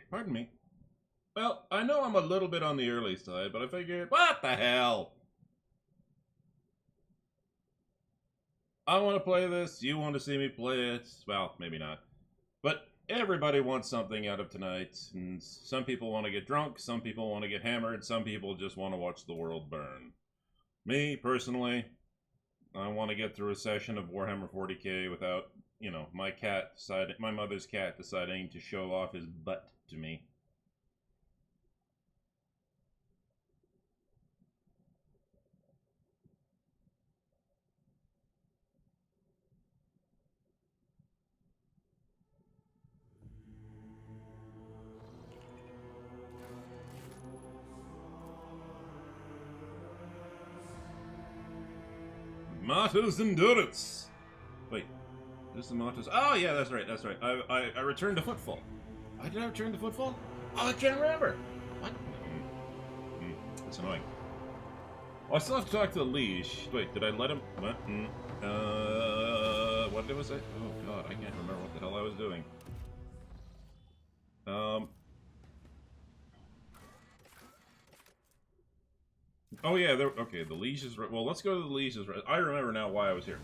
Pardon me. Well, I know I'm a little bit on the early side, but I figured, what the hell? I want to play this, you want to see me play it. Well, maybe not. But everybody wants something out of tonight, and some people want to get drunk, some people want to get hammered, some people just want to watch the world burn. Me, personally, I want to get through a session of Warhammer 40k without, my mother's cat deciding to show off his butt to me. Martyr's Endurance! Wait, there's the Martyr's... Oh, yeah, that's right. I returned to Footfall. Why did I return to Footfall? Oh, I can't remember! What? That's annoying. Well, I still have to talk to the Liege. Wait, did I let him... What? What did I say? Oh, God, I can't remember what the hell I was doing. Oh, yeah, okay, the Liege is... Well, let's go to the Liege is... I remember now why I was here.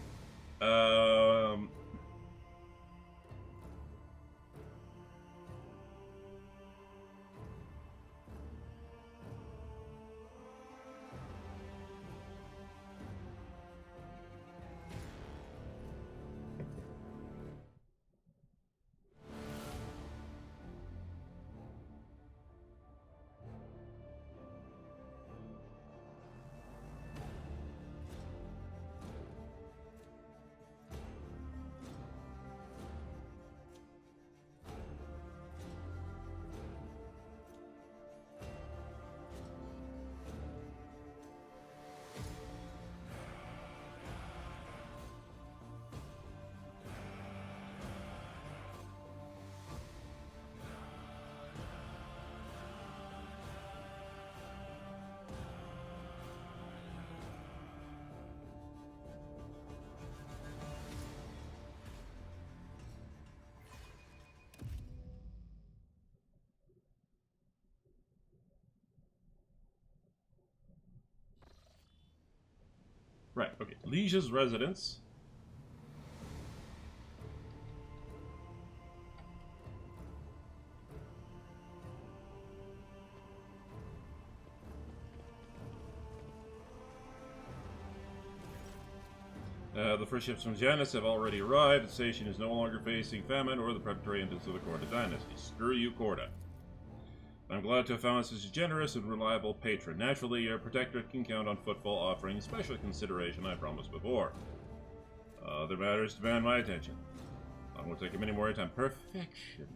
Right, okay. Liege's residence. The first ships from Janus have already arrived. The station is no longer facing famine or the predatory invasions of the Korda dynasty. Screw you, Korda. I'm glad to have found such a generous and reliable patron. Naturally, your protectorate can count on Footfall offering special consideration I promised before. Other matters demand my attention. I won't take many more time. Perfection.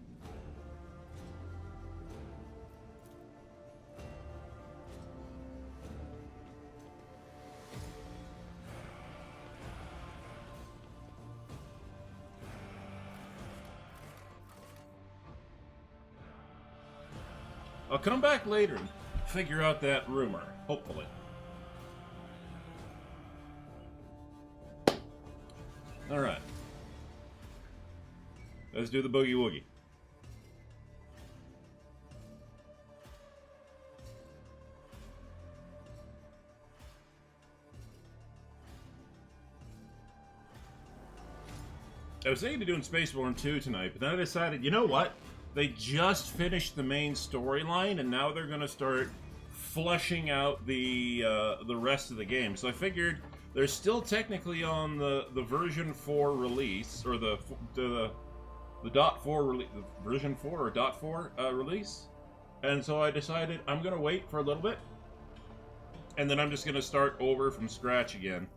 I'll come back later and figure out that rumor, hopefully. Alright. Let's do the boogie woogie. I was thinking of doing Spaceborne 2 tonight, but then I decided, you know what? They just finished the main storyline, and now they're going to start fleshing out the rest of the game. So I figured they're still technically on the version 4 release, or the dot 4 release, version 4 or dot 4 release. And so I decided I'm going to wait for a little bit, and then I'm just going to start over from scratch again.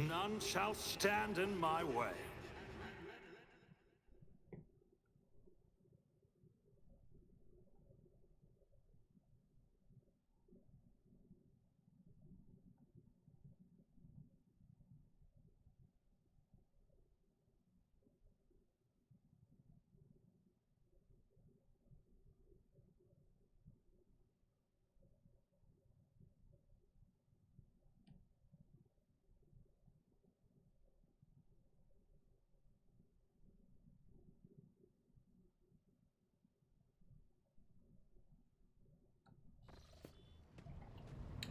None shall stand in my way.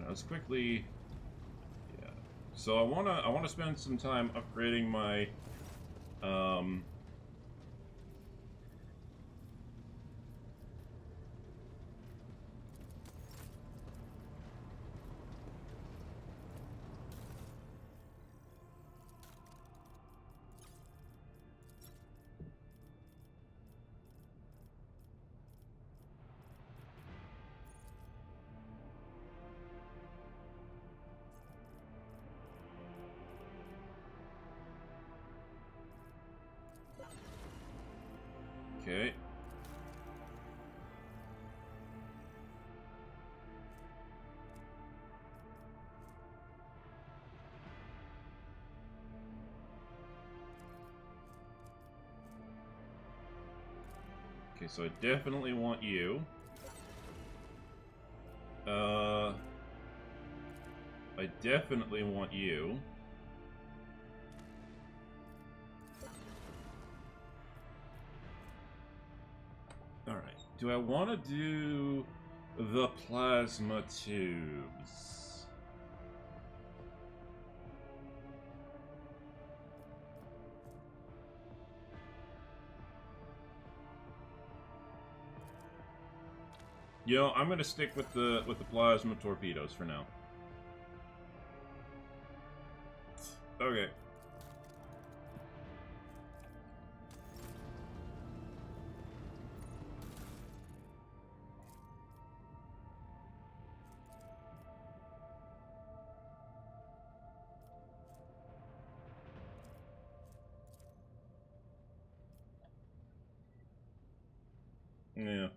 let's quickly. Yeah. So I wanna spend some time upgrading my. Okay. Okay, so I definitely want you. I definitely want you. Alright. Do I want to do the plasma tubes? You know, I'm gonna stick with the plasma torpedoes for now. Okay. Yeah.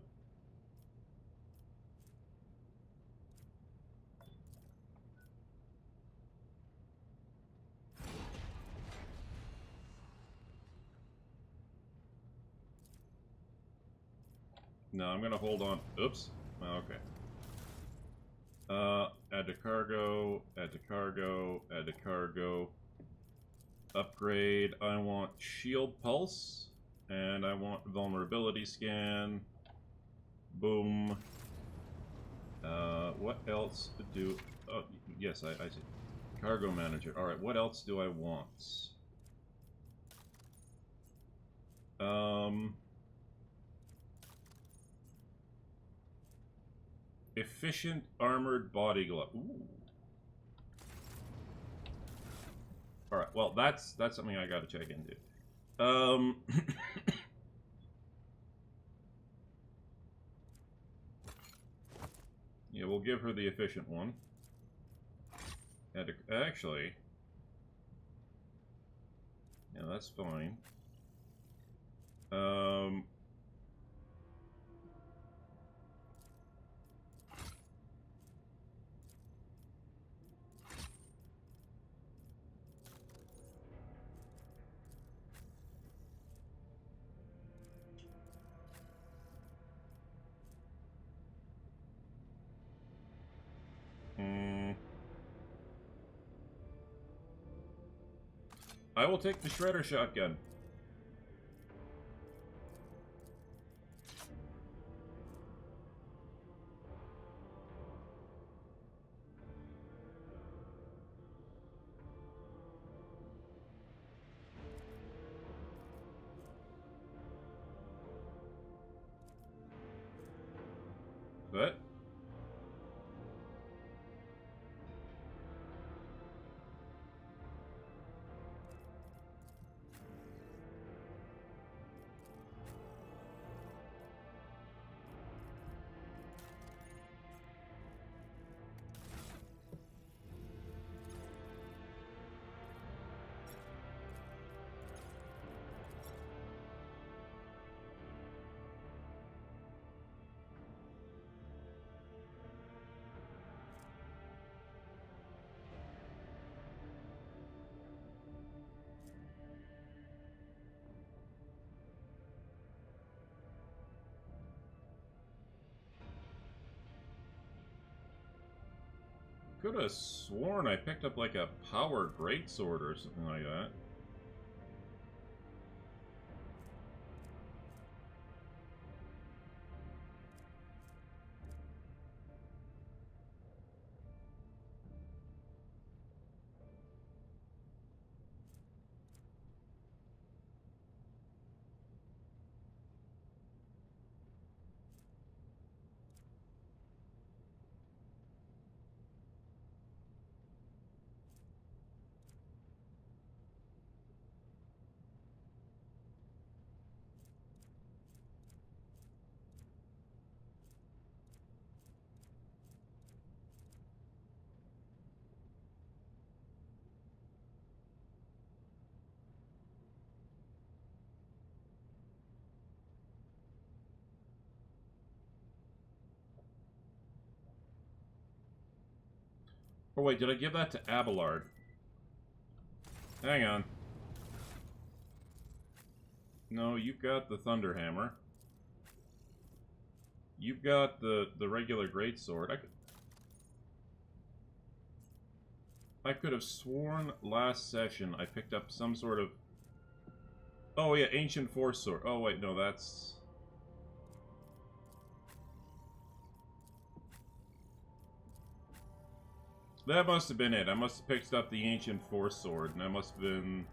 No, I'm gonna hold on. Oops. Oh, okay. Add to cargo, add to cargo, add to cargo. Upgrade. I want shield pulse, and I want vulnerability scan. Boom. What else do... Oh, yes, I see. Cargo manager. Alright, what else do I want? Efficient armored body glove. Ooh. Alright, well, that's something I gotta check into. Yeah, we'll give her the efficient one. Actually... Yeah, that's fine. I will take the shredder shotgun. What? Could have sworn I picked up like a power greatsword or something like that. Oh wait, did I give that to Abelard? Hang on. No, you've got the Thunder Hammer. You've got the regular greatsword. I could have sworn last session I picked up some sort of... Oh yeah, Ancient Force Sword. Oh wait, no, that's... That must have been it. I must have picked up the Ancient Force Sword, and I must have been...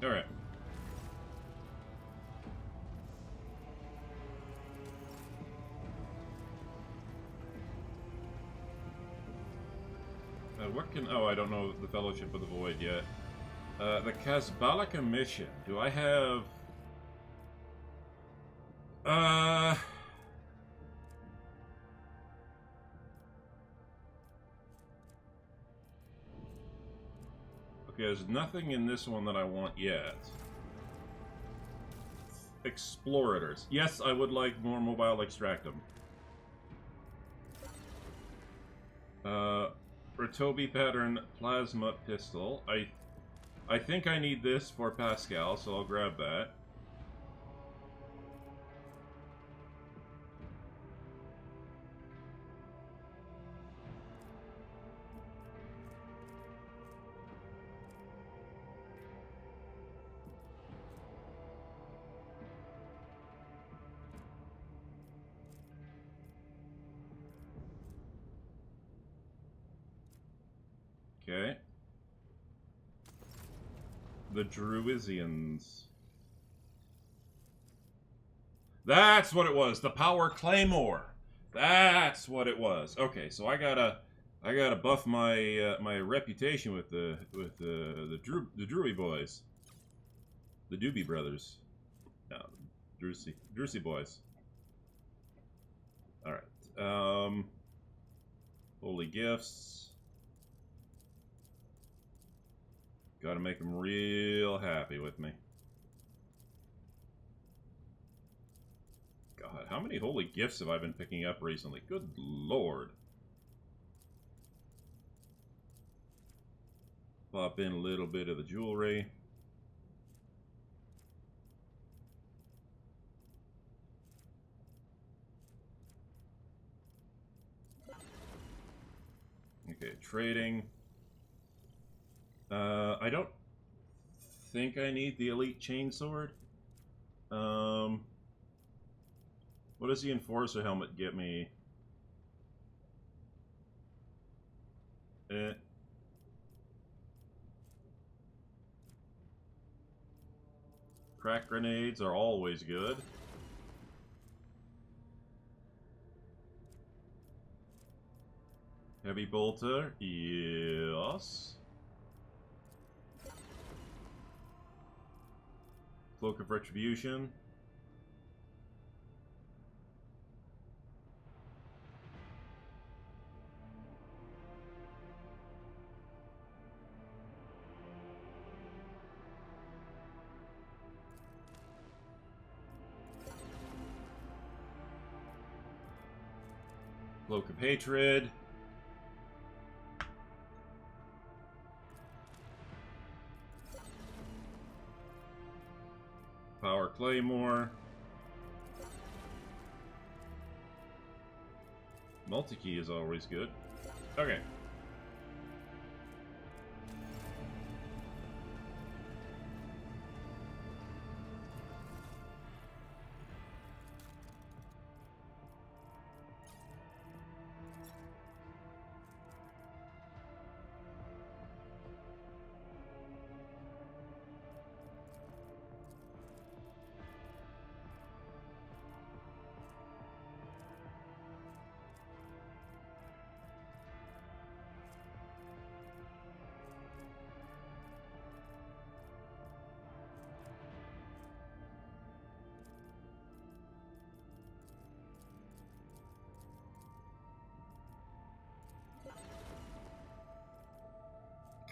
Alright. What can... Oh, I don't know the Fellowship of the Void yet. The Kazbalika mission. Do I have... Okay, there's nothing in this one that I want yet. Explorators. Yes, I would like more mobile extractum. Ratobi pattern plasma pistol. I think I need this for Pascal, so I'll grab that. Okay. The Druizians. That's what it was. The Power Claymore. That's what it was. Okay, so I gotta buff my my reputation with the Drury boys, the Doobie brothers. No, Drucy boys. All right. Holy gifts. Gotta make them real happy with me. God, how many holy gifts have I been picking up recently? Good lord. Pop in a little bit of the jewelry. Okay, trading. I don't think I need the Elite Chainsword. What does the Enforcer helmet get me? Crack grenades are always good. Heavy bolter, yes. Cloak of Retribution. Cloak of Hatred. Power Claymore. Multi-key is always good. Okay.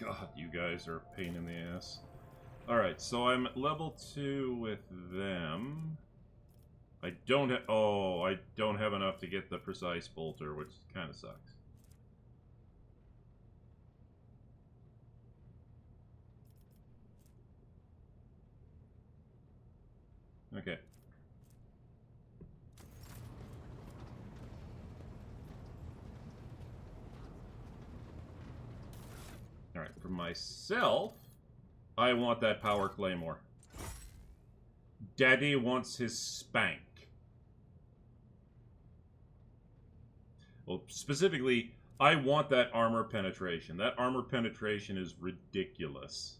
God, you guys are a pain in the ass. Alright, so I'm at level 2 with them. I don't have enough to get the precise bolter, which kind of sucks. Okay. Alright, for myself, I want that power claymore. Daddy wants his spank. Well, specifically, I want that armor penetration. That armor penetration is ridiculous.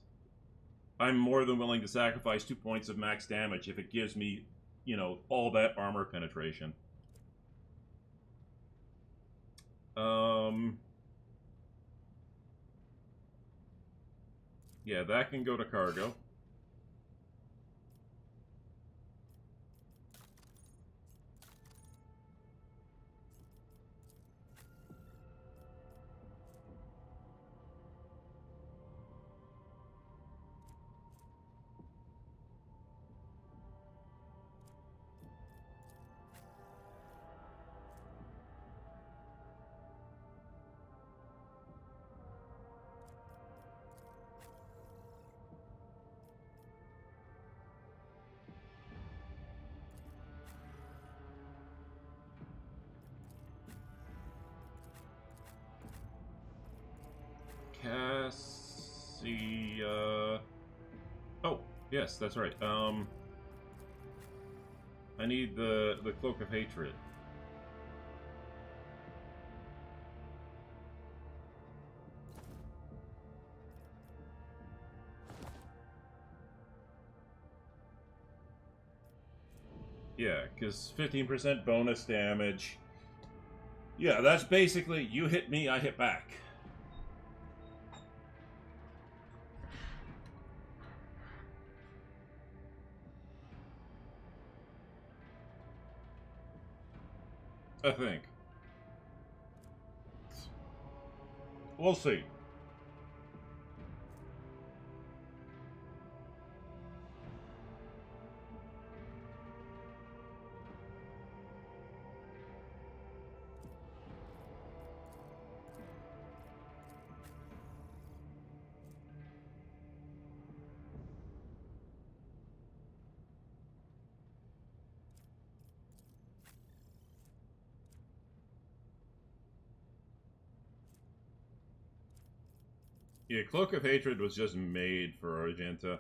I'm more than willing to sacrifice 2 points of max damage if it gives me, you know, all that armor penetration. Yeah, that can go to cargo. Cassia... Oh, yes, that's right. I need the Cloak of Hatred. Yeah, because 15% bonus damage. Yeah, that's basically, you hit me, I hit back. I think. We'll see. Yeah, Cloak of Hatred was just made for Argenta.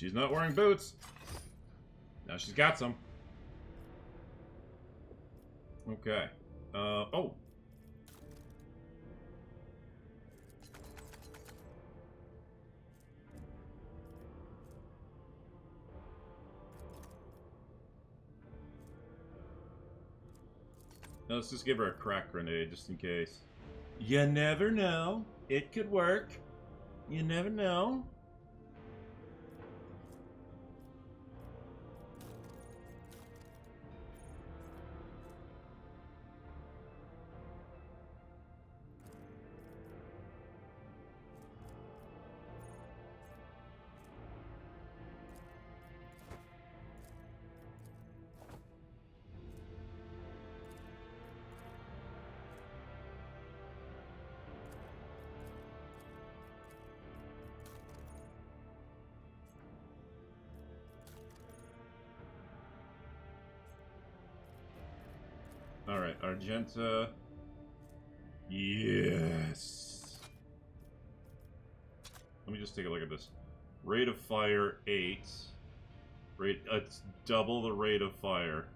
She's not wearing boots. Now she's got some. Okay. Oh. Now let's just give her a crack grenade, just in case. You never know. It could work. You never know. Alright, Argenta. Yes. Let me just take a look at this. Rate of fire 8. It's double the rate of fire.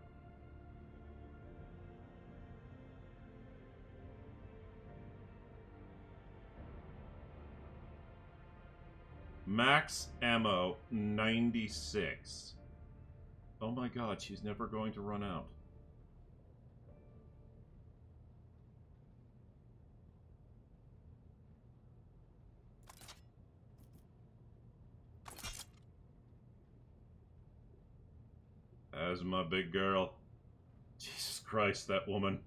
Max ammo 96. Oh my god, she's never going to run out. As my big girl. Jesus Christ, that woman.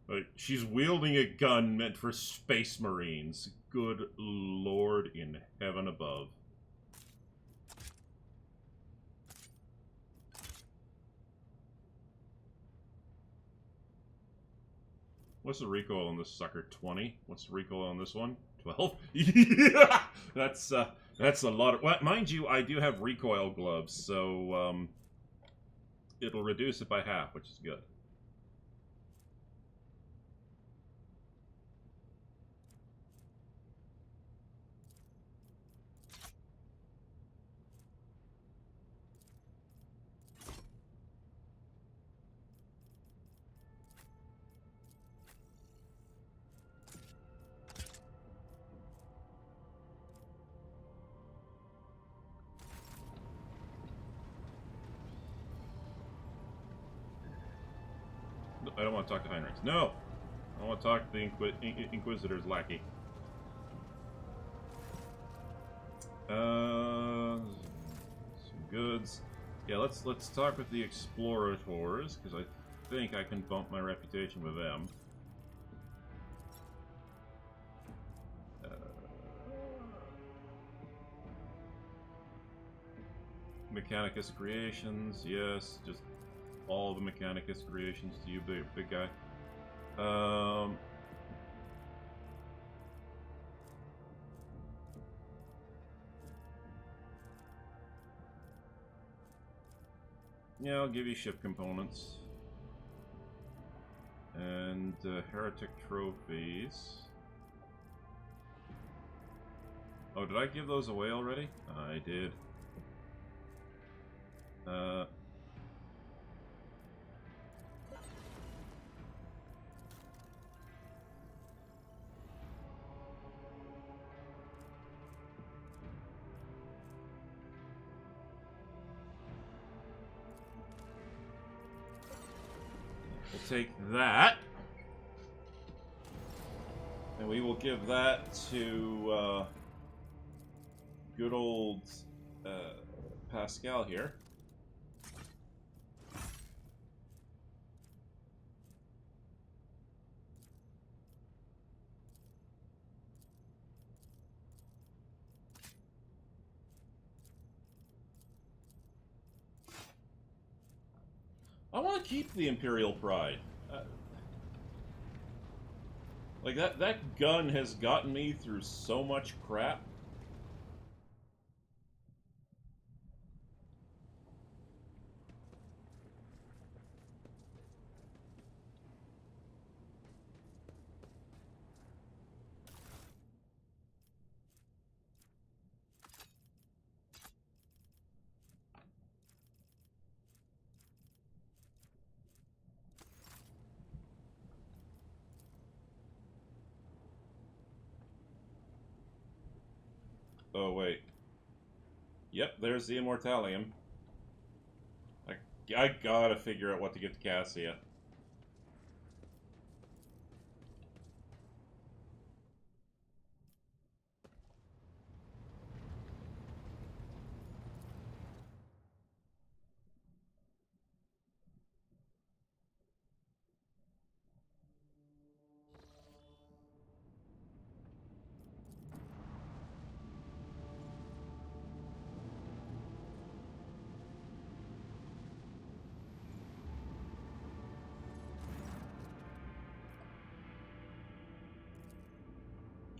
Like, she's wielding a gun meant for space marines. Good Lord in heaven above. What's the recoil on this sucker? 20? What's the recoil on this one? 12? Yeah! That's a lot of... Well, mind you, I do have recoil gloves, so, it'll reduce it by half, which is good. I don't want to talk to Heinrichs. No! I want to talk to the Inquisitor's lackey. Some goods. Yeah, let's talk with the Explorators, because I think I can bump my reputation with them. Mechanicus Creations, yes, just all the Mechanicus Creations to you, big guy. Yeah, I'll give you ship components. And heretic trophies. Oh, did I give those away already? I did. We'll take that. And we will give that to good old Pascal here. I want to keep the Imperial Pride. Like, that gun has gotten me through so much crap. Oh, wait. Yep, there's the Immortalium. I gotta figure out what to get to Cassia.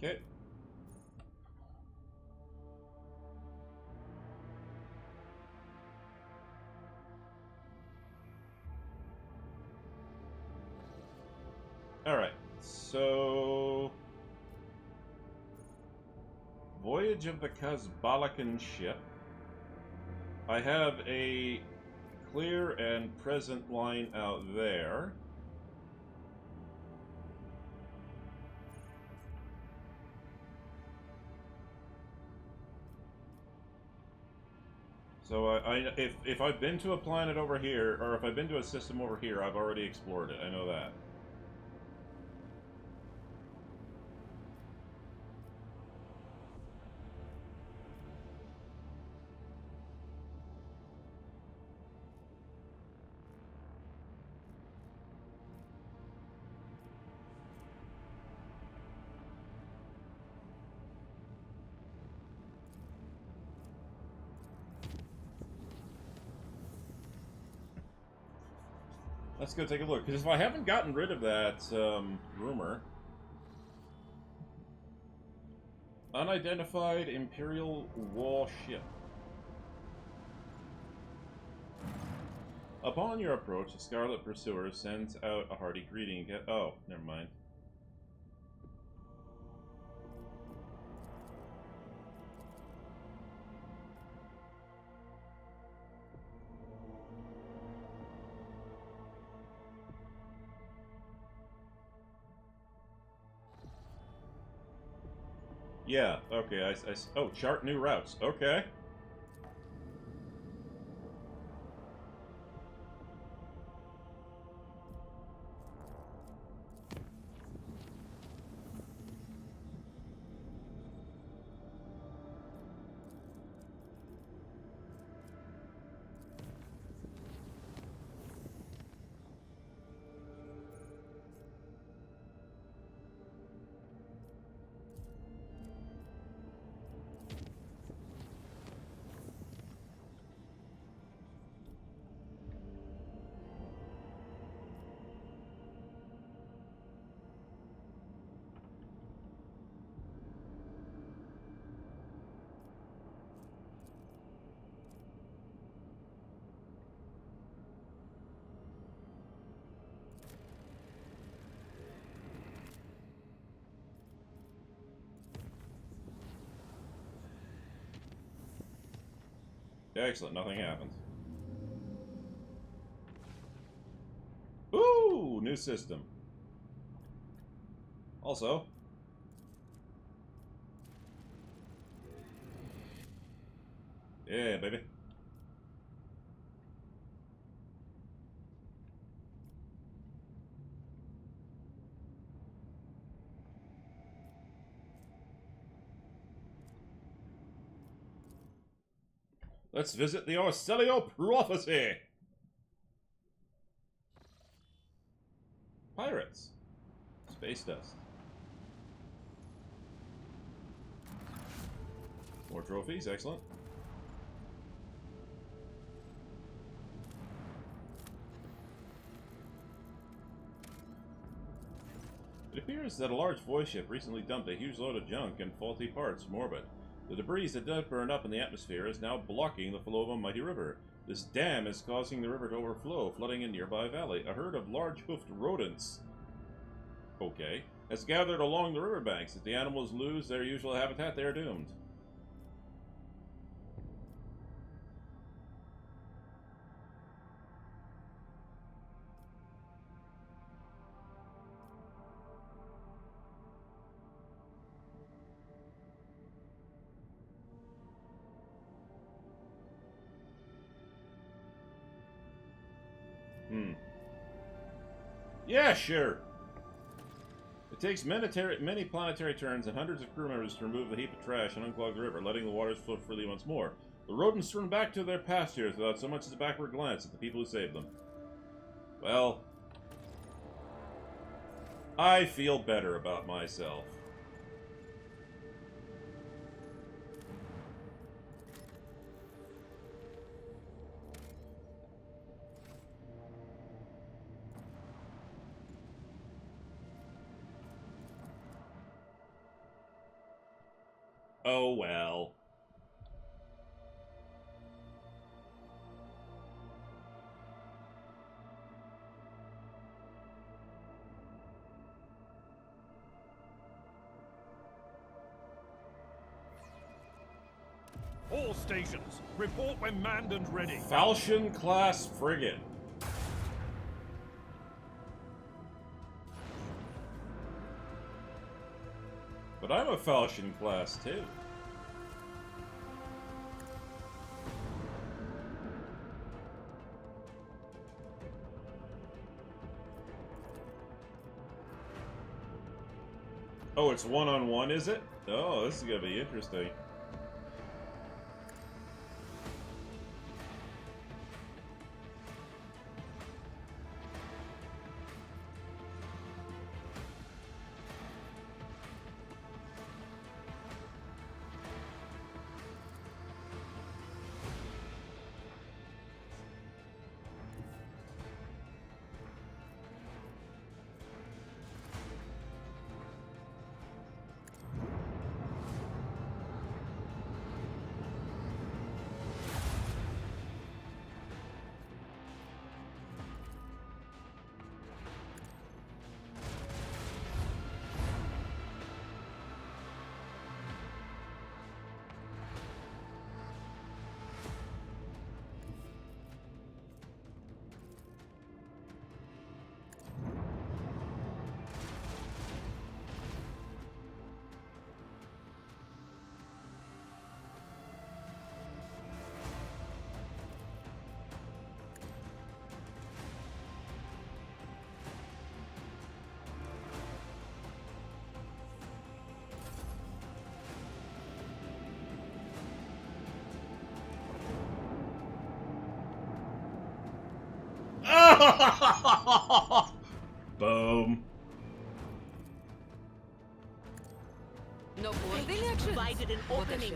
Okay. Alright, so... Voyage of the Kazbalakan ship. I have a clear and present line out there. So if I've been to a planet over here, or if I've been to a system over here, I've already explored it. I know that. Let's go take a look, because if I haven't gotten rid of that rumor... Unidentified Imperial Wall ship. Upon your approach, the Scarlet Pursuer sends out a hearty greeting. Oh, never mind. Yeah, okay, oh, chart new routes. Okay. Excellent, nothing happened. Ooh, new system. Also... Yeah, baby. Let's visit the Orcelio Prophecy! Pirates. Space dust. More trophies, excellent. It appears that a large void ship recently dumped a huge load of junk and faulty parts from orbit. The debris that did burn up in the atmosphere is now blocking the flow of a mighty river. This dam is causing the river to overflow, flooding a nearby valley. A herd of large hoofed rodents, okay, has gathered along the riverbanks. If the animals lose their usual habitat, they are doomed. Yeah, sure. It takes many planetary turns and hundreds of crew members to remove the heap of trash and unclog the river, letting the waters flow freely once more. The rodents turn back to their pastures without so much as a backward glance at the people who saved them. Well, I feel better about myself. Oh well. All stations, report when manned and ready. Falchion-class frigate. But I'm a Falchion class too. Oh, it's one-on-one, is it? Oh, this is gonna be interesting. Boom. No point. They actually Provided an opening.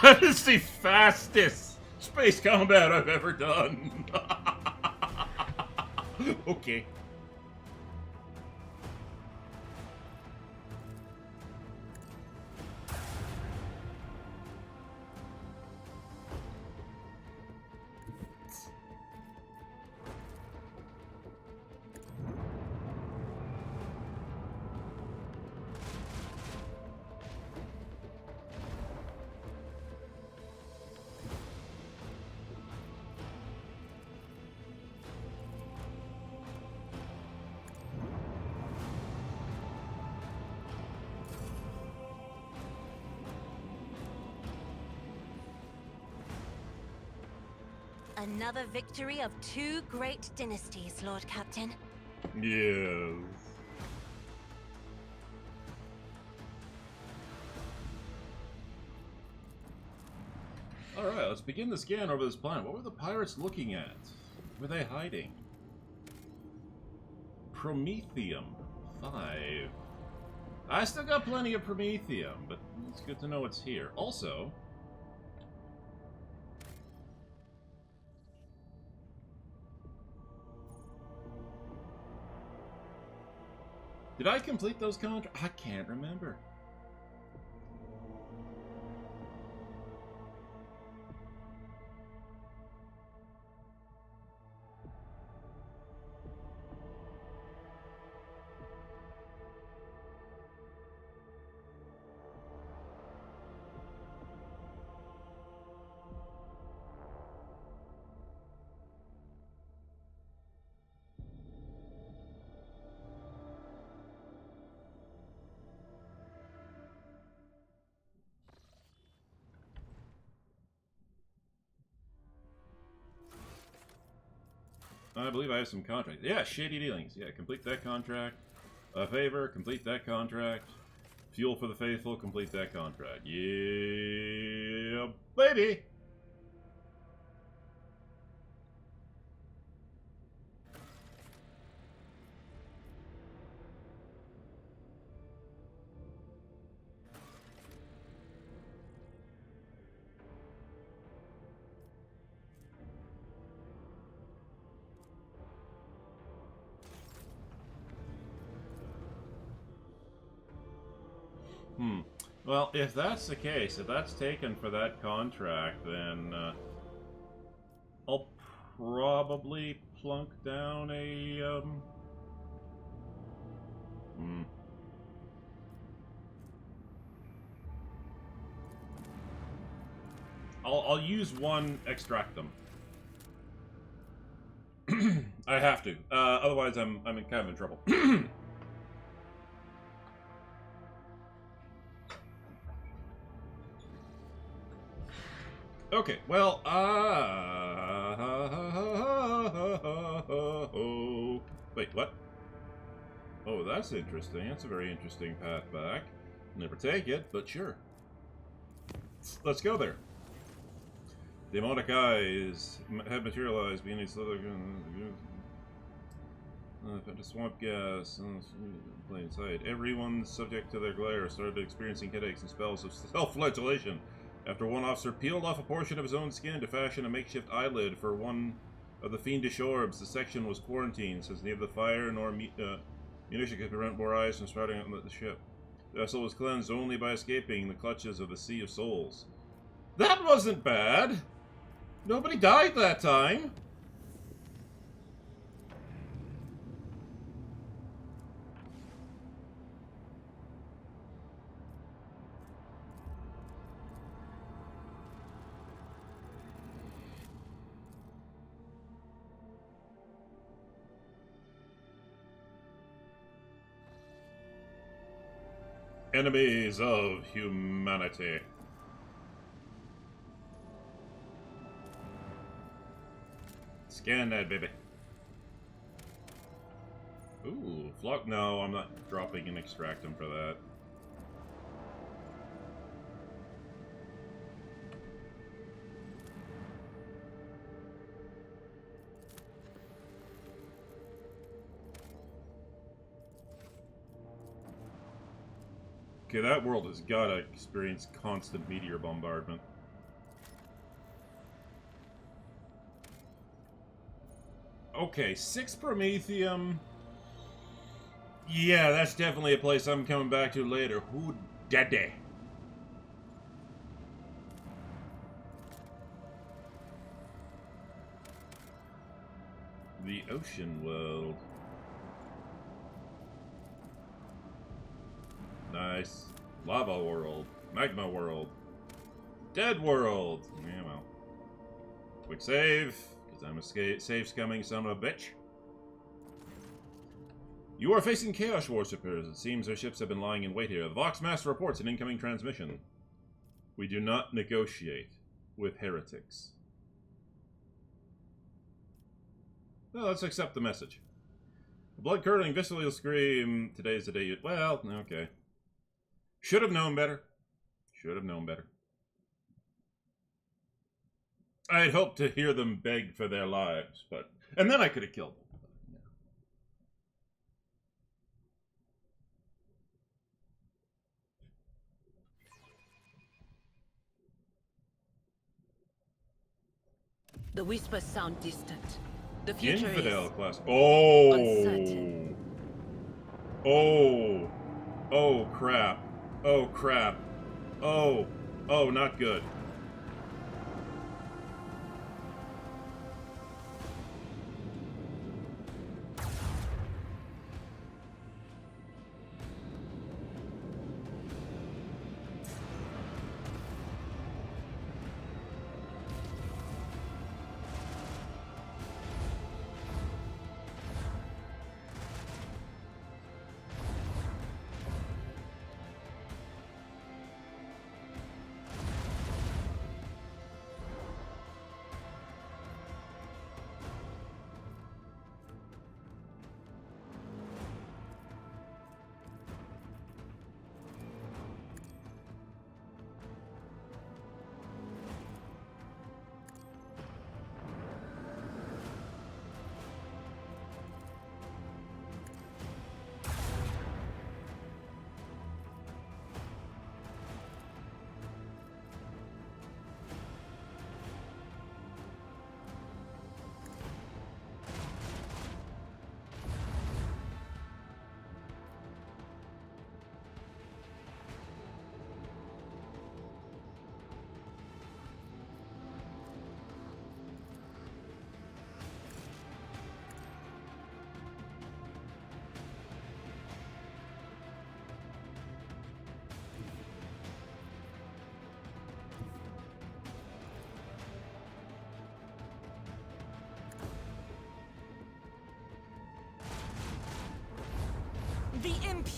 That is the fastest space combat I've ever done. Okay. Another victory of two great dynasties, Lord Captain. Yes. Alright, let's begin the scan over this planet. What were the pirates looking at? Were they hiding? Promethium 5. I still got plenty of Promethium, but it's good to know it's here. Also, did I complete those contracts? I can't remember. I believe I have some contracts. Yeah, shady dealings. Yeah, complete that contract. A favor, complete that contract. Fuel for the faithful, complete that contract. Yeah, baby! Well, if that's the case, if that's taken for that contract, then I'll probably plunk down a I'll use one, extract them. I have to. Otherwise, I'm in kind of in trouble. Okay, well, wait, what? Oh, that's interesting. That's a very interesting path back. Never take it, but sure. Let's go there. Demonic eyes have materialized, being a slither. Swamp gas, plain sight. Everyone subject to their glare started experiencing headaches and spells of self-flagellation. After one officer peeled off a portion of his own skin to fashion a makeshift eyelid for one of the fiendish orbs, the section was quarantined, since neither the fire nor munition could prevent more eyes from sprouting on the ship. The vessel was cleansed only by escaping the clutches of the Sea of Souls. That wasn't bad! Nobody died that time! Enemies of humanity. Scan that, baby. Ooh, flock. No, I'm not dropping an extractum for that. Okay, that world has gotta experience constant meteor bombardment. Okay, 6 Promethium. Yeah, that's definitely a place I'm coming back to later. Who daddy? The ocean world. Nice. Lava world. Magma world. Dead world. Yeah, well. Quick save, because I'm a save-scumming son of a bitch. You are facing Chaos Worshippers. It seems our ships have been lying in wait here. The Vox Master reports an incoming transmission. We do not negotiate with heretics. Well, let's accept the message. A blood-curdling, visceral scream. Today's the day you... Well, okay. Should have known better. Should have known better. I had hoped to hear them beg for their lives, but... And then I could have killed them. The whispers sound distant. The future Infidel is class. Oh. uncertain. Oh. Oh, crap. Oh, crap. Oh. Oh, not good.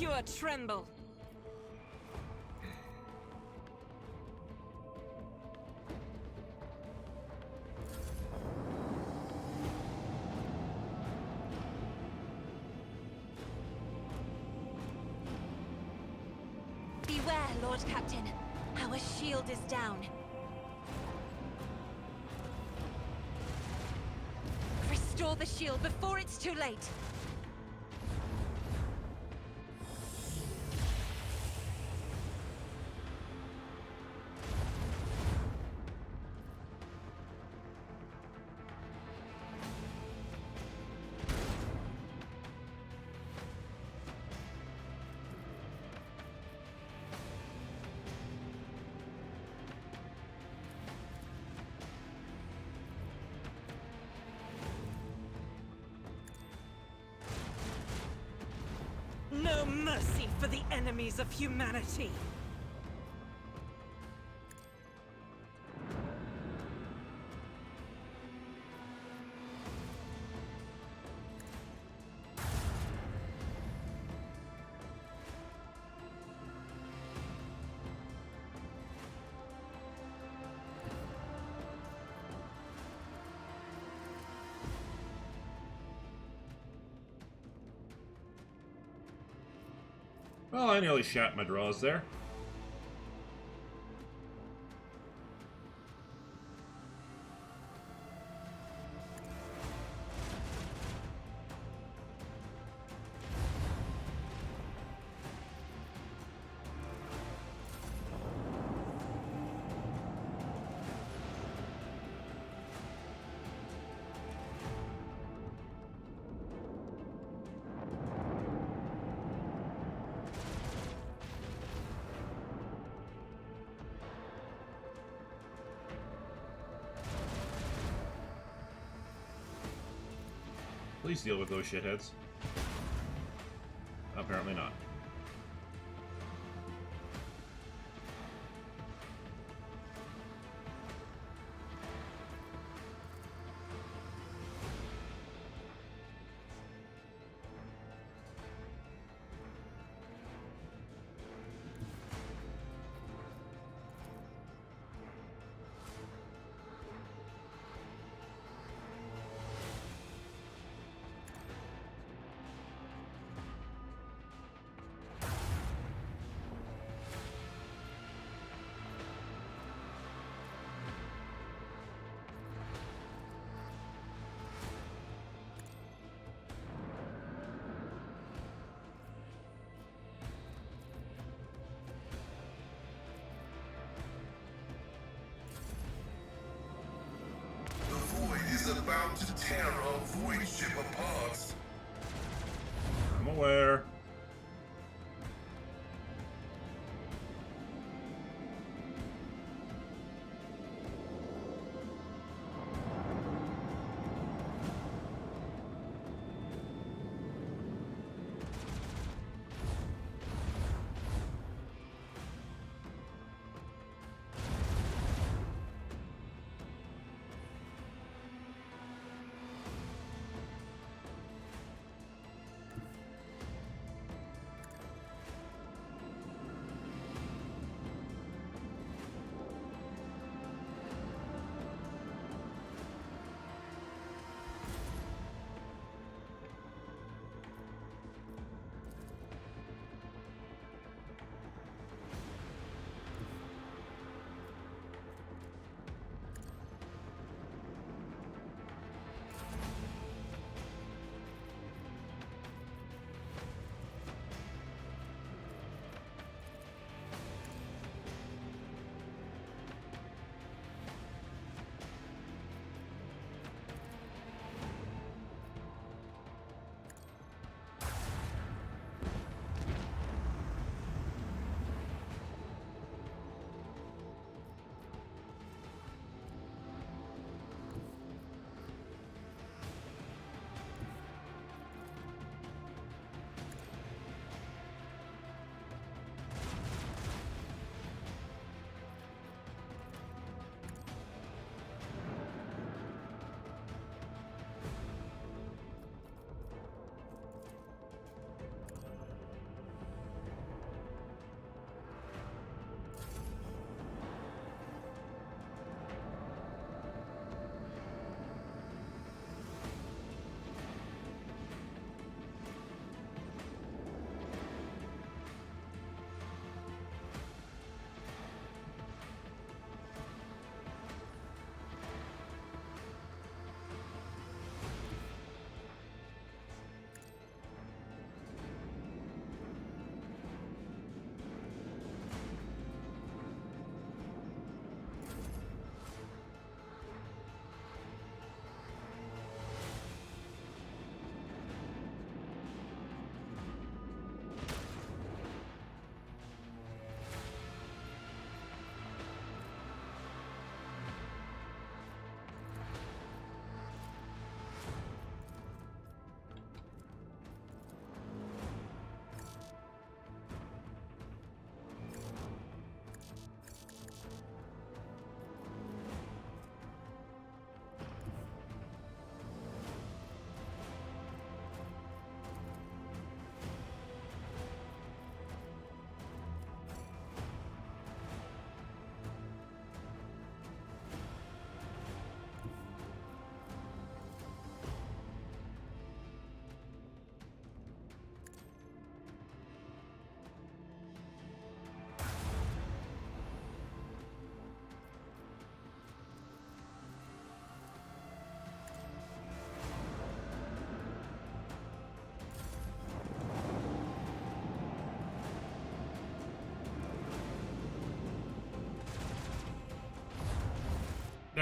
pure tremble. Beware, Lord Captain. Our shield is down. Restore the shield before it's too late. No mercy for the enemies of humanity. Well, I nearly shot my draws there. Please deal with those shitheads. Apparently not. Is about to tear our void ship apart. I'm aware.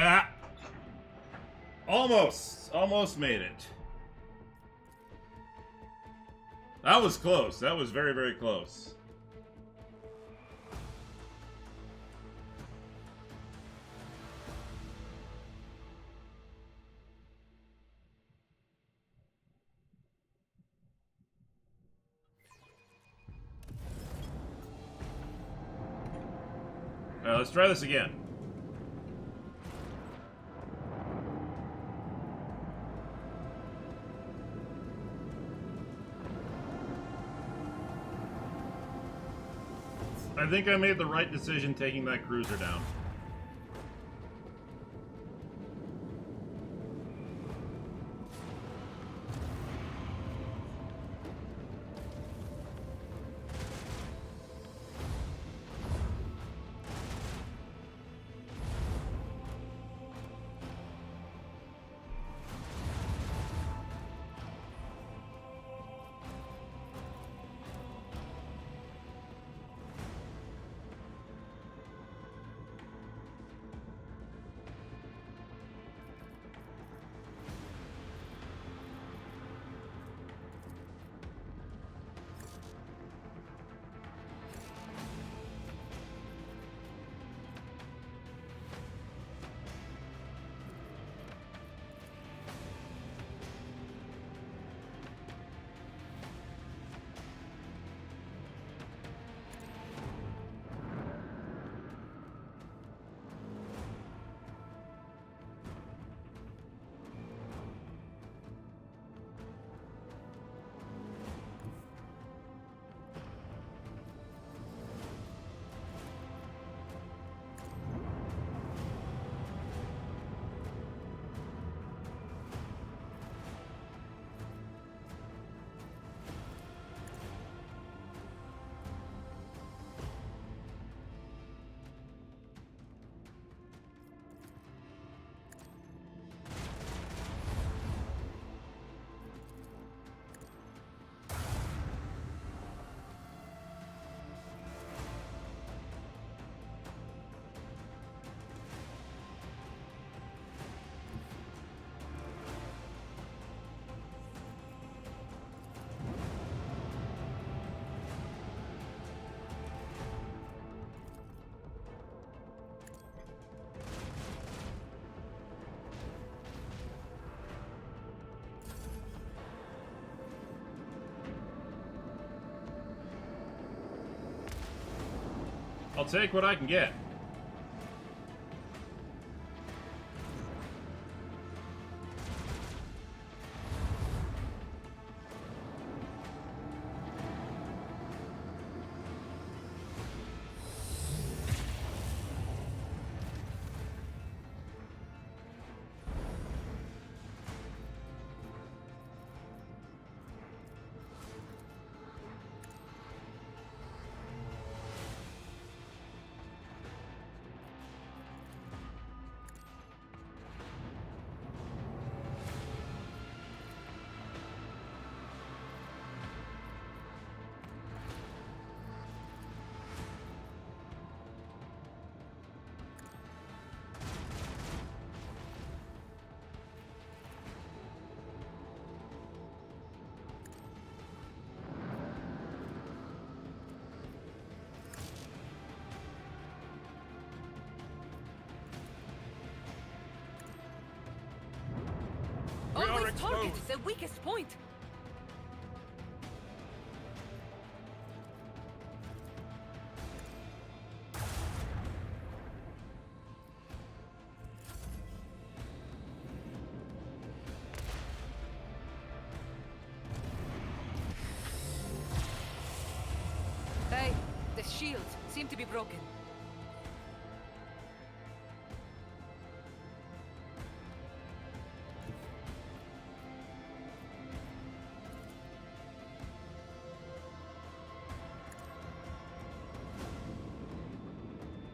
Ah! Almost made it. That was close. That was very, very close. Let's try this again. I think I made the right decision taking that cruiser down. I'll take what I can get. Always target the weakest point. Hey, the shields seem to be broken.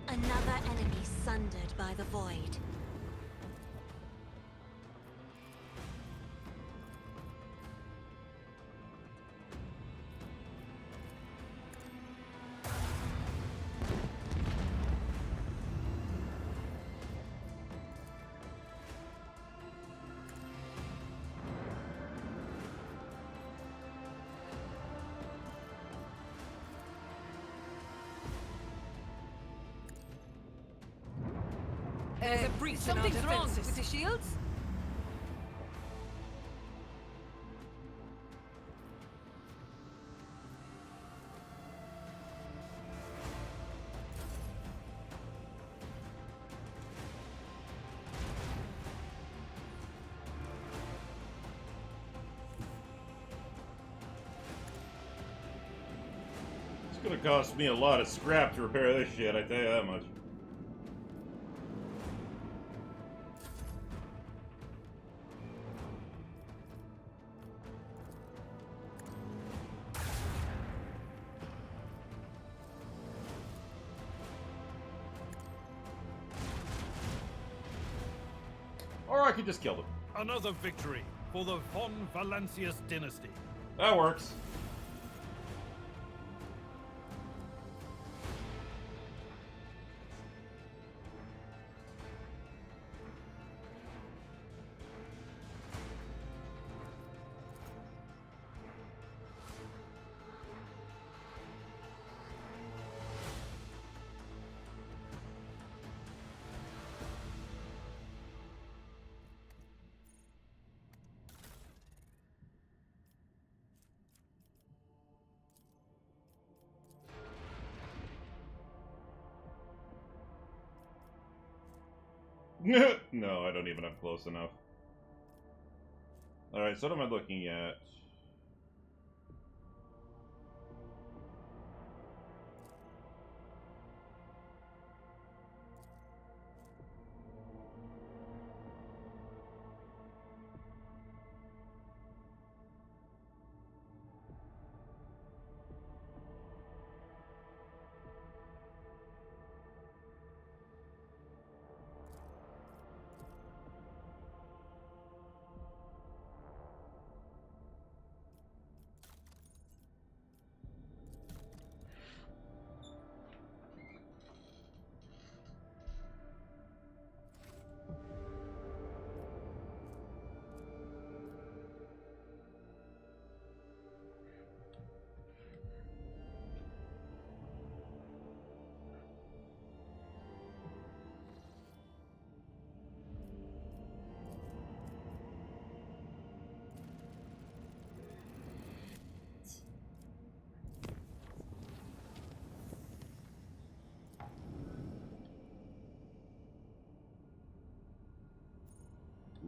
Another enemy sundered by the void. There's a breach in our Something's wrong defenses. with the shields? It's gonna cost me a lot of scrap to repair this shit, I tell you that much. Or I could just kill them. Another victory for the Von Valancius dynasty. That works. No, I don't even have close enough. Alright, so what am I looking at?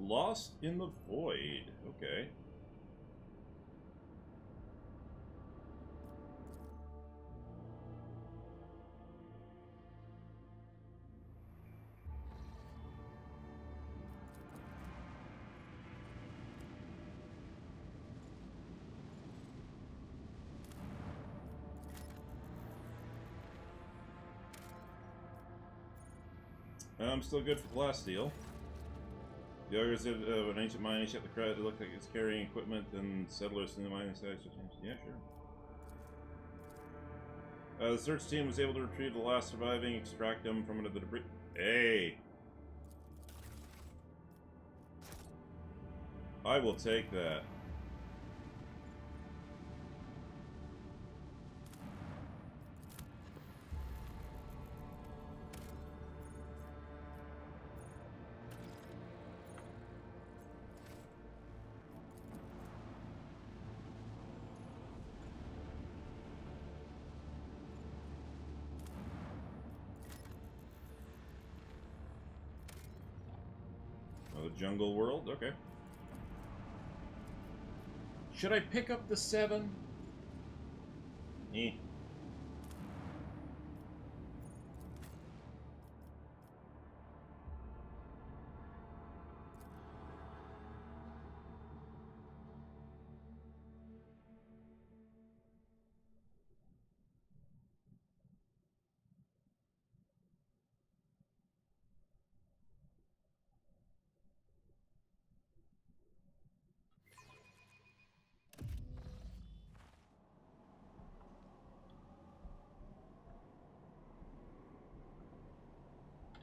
Lost in the Void. Okay. I'm still good for blast steel. The ogres of an ancient mine shut the crowd. It looked like it's carrying equipment and settlers in the mining section. Yeah, sure. The search team was able to retrieve the last surviving, extract them from under the debris. Hey! I will take that. Jungle World, okay. Should I pick up the 7? Eh.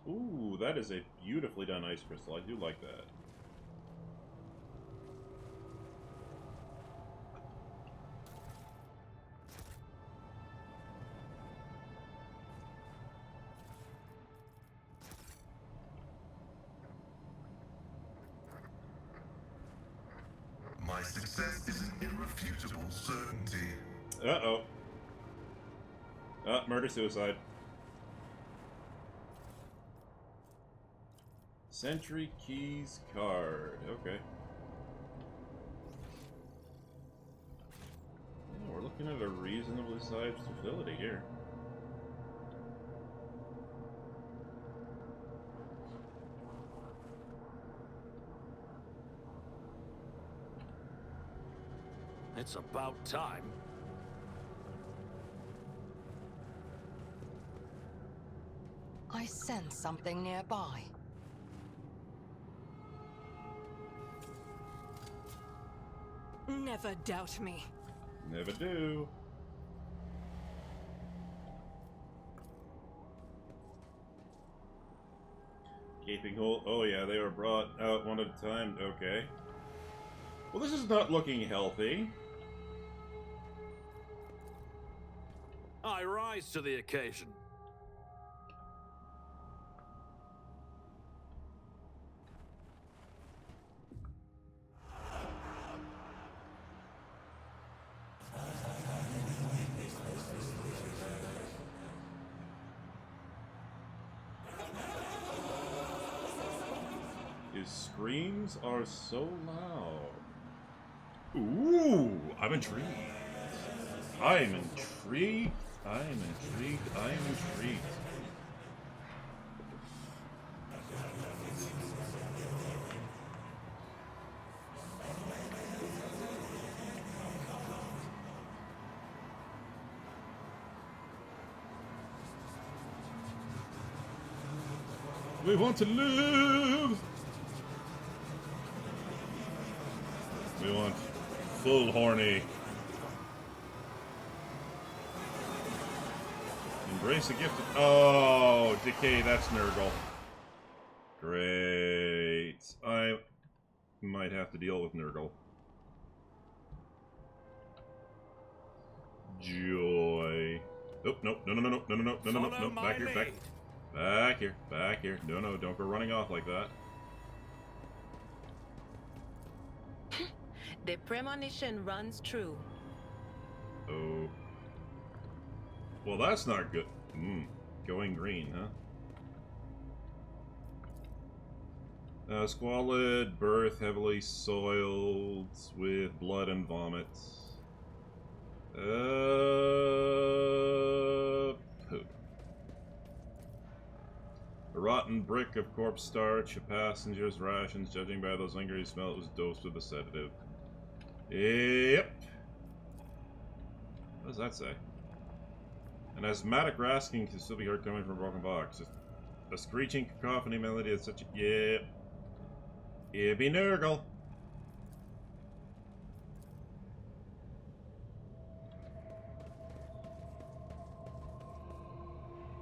Ooh, that is a beautifully done ice crystal. I do like that. success is an irrefutable certainty. Uh-oh. Murder-suicide. Sentry Keys card. Okay. Oh, we're looking at a reasonably sized facility here. It's about time. I sense something nearby. Never doubt me. Never do. Gaping hole. Oh yeah, they were brought out one at a time. Okay. Well, this is not looking healthy. I rise to the occasion. His screams are so loud. Ooh, I'm intrigued. I am intrigued. I am intrigued. I am intrigued. We want to live. We want full horny. Embrace the gift of... Oh, Decay, that's Nurgle. Great. I might have to deal with Nurgle. Joy. Oh, no, no, no, no, no, no, no, no, no, no, no, back here, back. Back here, back here. No, no, don't go running off like that. The premonition runs true. Oh. Well, that's not good. Going green, huh? Squalid, birth, heavily soiled with blood and vomit. Poop. A rotten brick of corpse starch, a passenger's rations. Judging by those lingering smell, it was dosed with a sedative. Yep. What does that say? An asthmatic rasking can still be heard coming from a broken box. A screeching cacophony melody is such a... Yep. It be Nurgle.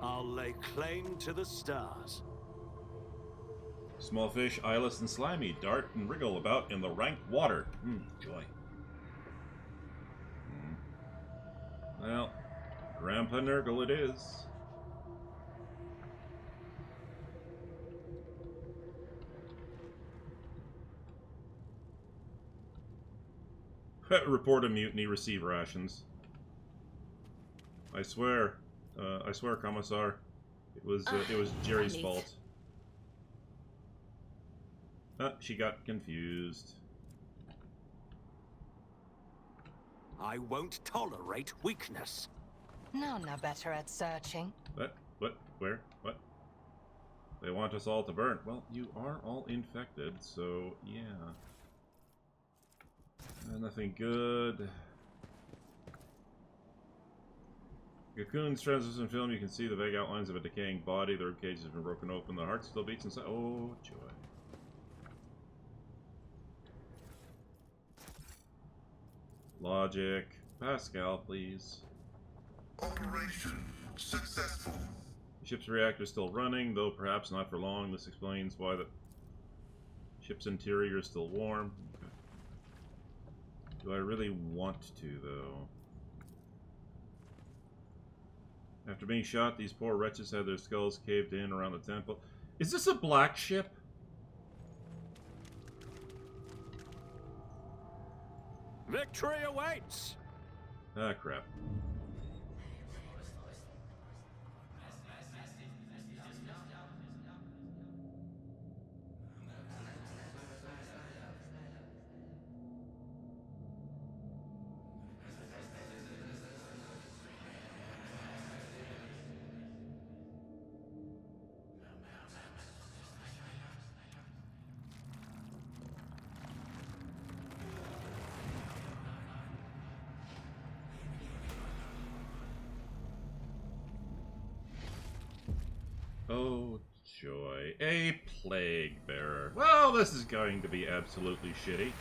I'll lay claim to the stars. Small fish, eyeless and slimy, dart and wriggle about in the rank water. Joy. Well, Grandpa Nurgle it is. Report a mutiny, receive rations. I swear, Commissar, it was Jerry's fault. She got confused. I won't tolerate weakness. None are better at searching. What? What? Where? What? They want us all to burn. Well, you are all infected, so yeah. Nothing good. Cocoon's translucent film, you can see the vague outlines of a decaying body. The ribcage has been broken open. The heart still beats inside. Oh, joy. Logic. Pascal, please. Operation successful. The ship's reactor is still running, though perhaps not for long. This explains why the ship's interior is still warm. Okay. Do I really want to, though? After being shot, these poor wretches had their skulls caved in around the temple. Is this a black ship? Victory awaits! Ah, crap. Oh, joy. A plague bearer. Well, this is going to be absolutely shitty.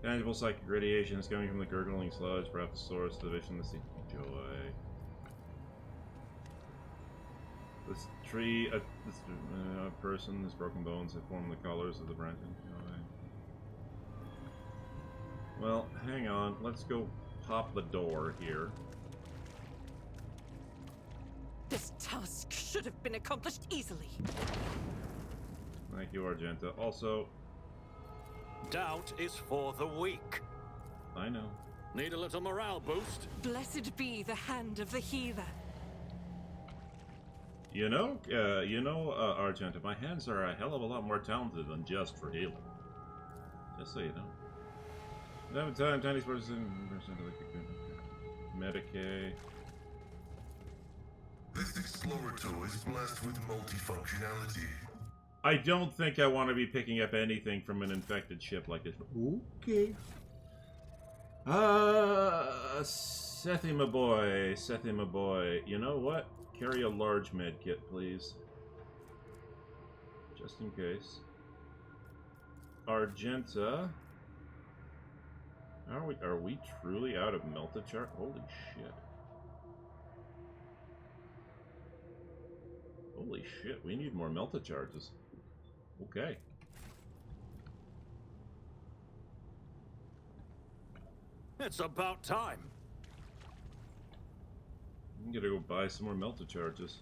Tangible psychic radiation is coming from the gurgling sludge, perhaps the source of the vision of the sea. Joy. This tree, this person, this broken bones have formed the colors of the branches. Joy. Well, hang on. Let's go pop the door here. This task should have been accomplished easily. Thank you, Argenta. Also, Doubt is for the weak. I know. Need a little morale boost? Blessed be the hand of the healer. Argenta, my hands are a hell of a lot more talented than just for healing. Just so you know. Every time, tiny sports in Medicaid. This explorator is blessed with multifunctionality. I don't think I want to be picking up anything from an infected ship like this. Okay. Sethi, my boy. Sethi, my boy. You know what? Carry a large med kit, please. Just in case. Argenta. Are we truly out of melted chart? Holy shit. Holy shit, we need more melted charges. Okay. It's about time. I'm gonna go buy some more melted charges.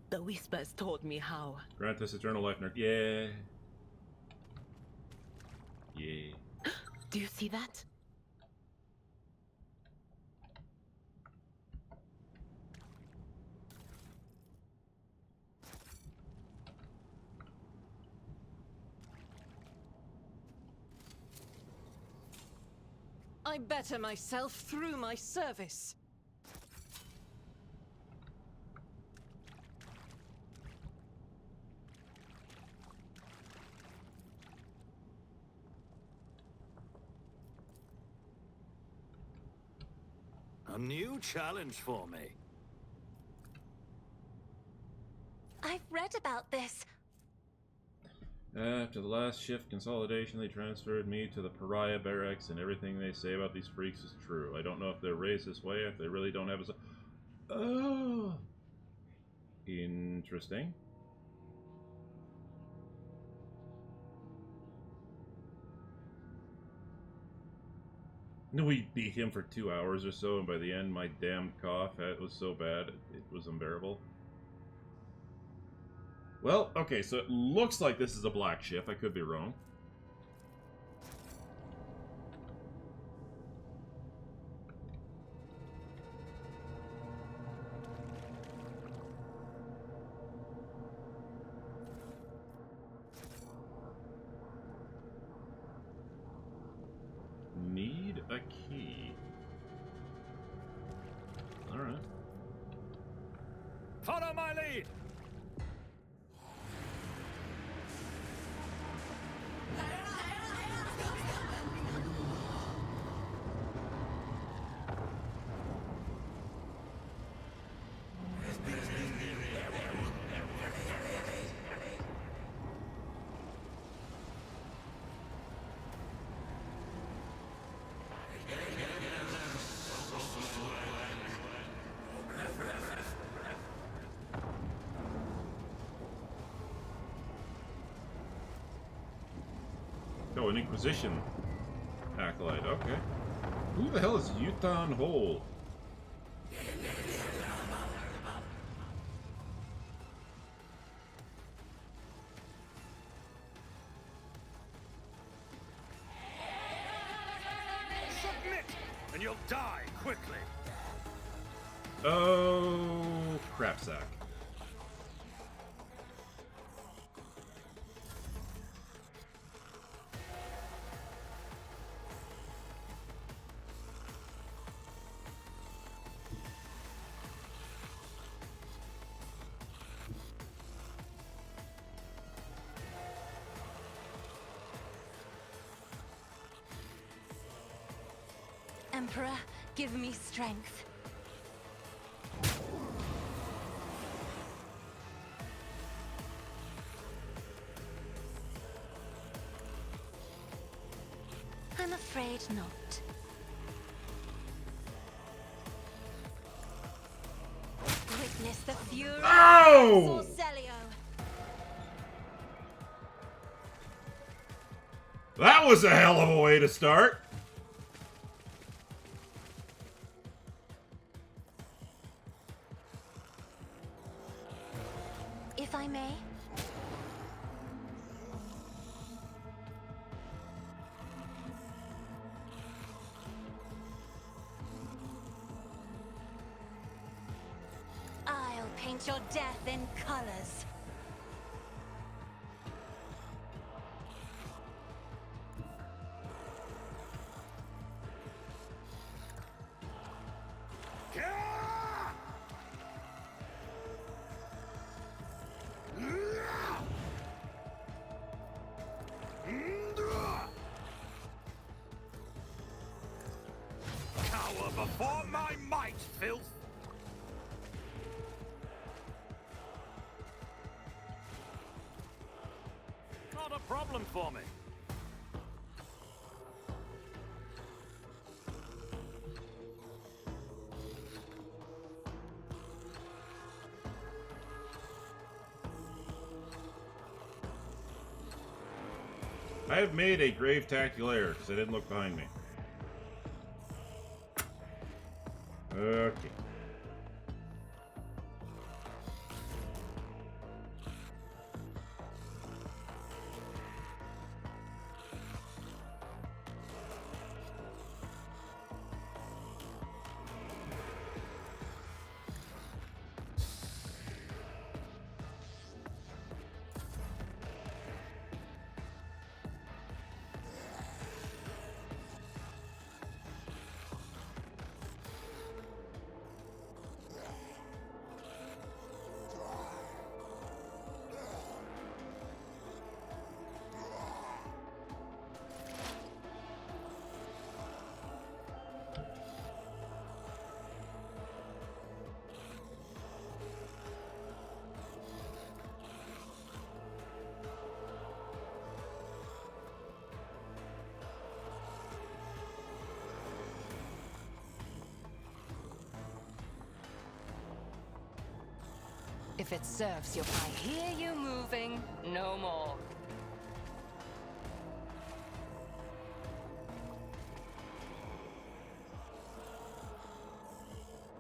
The whispers told me how. Grant us eternal life, nerd. Yeah. Yeah. Do you see that? I better myself through my service. A new challenge for me. I've read about this. After the last shift consolidation, they transferred me to the pariah barracks, and everything they say about these freaks is true. I don't know if they're raised this way, if they really don't have a... Oh! Interesting. We beat him for 2 hours or so, and by the end, my damn cough, it was so bad, it was unbearable. Well, okay, so it looks like this is a black ship. I could be wrong. Need a key. Alright. Follow my lead! Oh, an Inquisition acolyte. Okay. Who the hell is Yutan Hole? shall die quickly. Oh, crap sack. Emperor, give me strength. I'm afraid not. Witness the fury Oh! of Sorcelio. That was a hell of a way to start. If I may. I'll paint your death in colors. Cower before my might, filth! Not a problem for me. I have made a grave tactical error because I didn't look behind me. Okay. If it serves you, I hear you moving. No more.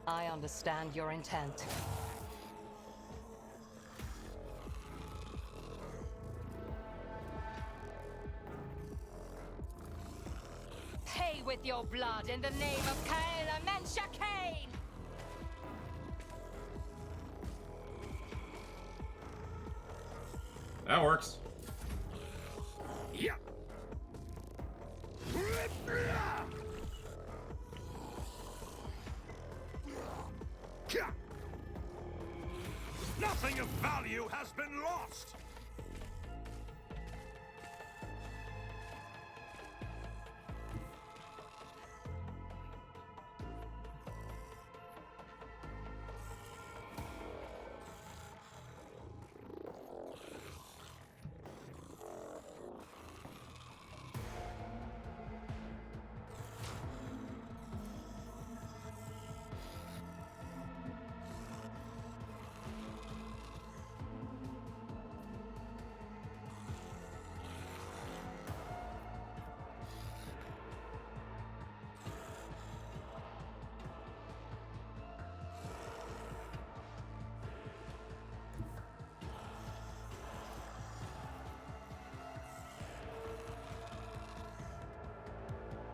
I understand your intent. Pay with your blood in the name of Kaela Mensha Kane! That works. Yeah. Nothing of value has been lost.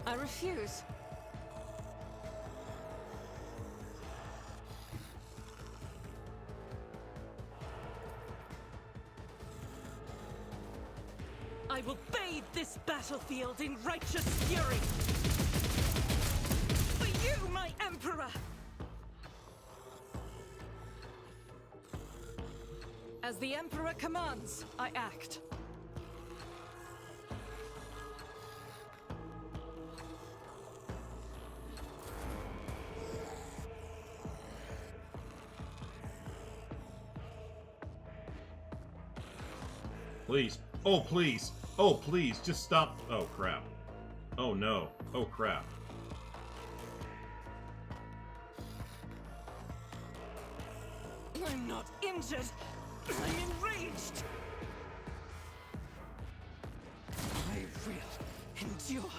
I refuse. I will bathe this battlefield in righteous fury! For you, my Emperor! As the Emperor commands, I act. Please. Oh, please. Oh, please. Just stop. Oh, crap. Oh, no. Oh, crap. I'm not injured. I'm enraged. I will endure.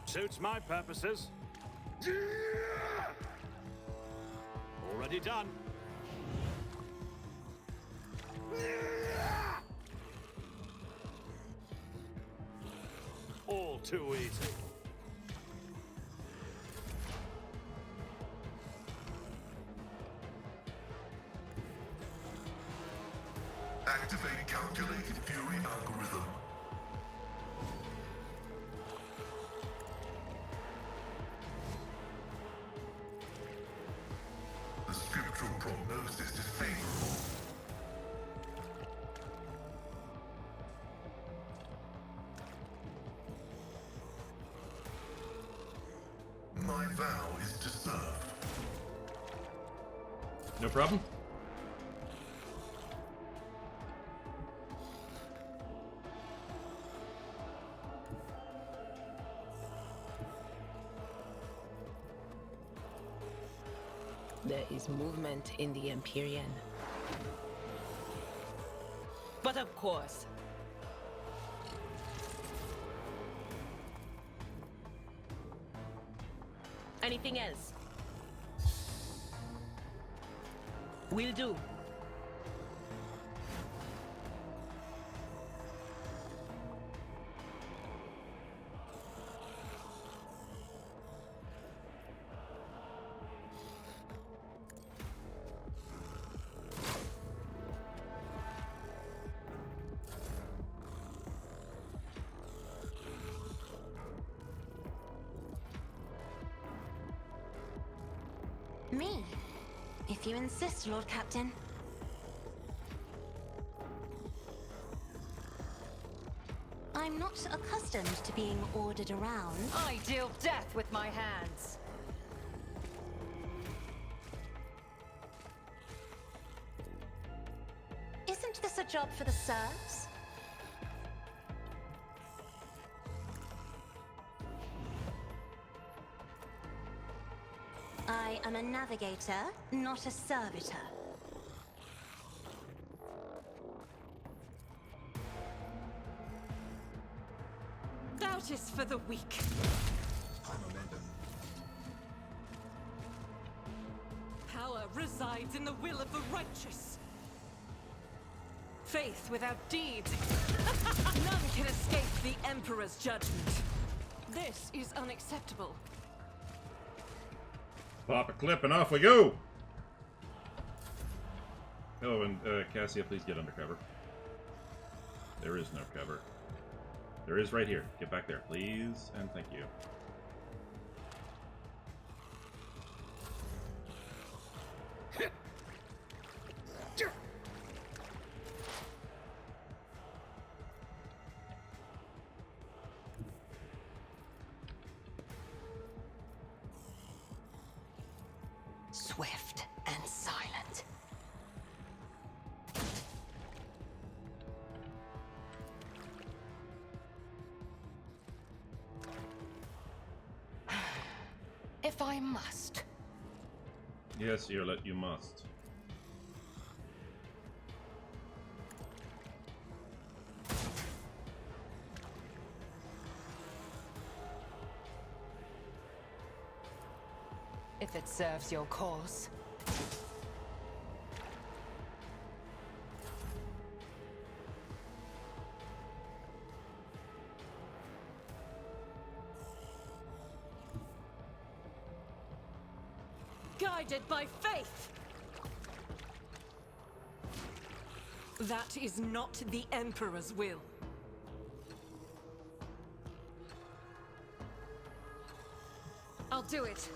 Suits my purposes. Already done. All too easy. Activate calculated fury algorithm. The scriptural prognosis is favorable. My vow is to serve. No problem? There is movement in the Empyrean. But of course, anything else? Will do. Me? If you insist, Lord Captain. I'm not accustomed to being ordered around. I deal death with my hands. Isn't this a job for the serfs? I am a navigator, not a servitor. Doubt is for the weak. Power resides in the will of the righteous. Faith without deed. None can escape the Emperor's judgment. This is unacceptable. Pop a clip and off we go! Oh, and Cassia, please get under cover. There is no cover. There is right here. Get back there, please, and thank you. Swift and silent. If I must. Yes, Earlet, you must. If it serves your cause. guided by faith. That is not the Emperor's will. I'll do it.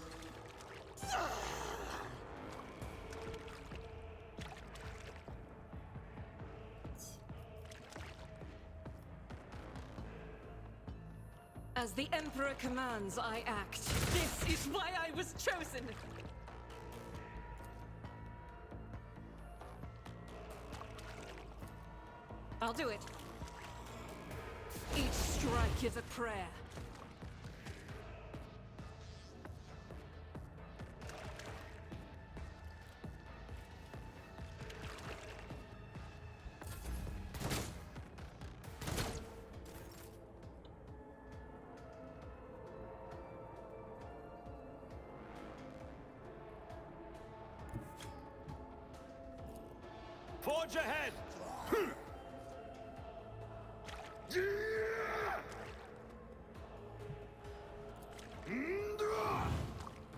As the Emperor commands, I act. This is why I was chosen! I'll do it. Each strike is a prayer. Forge ahead!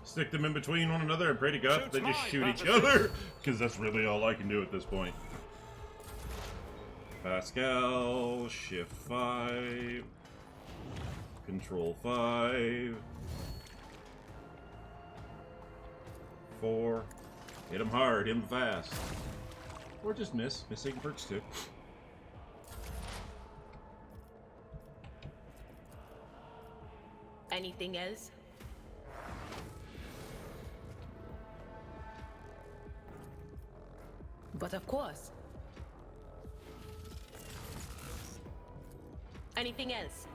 Stick them in between one another and pray to God that they just shoot each Fantasy. other, because that's really all I can do at this point. Pascal, Shift 5, Control 5, 4. Hit him hard, hit him fast. Or just miss. Missing works too. Anything else? But of course. Anything else?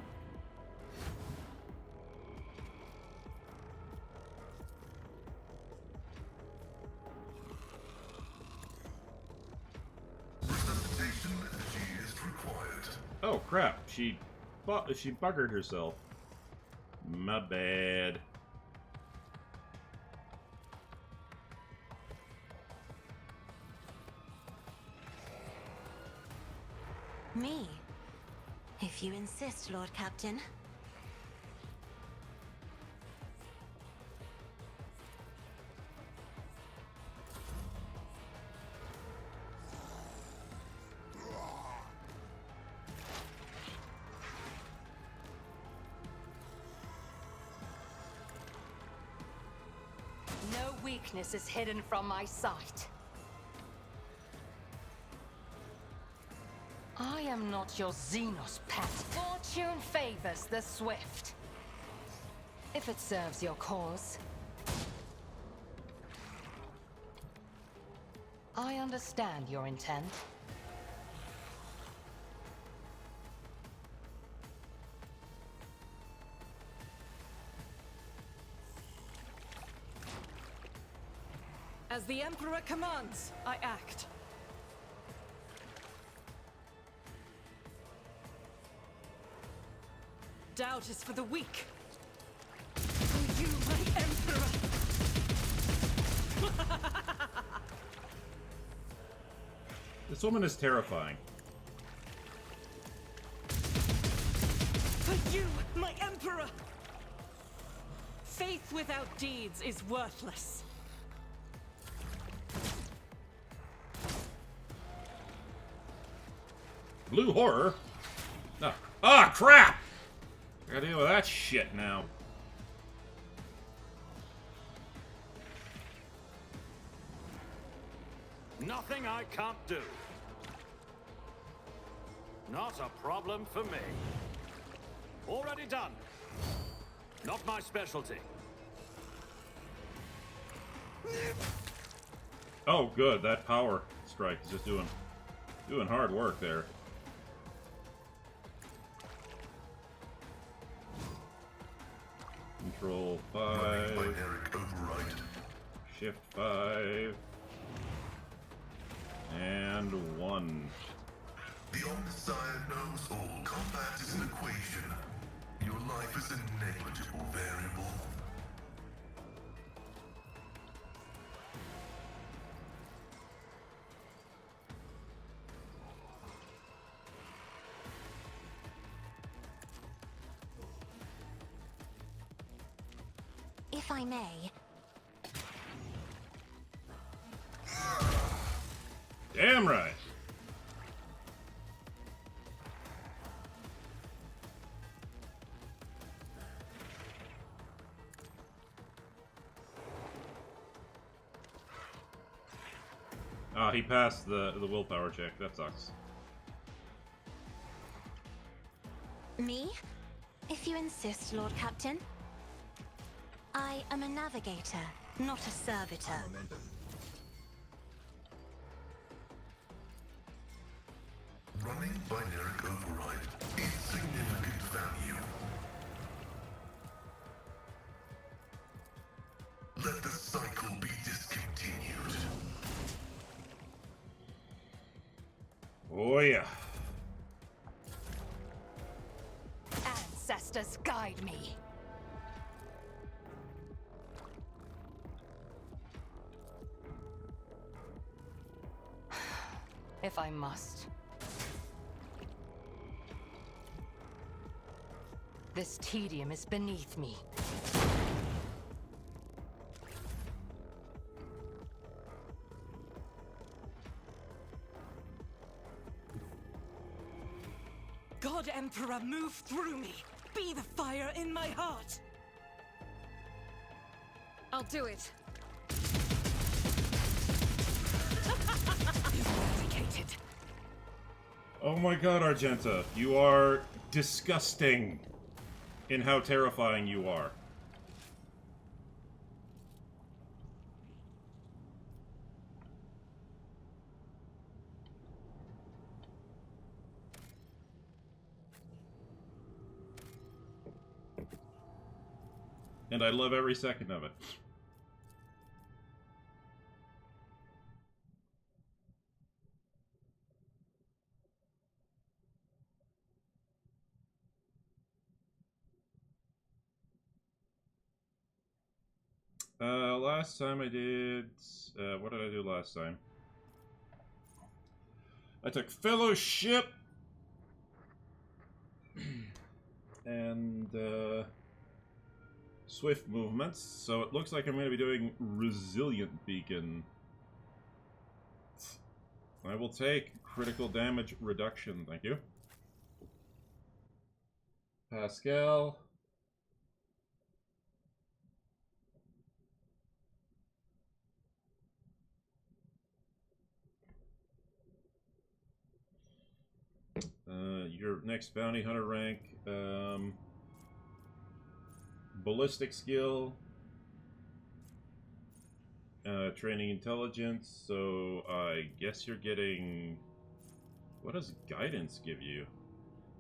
Resuscitation energy is required. Oh crap! She buggered herself. My bad. Me? If you insist, Lord Captain. No weakness is hidden from my sight. I am not your Xenos pet. Fortune favors the swift. If it serves your cause. I understand your intent. As the Emperor commands, I act. Doubt is for the weak. For you, my Emperor! This woman is terrifying. For you, my Emperor! Faith without deeds is worthless. Blue horror? Ah, ah crap! Gotta deal with that shit now. Nothing I can't do. Not a problem for me. Already done. Not my specialty. Oh, good. That power strike is just doing hard work there. Control 5. Binary override. Shift 5. And 1. The Omniscient knows all. Combat is an equation. Your life is a negligible variable. If I may, Damn right. Ah, he passed the willpower check. That sucks. Me? If you insist, Lord Captain. I am a navigator, not a servitor. Running binary override is significant value. Let the cycle be discontinued. Oh yeah. Ancestors, guide me. If I must. This tedium is beneath me. God Emperor, move through me. Be the fire in my heart. I'll do it. Eradicated. Oh my god, Argenta. You are disgusting in how terrifying you are. And I love every second of it. Last time I did... what did I do last time? I took Fellowship! And, Swift movements, so it looks like I'm going to be doing Resilient Beacon. I will take critical damage reduction, thank you. Pascal. Your next bounty hunter rank, ballistic skill, training intelligence, so I guess you're getting... What does guidance give you?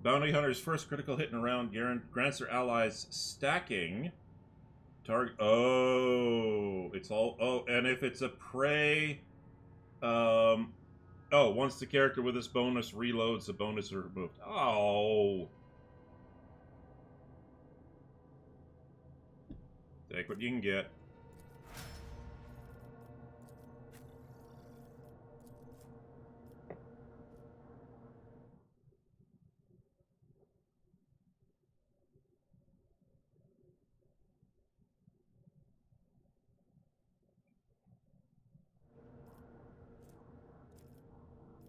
Bounty hunter's first critical hit in a round grants their allies stacking. Target... Oh, it's all... Oh, and if it's a prey... Oh, once the character with this bonus reloads, the bonus is removed. Oh. Take what you can get.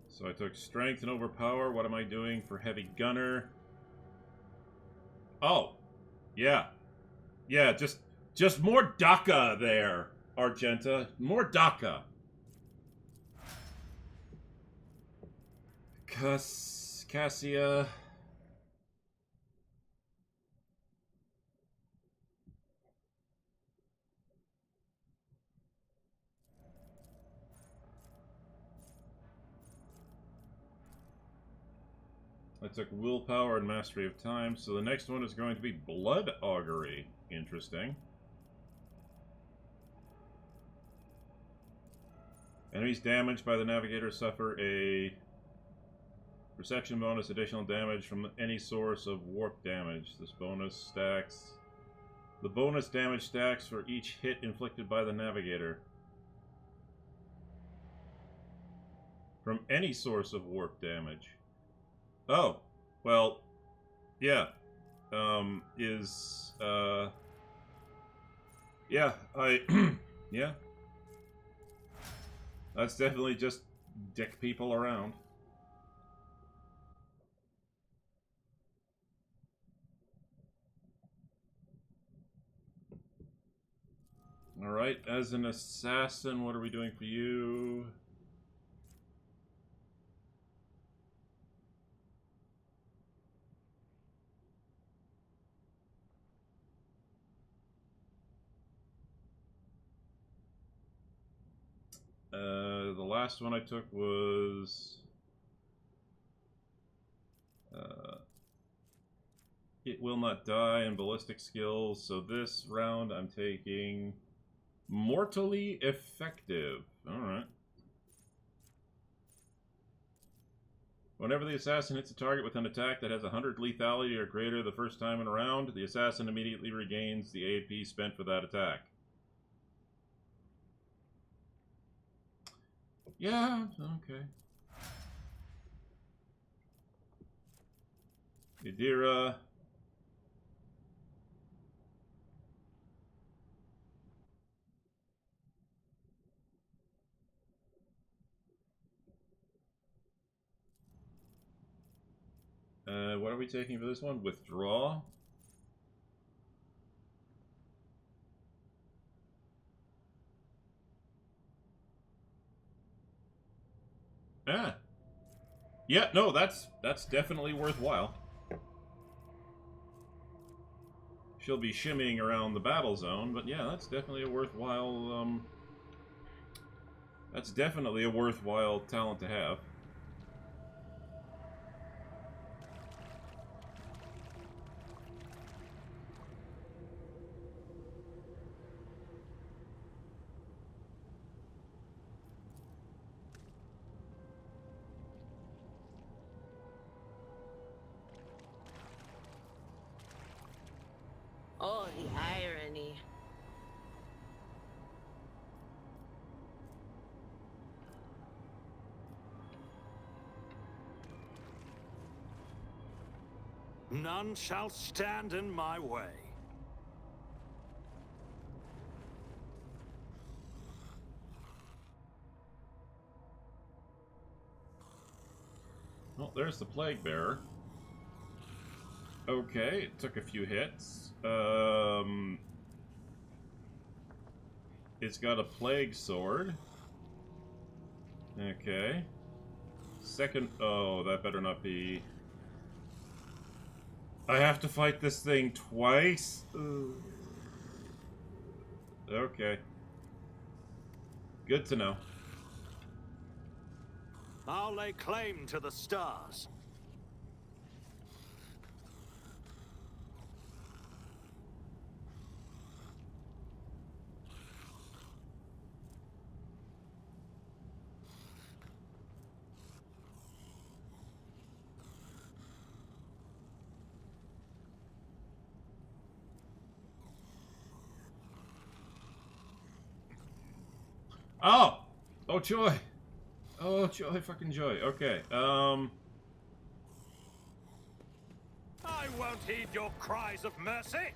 So I took strength and overpower. What am I doing for heavy gunner? Oh, yeah, yeah. Just more DACA there, Argenta. More DACA. Cassia. I took willpower and mastery of time, so the next one is going to be blood augury. Interesting. Enemies damaged by the navigator suffer a perception bonus, additional damage from any source of warp damage. This bonus stacks. The bonus damage stacks for each hit inflicted by the navigator. From any source of warp damage. Oh, well, yeah, yeah, yeah. That's definitely just dick people around. Alright, as an assassin, what are we doing for you? The last one I took was... It will not die and ballistic skills, so this round I'm taking mortally effective. Alright. Whenever the assassin hits a target with an attack that has 100 lethality or greater the first time in a round, the assassin immediately regains the AP spent for that attack. Yeah, okay. Yadira. What are we taking for this one? Withdraw? Ah. Yeah, no, that's definitely worthwhile. She'll be shimmying around the battle zone, but yeah, that's definitely a worthwhile, that's definitely a worthwhile talent to have. Oh, the irony. None shall stand in my way. Well, there's the Plague Bearer. Okay, it took a few hits. It's got a Plague Sword. Okay. Second... Oh, that better not be... I have to fight this thing twice? Ugh. Okay. Good to know. I'll lay claim to the stars. Oh! Oh, joy! Oh, joy, fucking joy. Okay, I won't heed your cries of mercy.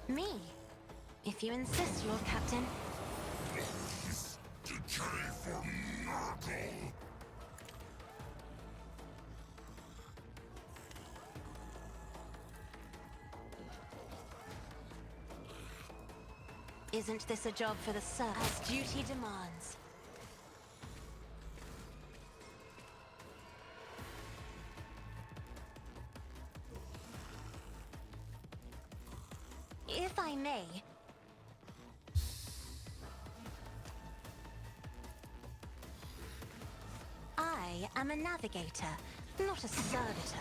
Me, if you insist, Lord Captain. Isn't this a job for the serf, as duty demands? If I may... I am a navigator, not a servitor.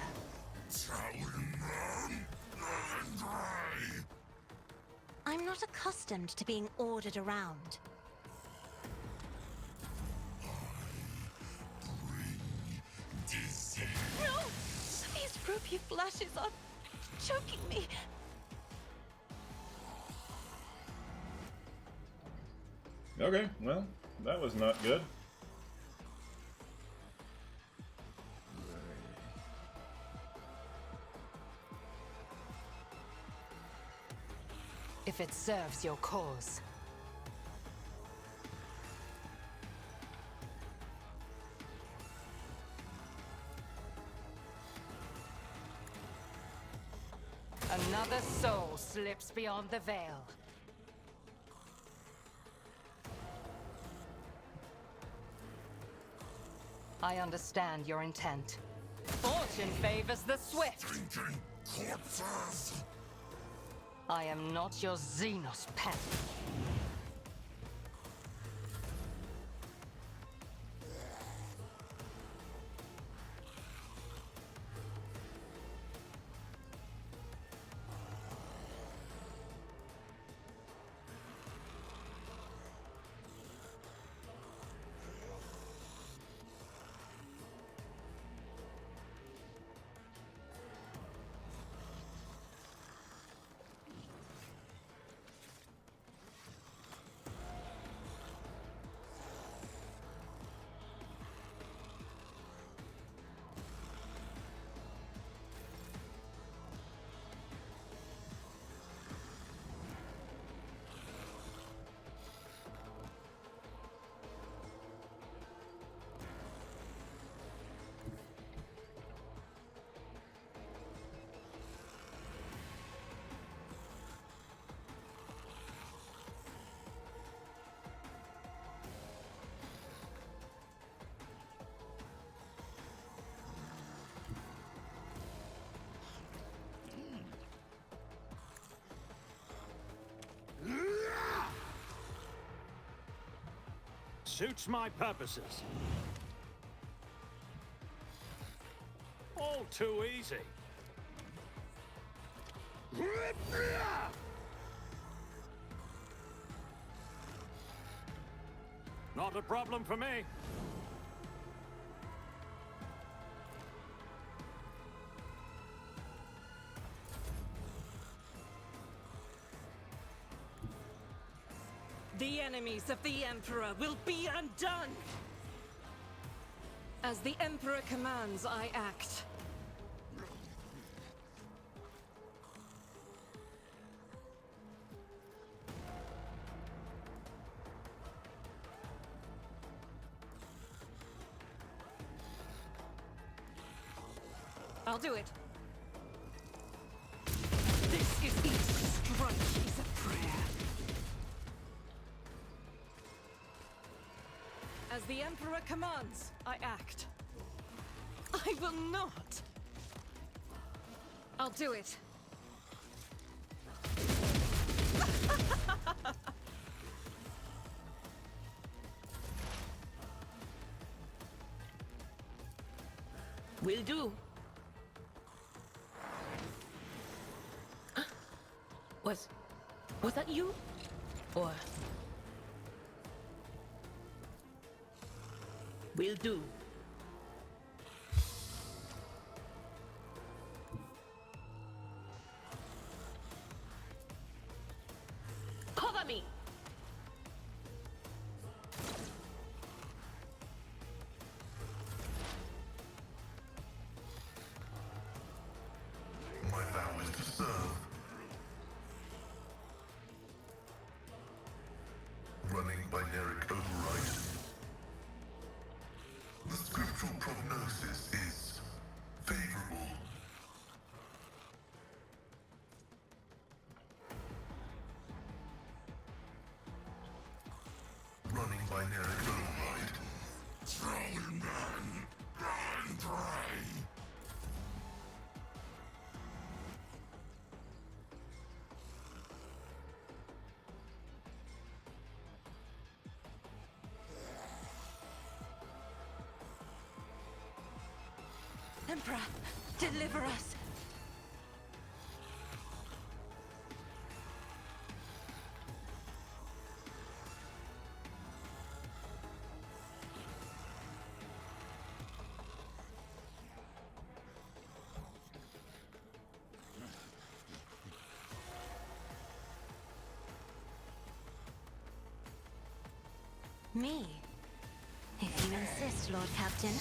I'm not accustomed to being ordered around. No! These ruby flashes are choking me. Okay, well, that was not good. If it serves your cause. Another soul slips beyond the veil. I understand your intent. Fortune favors the swift. I am not your Xenos pet. Suits my purposes. All too easy. Not a problem for me. The enemies of the Emperor will be undone! As the Emperor commands, I act. I'll do it. This is each strike is a prayer. As the Emperor commands, I act. I will not. I'll do it. Will do. Was that you? Or... Will do. Cover me! My vow is to serve. Running binaric override. The scriptural prognosis is favorable. Running binaric override. Throwing man and prey. Emperor, deliver us. Me? If you insist, Lord Captain.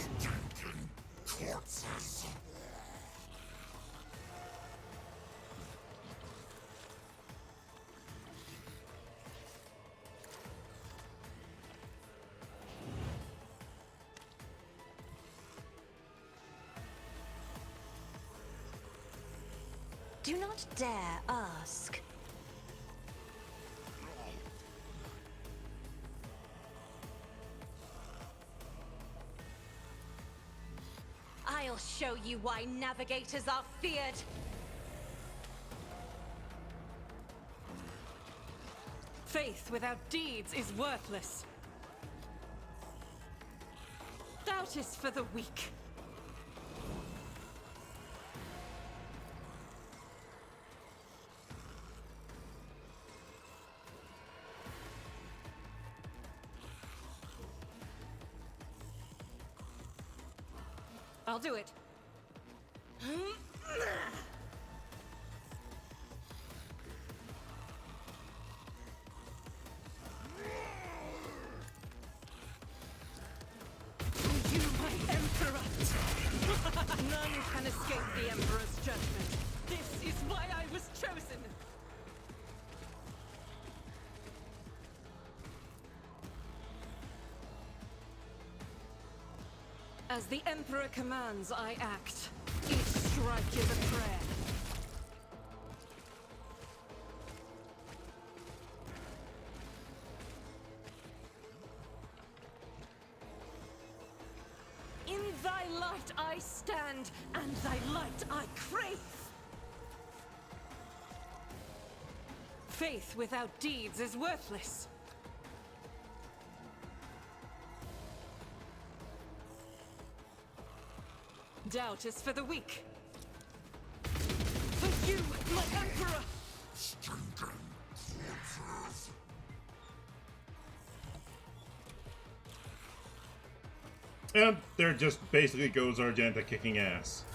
Do not dare ask. I'll show you why navigators are feared. Faith without deeds is worthless. Doubt is for the weak. I'll do it. You, my Emperor! None can escape the Emperor's judgment. This is why I was chosen! As the Emperor commands, I act. Each strike is a prayer. In thy light I stand, and thy light I crave! Faith without deeds is worthless. Doubt is for the weak. For you, my Emperor! And there just basically goes Argenta kicking ass.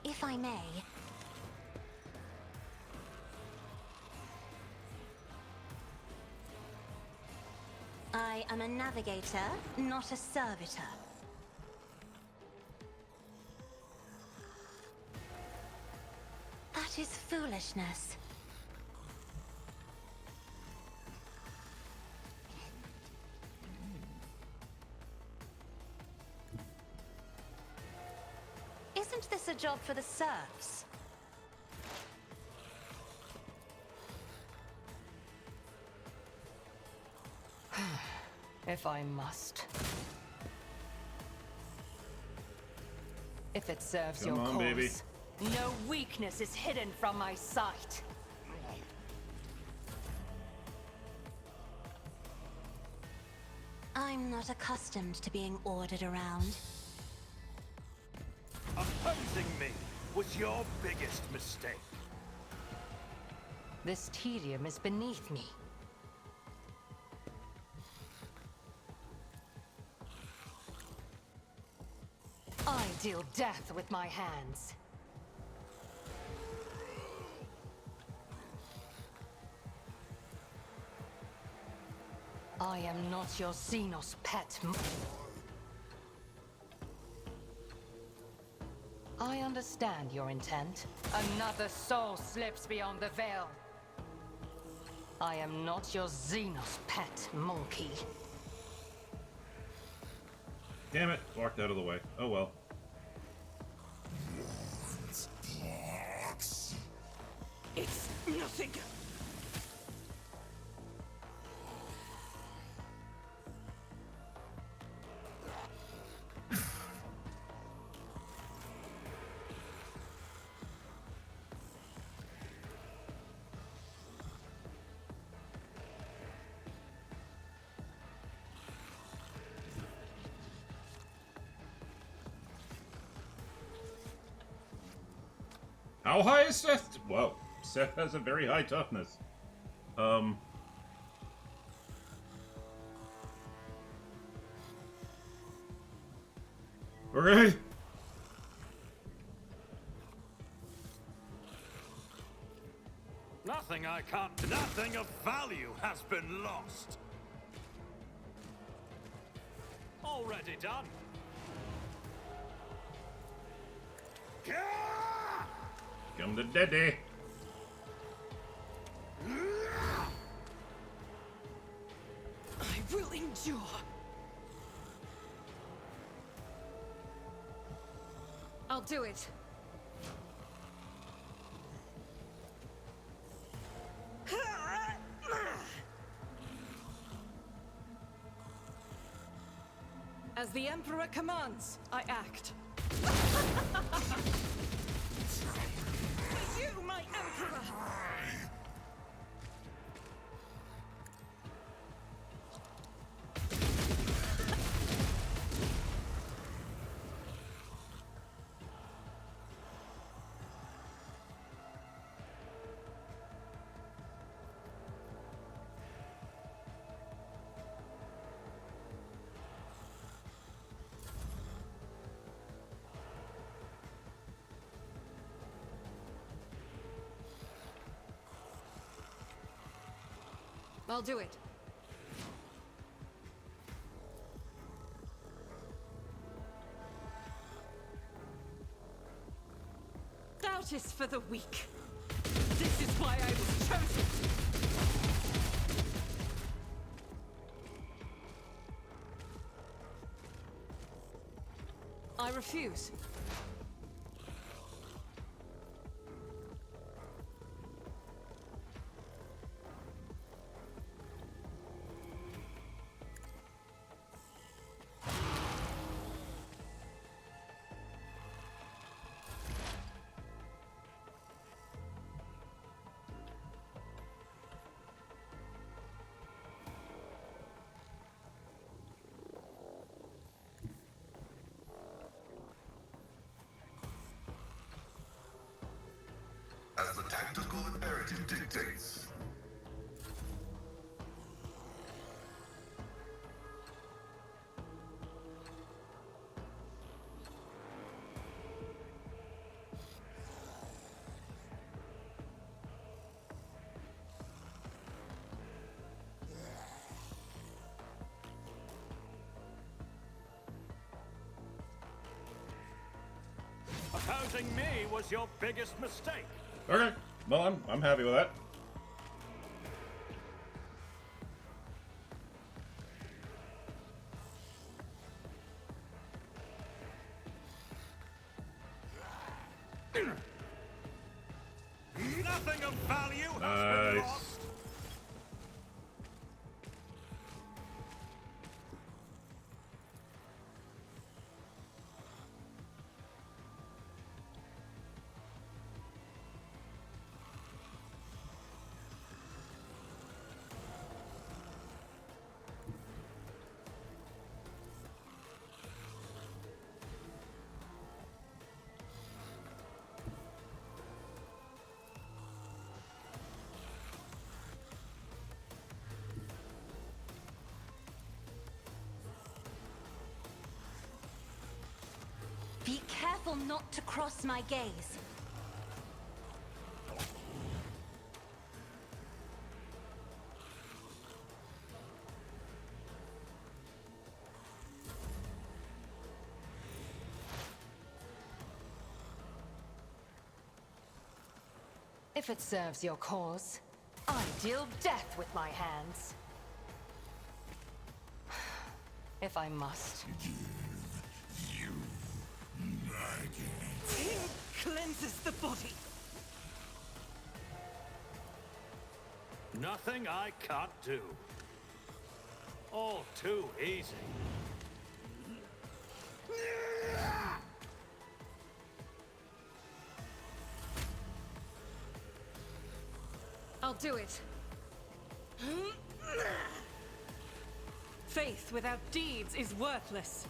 If I may. I am a navigator, not a servitor. That is foolishness. Isn't this a job for the serfs? If I must. If it serves Come your on, cause. baby. No weakness is hidden from my sight. I'm not accustomed to being ordered around. Opposing me was your biggest mistake. This tedium is beneath me. I deal death with my hands. I am not your Xenos pet. I understand your intent. Another soul slips beyond the veil. I am not your Xenos pet, monkey. Damn it, walked out of the way. Oh well. It's nothing! How high is Seth? Whoa, Seth has a very high toughness. Okay. Nothing of value has been lost. Already done. Come to daddy. I will endure. I'll do it. As the Emperor commands, I act. For you, my Emperor! I'll do it. Doubt is for the weak. This is why I was chosen. I refuse. As the tactical imperative dictates. Opposing me was your biggest mistake. Okay. Well, I'm happy with that. Nothing of value has been lost. Be careful not to cross my gaze. If it serves your cause, I deal death with my hands. If I must. Ink cleanses the body. Nothing I can't do. All too easy. I'll do it. Faith without deeds is worthless.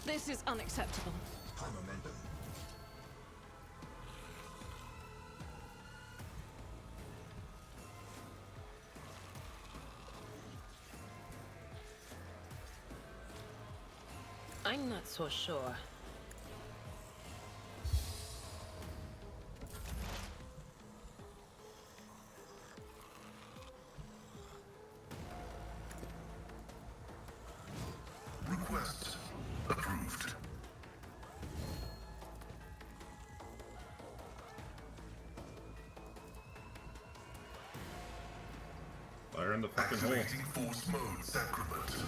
This is unacceptable. High momentum. I'm not so sure. Request approved. Fire in the fucking hole. Activating force mode sacrament.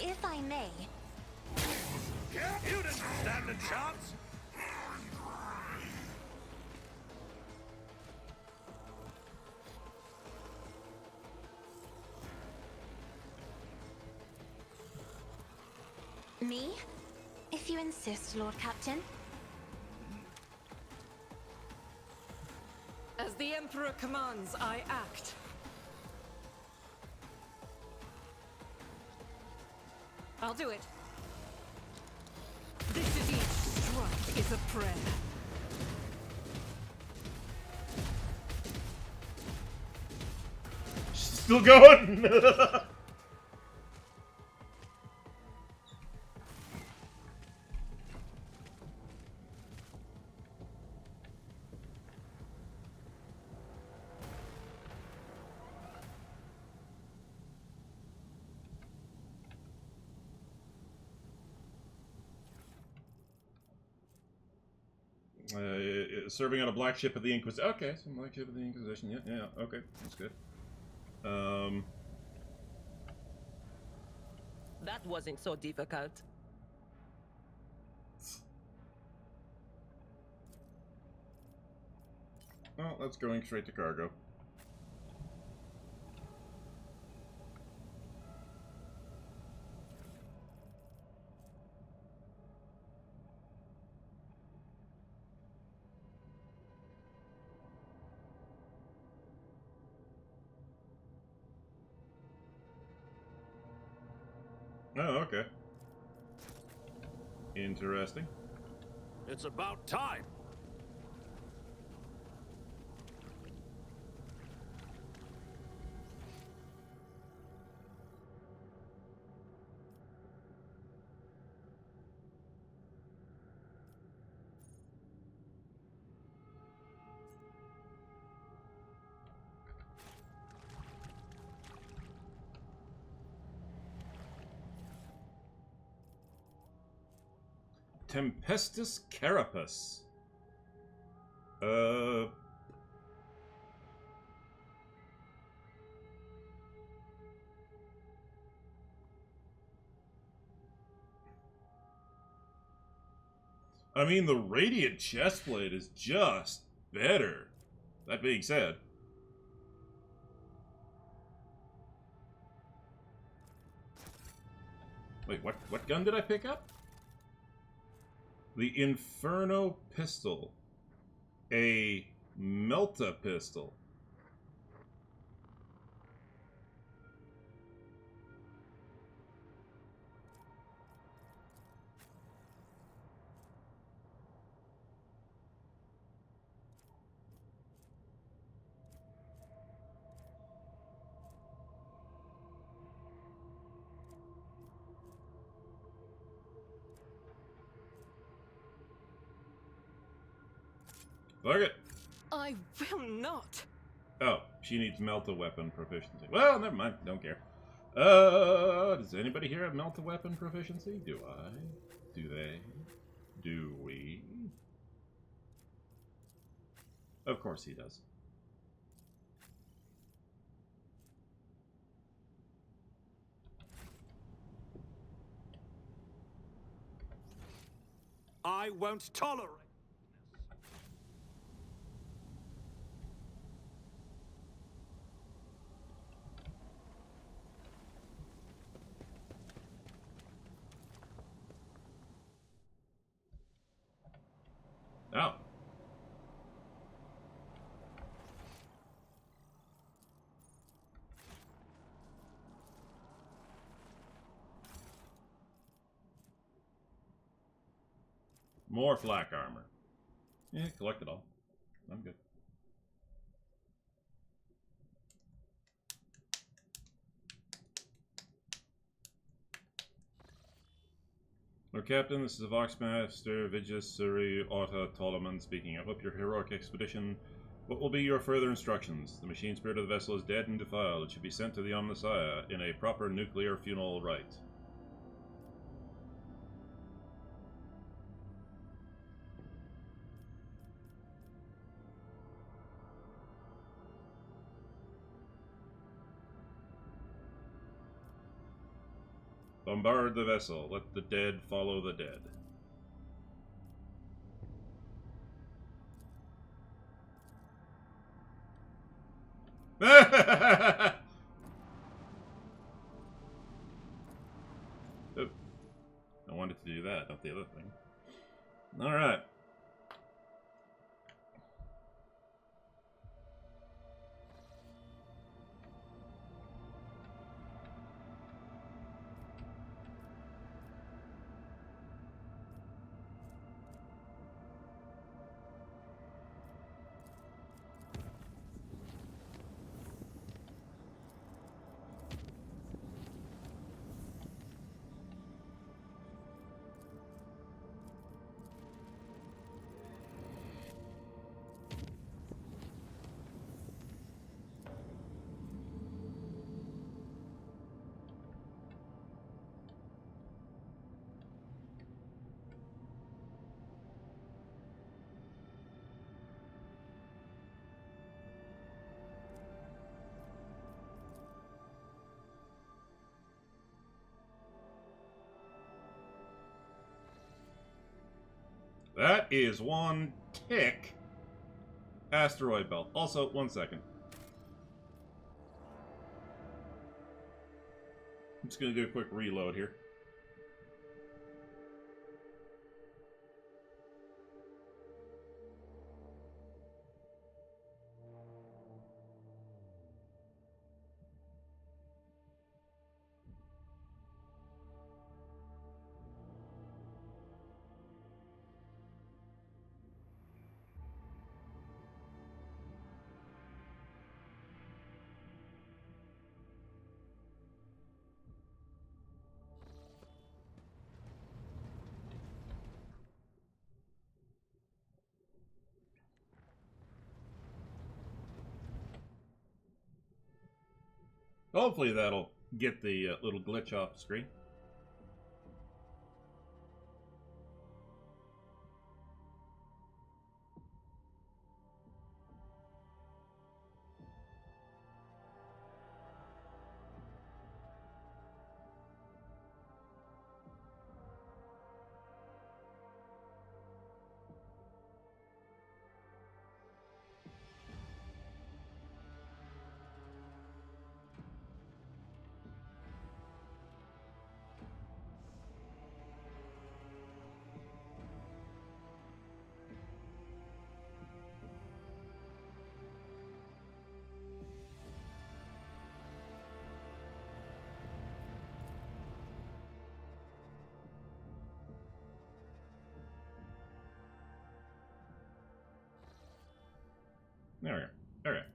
If I may, You didn't stand a chance! me? If you insist, Lord Captain. As the Emperor commands, I act. I'll do it. This is each strike is a prayer. Still going! Serving on a black ship of the Inquisition. Okay, so black ship of the Inquisition. Yeah, okay, that's good. That wasn't so difficult. Well, that's going straight to cargo. Oh, okay. Interesting. It's about time. Tempestus Carapace. I mean, the Radiant Chestplate is just better. That being said. Wait, what gun did I pick up? The Inferno Pistol. A Melta Pistol. Fuck it. I will not. Oh, she needs melt-a-weapon proficiency. Well, never mind. Don't care. Does anybody here have melt-a-weapon proficiency? Do I? Do they? Do we? Of course he does. I won't tolerate. Oh. More flak armor. Yeah, collect it all. I'm good. Lord Captain, this is the Voxmaster Vigus Suri Auta Toloman speaking. I hope your heroic expedition. What will be your further instructions? The machine spirit of the vessel is dead and defiled. It should be sent to the Omnissiah in a proper nuclear funeral rite. Bombard the vessel. Let the dead follow the dead. Oh, I wanted to do that, not the other thing. Alright. That is one tick asteroid belt. Also, 1 second. I'm just going to do a quick reload here. Hopefully that'll get the little glitch off the screen. There we go. Okay.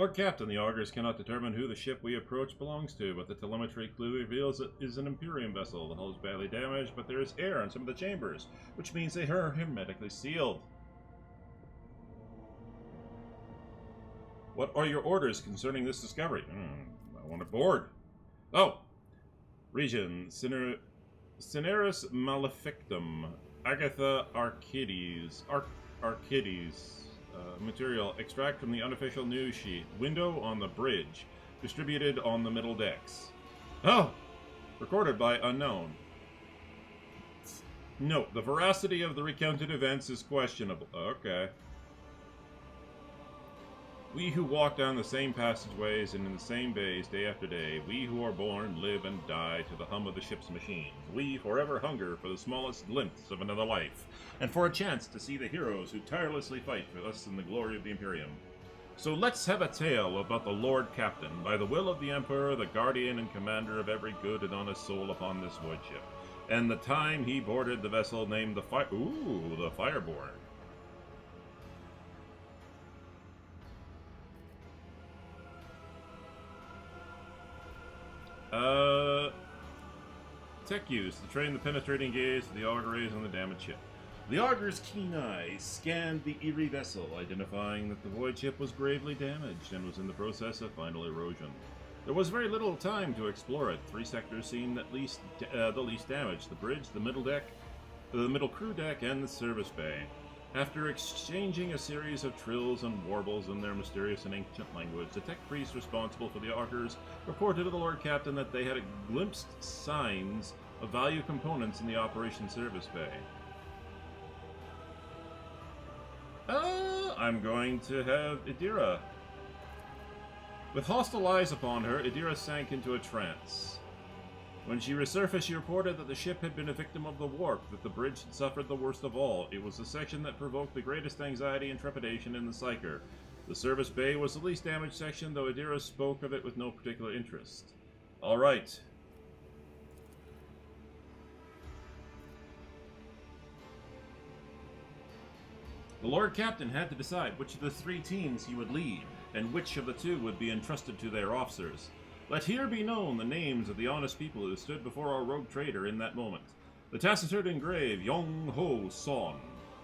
Lord Captain, the augurs cannot determine who the ship we approach belongs to, but the telemetry clue reveals it is an Imperium vessel. The hull is badly damaged, but there is air in some of the chambers, which means they are hermetically sealed. What are your orders concerning this discovery? I want it board. Oh! Region, Cineris Malefictum, Agatha Arcades. Material, extract from the unofficial news sheet. Window on the bridge. Distributed on the middle decks. Oh! Recorded by unknown. Note, the veracity of the recounted events is questionable. Okay. We who walk down the same passageways and in the same bays day after day, we who are born, live, and die to the hum of the ship's machines, we forever hunger for the smallest glimpse of another life, and for a chance to see the heroes who tirelessly fight for us in the glory of the Imperium. So let's have a tale about the Lord Captain, by the will of the Emperor, the guardian and commander of every good and honest soul upon this void ship, and the time he boarded the vessel named the Fireborn. Tech use to train the penetrating gaze of the auguries on the damaged ship. The augure's keen eyes scanned the eerie vessel, identifying that the void ship was gravely damaged and was in the process of final erosion. There was very little time to explore it. 3 sectors seemed at least the least damaged: the bridge, the middle deck, the middle crew deck, and the service bay. After exchanging a series of trills and warbles in their mysterious and ancient language, the tech priest responsible for the augurs reported to the Lord Captain that they had glimpsed signs of value components in the operation service bay. I'm going to have Idira. With hostile eyes upon her, Idira sank into a trance. When she resurfaced, she reported that the ship had been a victim of the warp, that the bridge had suffered the worst of all. It was the section that provoked the greatest anxiety and trepidation in the Psyker. The service bay was the least damaged section, though Idira spoke of it with no particular interest. All right. The Lord Captain had to decide which of the 3 teams he would lead, and which of the 2 would be entrusted to their officers. Let here be known the names of the honest people who stood before our rogue trader in that moment. The taciturn and grave Yong Ho Son,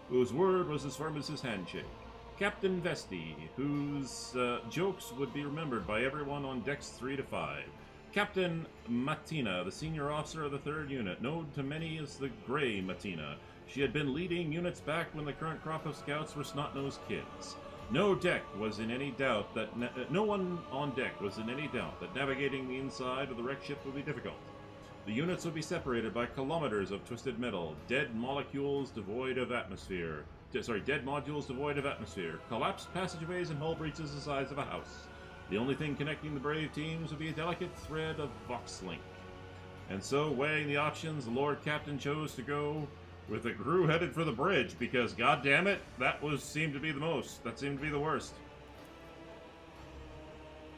whose word was as firm as his handshake. Captain Vesti, whose jokes would be remembered by everyone on decks 3 to 5. Captain Matina, the senior officer of the 3rd Unit, known to many as the Grey Matina. She had been leading units back when the current crop of scouts were snot-nosed kids. No one on deck was in any doubt that navigating the inside of the wrecked ship would be difficult. The units would be separated by kilometers of twisted metal, dead modules devoid of atmosphere, collapsed passageways and hull breaches the size of a house. The only thing connecting the brave teams would be a delicate thread of box link. And so, weighing the options, the Lord Captain chose to go with the crew headed for the bridge, because, goddammit, that seemed to be the worst.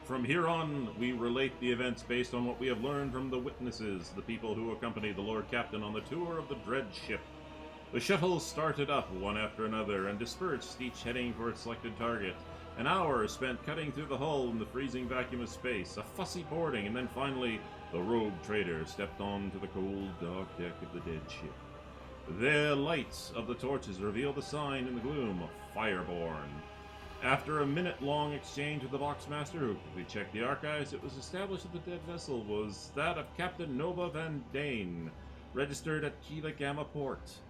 From here on, we relate the events based on what we have learned from the witnesses, the people who accompanied the Lord Captain on the tour of the dread ship. The shuttles started up one after another and dispersed, each heading for its selected target. An hour spent cutting through the hull in the freezing vacuum of space, a fussy boarding, and then finally, the rogue trader stepped onto the cold, dark deck of the dead ship. The lights of the torches revealed the sign in the gloom of Fireborn. After a minute-long exchange with the Boxmaster, who quickly checked the archives, it was established that the dead vessel was that of Captain Nova Van Dane, registered at Kila Gamma Port.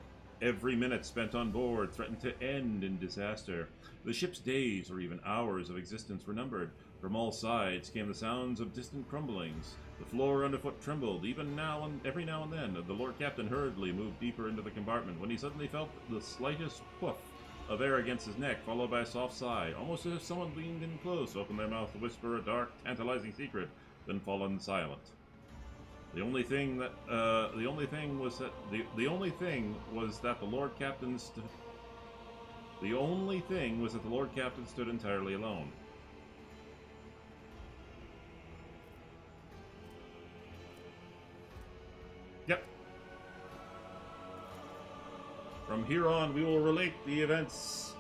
Every minute spent on board threatened to end in disaster. The ship's days, or even hours of existence, were numbered. From all sides came the sounds of distant crumblings. The floor underfoot trembled. Every now and then, the Lord Captain hurriedly moved deeper into the compartment when he suddenly felt the slightest puff of air against his neck, followed by a soft sigh, almost as if someone leaned in close, opened their mouth to whisper a dark, tantalizing secret, then fallen silent. The only thing was that the Lord Captain stood entirely alone. Yep. From here on, we will relate the events.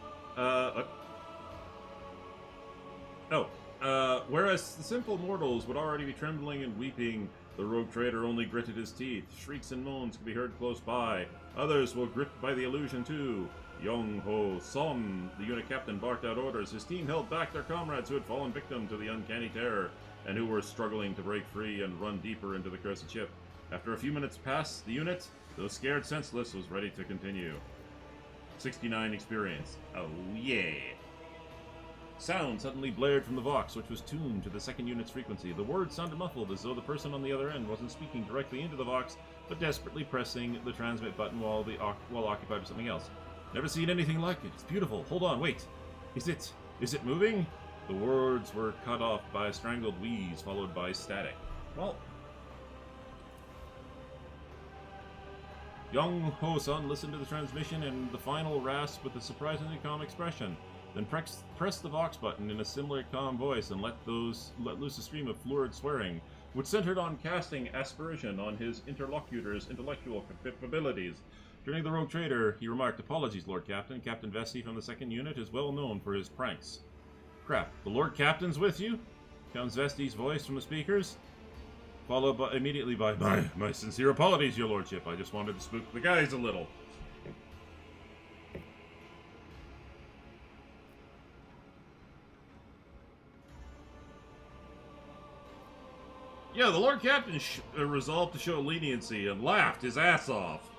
Whereas the simple mortals would already be trembling and weeping, the rogue trader only gritted his teeth. Shrieks and moans could be heard close by. Others were gripped by the illusion too. Young Ho Son, the unit captain, barked out orders. His team held back their comrades who had fallen victim to the uncanny terror, and who were struggling to break free and run deeper into the cursed ship. After a few minutes passed, the unit, though scared senseless, was ready to continue. 69 experience. Oh yeah. Sound suddenly blared from the Vox, which was tuned to the second unit's frequency. The words sounded muffled, as though the person on the other end wasn't speaking directly into the Vox, but desperately pressing the transmit button while occupied with something else. Never seen anything like it. It's beautiful. Hold on, wait. Is it moving? The words were cut off by a strangled wheeze, followed by static. Well, Young Ho-sun listened to the transmission and the final rasp with a surprisingly calm expression, then pressed the Vox button in a similar calm voice and let loose a stream of fluid swearing, which centered on casting aspersion on his interlocutor's intellectual capabilities. Turning to the rogue trader, he remarked, "Apologies, Lord Captain. Captain Vesey from the second unit is well known for his pranks." Crap, the Lord Captain's with you? Comes Vesti's voice from the speakers, followed immediately by, my sincere apologies, your lordship. I just wanted to spook the guys a little. Yeah, the Lord Captain resolved to show leniency and laughed his ass off.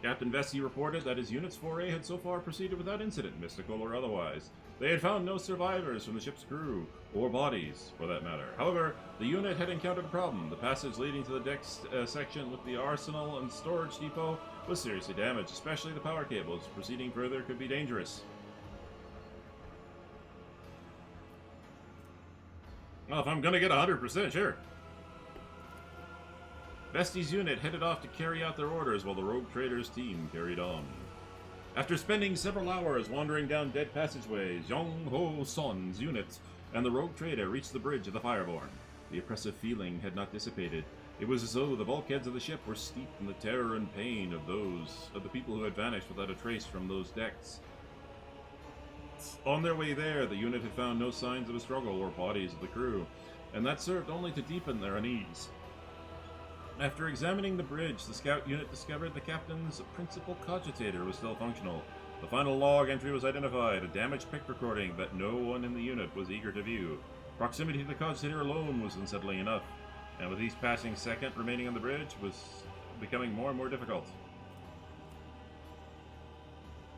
Captain Vesey reported that his unit's foray had so far proceeded without incident, mystical or otherwise. They had found no survivors from the ship's crew, or bodies, for that matter. However, the unit had encountered a problem. The passage leading to the deck section with the arsenal and storage depot was seriously damaged, especially the power cables. Proceeding further could be dangerous. Well, if I'm gonna get 100%, sure. Vesti's unit headed off to carry out their orders while the rogue trader's team carried on. After spending several hours wandering down dead passageways, Young Ho-sun's unit and the rogue trader reached the bridge of the Fireborn. The oppressive feeling had not dissipated. It was as though the bulkheads of the ship were steeped in the terror and pain of the people who had vanished without a trace from those decks. On their way there, the unit had found no signs of a struggle or bodies of the crew, and that served only to deepen their unease. After examining the bridge, the scout unit discovered the captain's principal cogitator was still functional. The final log entry was identified, a damaged pick recording that no one in the unit was eager to view. Proximity to the cogitator alone was unsettling enough, and with each passing second remaining on the bridge was becoming more and more difficult.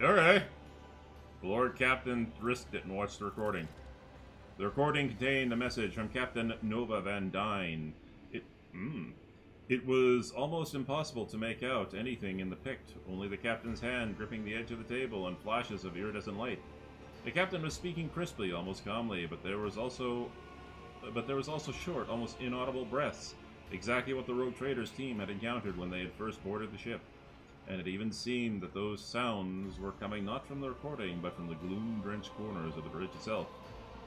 Alright. The Lord Captain risked it and watched the recording. The recording contained a message from Captain Nova Van Dyne. It was almost impossible to make out anything in the pict, only the captain's hand gripping the edge of the table and flashes of iridescent light. The captain was speaking crisply, almost calmly, but there was also short, almost inaudible breaths, exactly what the rogue trader's team had encountered when they had first boarded the ship. And it even seemed that those sounds were coming not from the recording, but from the gloom-drenched corners of the bridge itself.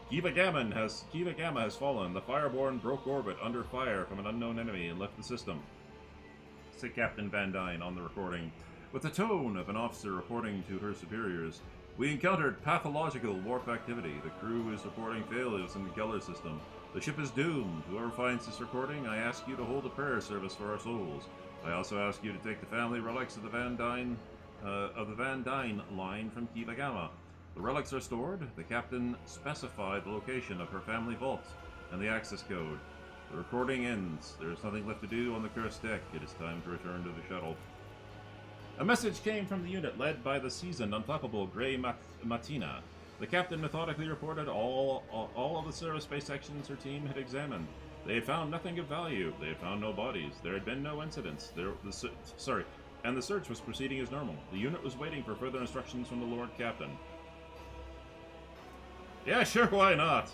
Kiva Gamma has fallen. The Fireborn broke orbit under fire from an unknown enemy and left the system, said Captain Van Dyne on the recording, with the tone of an officer reporting to her superiors. We encountered pathological warp activity. The crew is reporting failures in the Keller system. The ship is doomed. Whoever finds this recording, I ask you to hold a prayer service for our souls. I also ask you to take the family relics of the Van Dyne line from Kiva Gamma. The relics are stored. The captain specified the location of her family vault and the access code. The recording ends. There is nothing left to do on the cursed deck. It is time to return to the shuttle. A message came from the unit led by the seasoned, unflappable Grey Matina. The captain methodically reported all of the service space sections her team had examined. They had found nothing of value. They had found no bodies. There had been no incidents. And the search was proceeding as normal. The unit was waiting for further instructions from the Lord Captain. Yeah, sure, why not?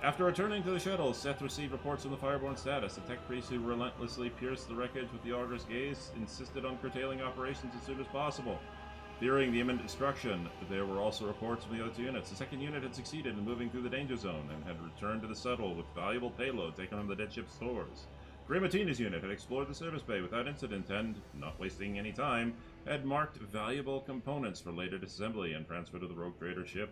After returning to the shuttle, Seth received reports of the Fireborn status. The tech priest who relentlessly pierced the wreckage with the Augur's gaze insisted on curtailing operations as soon as possible. Fearing the imminent destruction, there were also reports from the other two units. The second unit had succeeded in moving through the danger zone and had returned to the shuttle with valuable payload taken from the dead ship's stores. Gray Matina's unit had explored the service bay without incident and, not wasting any time, had marked valuable components for later assembly and transfer to the Rogue Trader ship.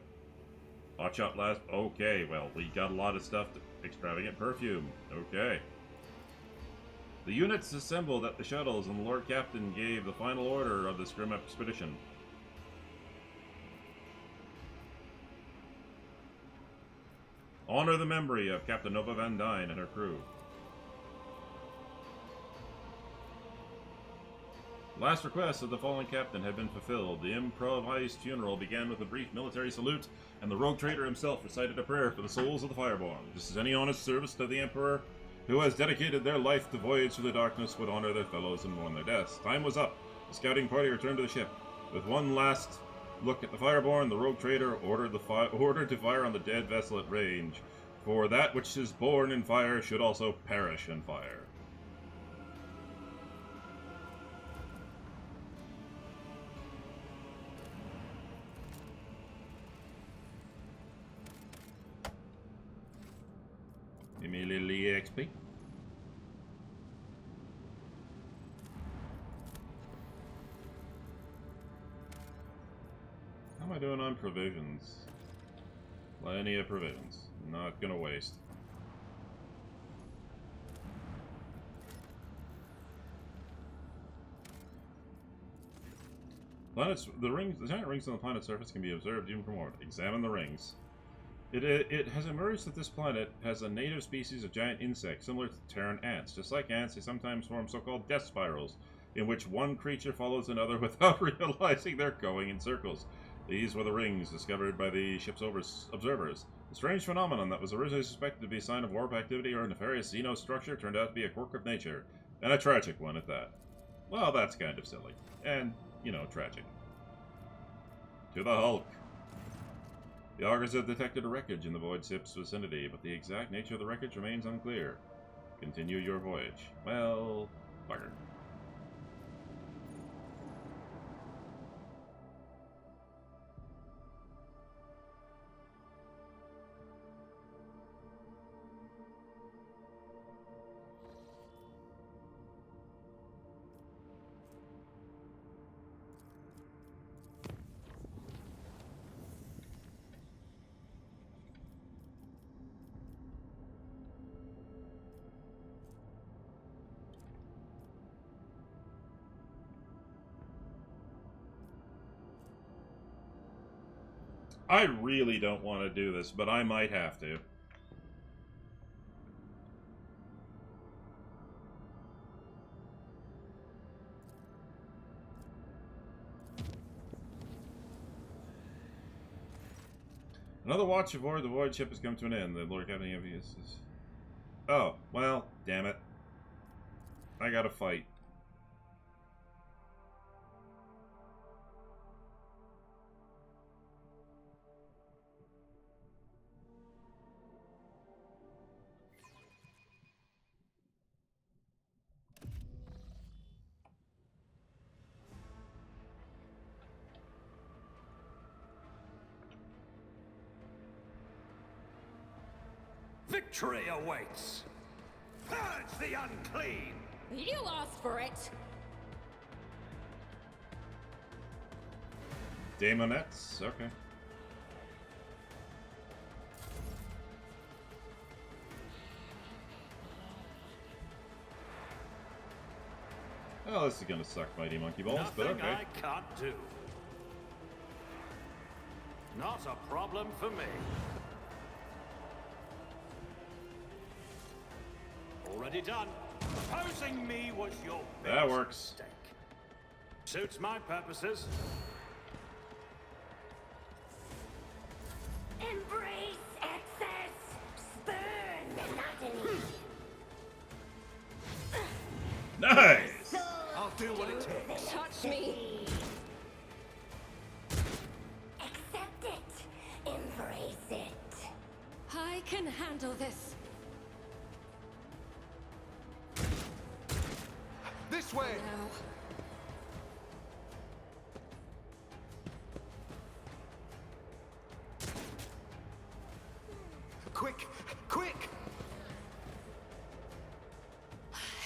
Hotshot last. Okay, well, we got a lot of stuff. Extravagant perfume. Okay. The units assembled at the shuttles, and the Lord Captain gave the final order of this grim expedition. Honor the memory of Captain Nova Van Dyne and her crew. The last request of the fallen captain had been fulfilled. The improvised funeral began with a brief military salute, and the Rogue Trader himself recited a prayer for the souls of the Fireborn. Just as any honest service to the Emperor, who has dedicated their life to voyage through the darkness, would honor their fellows and mourn their deaths. Time was up. The scouting party returned to the ship. With one last look at the Fireborn, the Rogue Trader ordered to fire on the dead vessel at range, for that which is born in fire should also perish in fire. Give me a little EXP. How am I doing on provisions? Plenty of provisions. Not gonna waste. The giant rings on the planet's surface can be observed even from orbit. Examine the rings. It has emerged that this planet has a native species of giant insects similar to Terran ants. Just like ants, they sometimes form so-called death spirals, in which one creature follows another without realizing they're going in circles. These were the rings discovered by the ship's observers. The strange phenomenon that was originally suspected to be a sign of warp activity or a nefarious Xeno structure turned out to be a quirk of nature, and a tragic one at that. Well, that's kind of silly. And, you know, tragic. To the Hulk. The augurs have detected a wreckage in the Void ship's vicinity, but the exact nature of the wreckage remains unclear. Continue your voyage. Well, bugger. I really don't want to do this, but I might have to. Another watch aboard the Void ship has come to an end. The Lord Captain of is... Oh, well, damn it. I gotta fight. Victory awaits! Purge the unclean! You asked for it! Daemonettes? Okay. Well, this is gonna suck, Mighty Monkey Balls, but Nothing okay. I can't do. Not a problem for me. Already done. Opposing me was your That biggest works. mistake. Suits my purposes. Embrace excess! Spurn monotony! Nice! I'll do what it takes. Touch me! Accept it! Embrace it! I can handle this. This way! Now. Quick! Quick!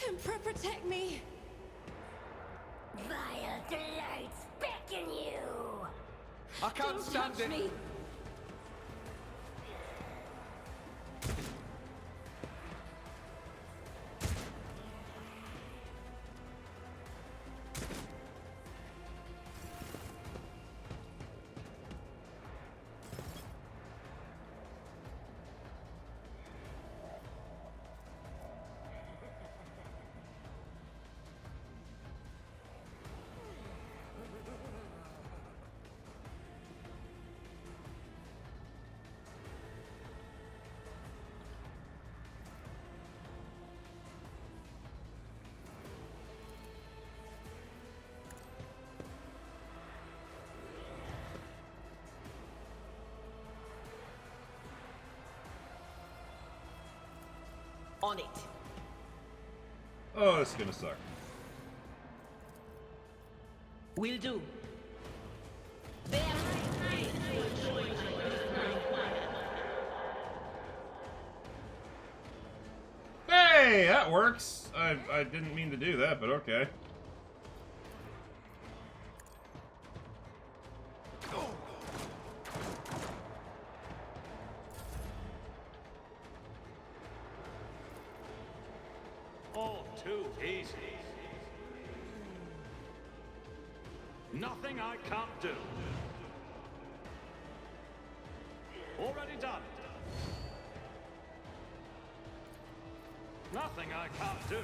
Emperor, protect me! Vile delights beckon you. I can't stand it. Me. On it. Oh, this is gonna suck. Will do. Hey, that works. I didn't mean to do that, but okay. All too easy. Nothing I can't do. Already done. Nothing I can't do.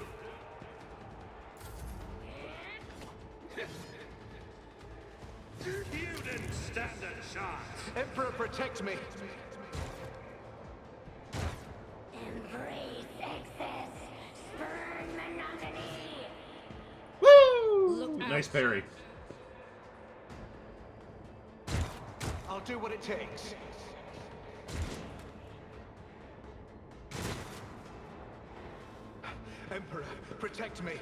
You didn't stand a chance. Emperor, protect me. Embrace excess. Spurn monotony. Woo! Nice parry. I'll do what it takes. Emperor, protect me.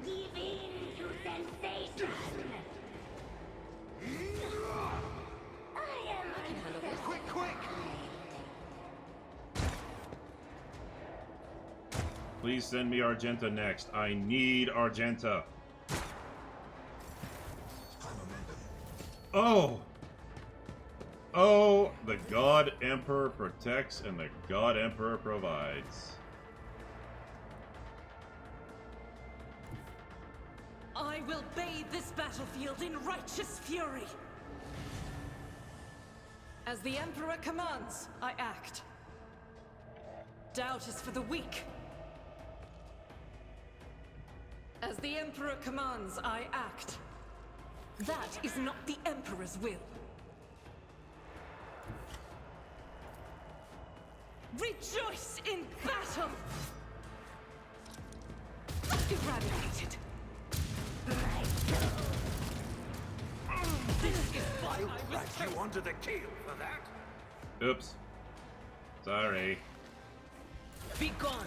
Give in to sensation. I am Quick, quick! Please send me Argenta next. I need Argenta. Oh! Oh, the God Emperor protects and the God Emperor provides. I will bathe this battlefield in righteous fury. As the Emperor commands, I act. Doubt is for the weak. As the Emperor commands, I act. That is not the Emperor's will. Rejoice in battle! Eradicated. This is why I was You wanted a kill for that? Oops. Sorry. Be gone.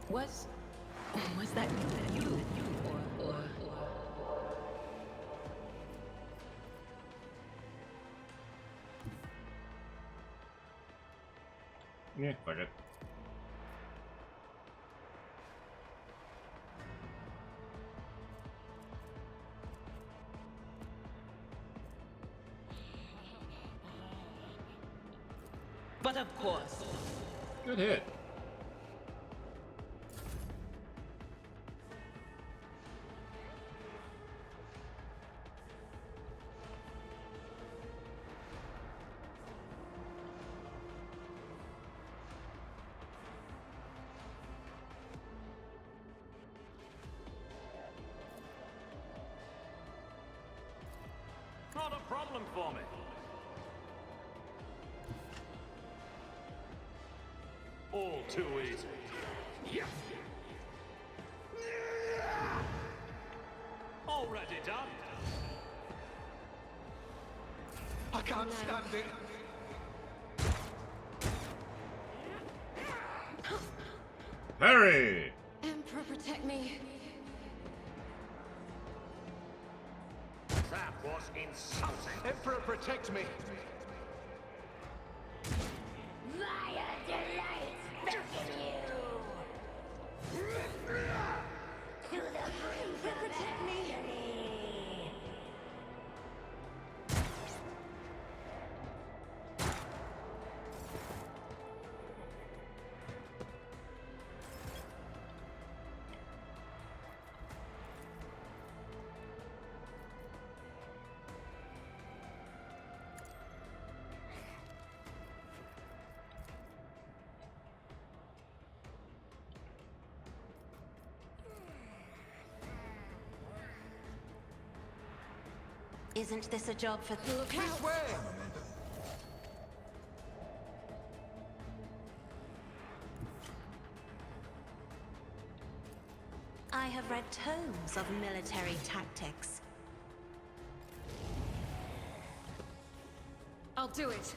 Was that you? Or Yeah, fuck it. But of course. Good hit. Not a problem for me. All too easy. Yeah. Already done. I can't stand it. Parry! Emperor, protect me. That was insulting. Emperor, protect me. Via delights beckon you. Isn't this a job for... Look out! This way! I have read tomes of military tactics. I'll do it.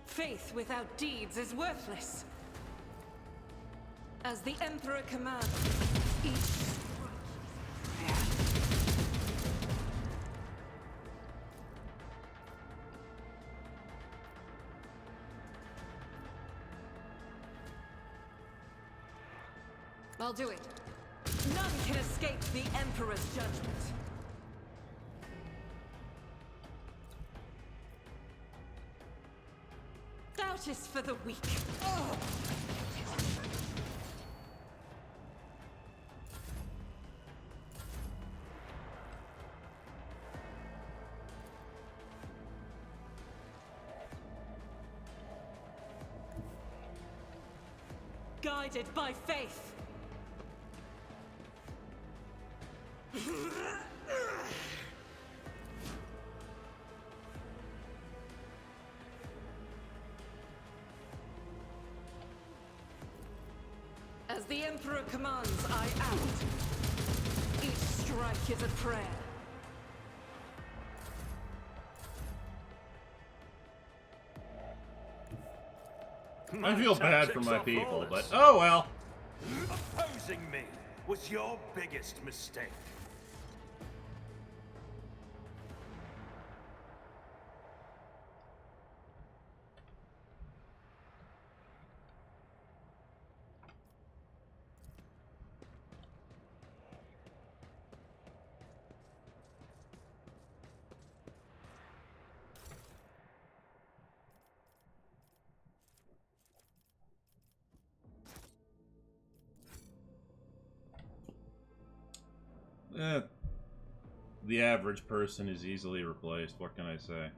Faith without deeds is worthless. As the Emperor commands, each... I'll do it. None can escape the Emperor's judgment. Doubt is for the weak. Ugh. Guided by faith. As the Emperor commands, I act. Each strike is a prayer. I feel bad for my people, but oh well. Opposing me was your biggest mistake. The average person is easily replaced. What can I say?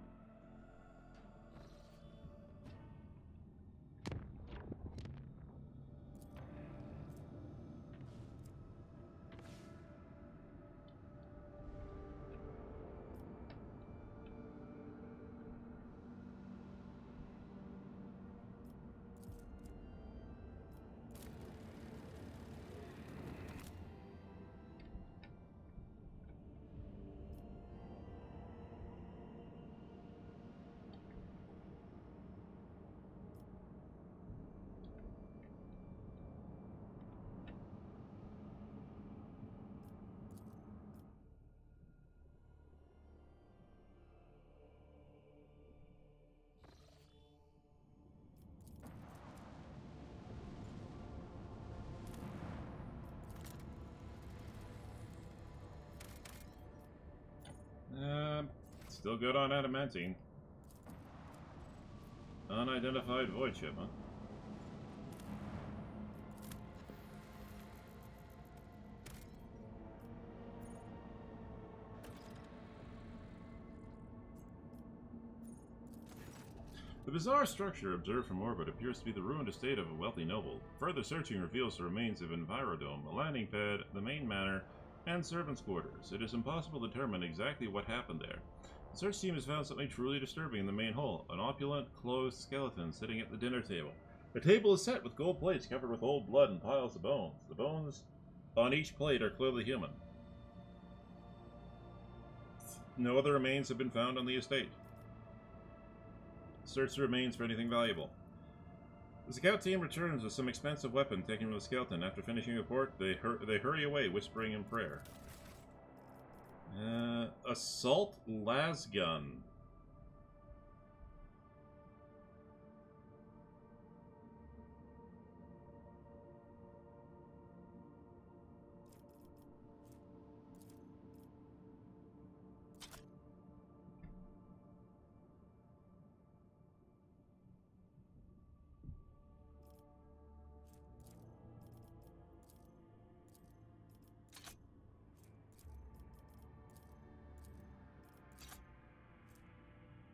Still good on adamantine. Unidentified void ship, huh? The bizarre structure observed from orbit appears to be the ruined estate of a wealthy noble. Further searching reveals the remains of Envirodome, a landing pad, the main manor, and servants' quarters. It is impossible to determine exactly what happened there. The search team has found something truly disturbing in the main hull, an opulent, clothed skeleton sitting at the dinner table. The table is set with gold plates covered with old blood and piles of bones. The bones on each plate are clearly human. No other remains have been found on the estate. Search the remains for anything valuable. The scout team returns with some expensive weapon taken from the skeleton. After finishing the report, they hurry away, whispering in prayer. Assault lasgun.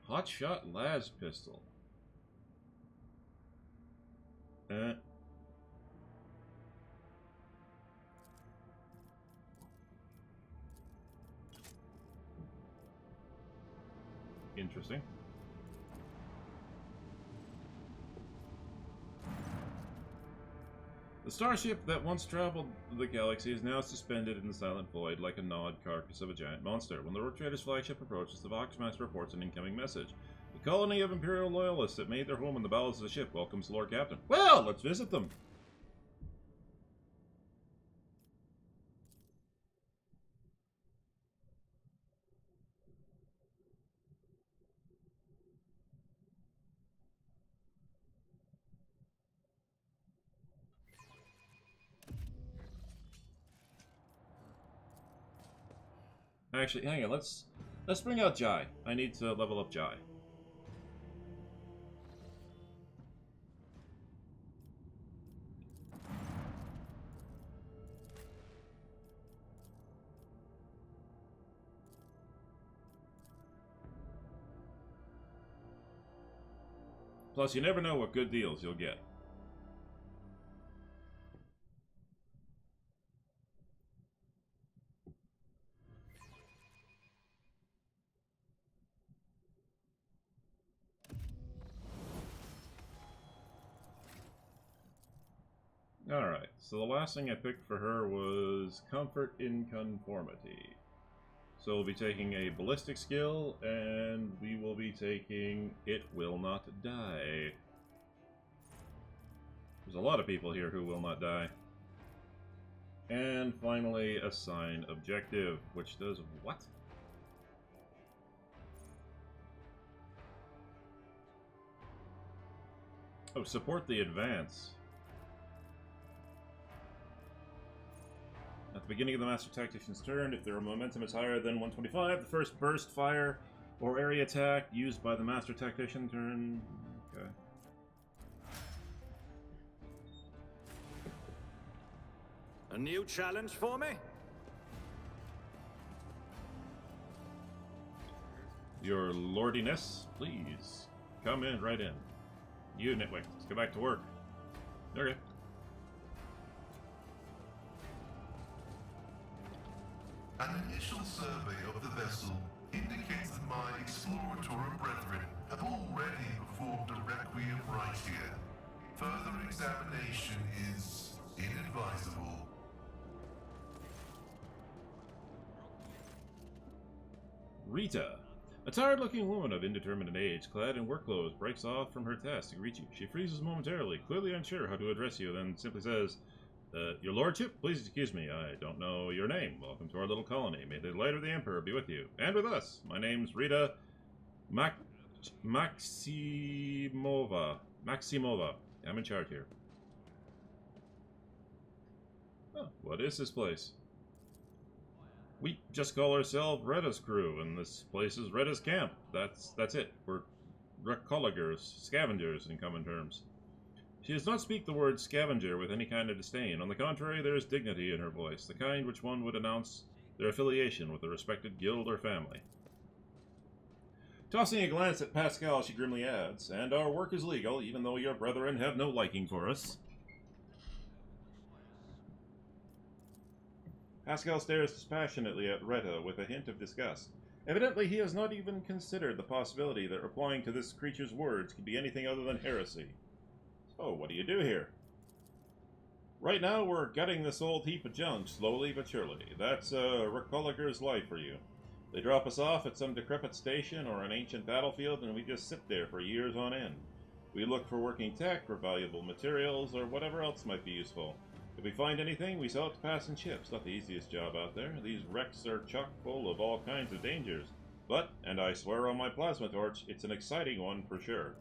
Hotshot las pistol. interesting. The starship that once traveled the galaxy is now suspended in the silent void like a gnawed carcass of a giant monster. When the Rook Trader's flagship approaches, the Voxmaster reports an incoming message. The colony of Imperial loyalists that made their home in the bowels of the ship welcomes Lord Captain. Well, let's visit them. Actually, hang on. Let's bring out Jai. I need to level up Jai. Plus, you never know what good deals you'll get. Alright, so the last thing I picked for her was Comfort in Conformity. So we'll be taking a ballistic skill, and we will be taking It Will Not Die. There's a lot of people here who will not die. And finally, Assign Objective, which does what? Oh, support the advance. At the beginning of the Master Tactician's turn, if their momentum is higher than 125, the first burst, fire, or area attack used by the Master Tactician turn... Okay. A new challenge for me? Your lordiness, please. Come in, right in. You, Nitwick, let's get back to work. Okay. An initial survey of the vessel indicates that my exploratory brethren have already performed a requiem right here. Further examination is inadvisable. Rita. A tired-looking woman of indeterminate age, clad in work clothes, breaks off from her task to greet you. She freezes momentarily, clearly unsure how to address you, then simply says, Your Lordship, please excuse me, I don't know your name. Welcome to our little colony. May the light of the Emperor be with you. And with us. My name's Rita Maximova. I'm in charge here. Oh, what is this place? We just call ourselves Retta's crew, and this place is Retta's camp. That's it. We're recolligers, scavengers in common terms. She does not speak the word scavenger with any kind of disdain. On the contrary, there is dignity in her voice, the kind which one would announce their affiliation with a respected guild or family. Tossing a glance at Pascal, she grimly adds, And our work is legal, even though your brethren have no liking for us. Pascal stares dispassionately at Retta with a hint of disgust. Evidently, he has not even considered the possibility that replying to this creature's words could be anything other than heresy. So, what do you do here? Right now, we're gutting this old heap of junk, slowly but surely. That's a recolliger's life for you. They drop us off at some decrepit station or an ancient battlefield, and we just sit there for years on end. We look for working tech, or valuable materials, or whatever else might be useful. If we find anything, we sell it to passing ships. Not the easiest job out there. These wrecks are chock full of all kinds of dangers. But, and I swear on my plasma torch, it's an exciting one for sure.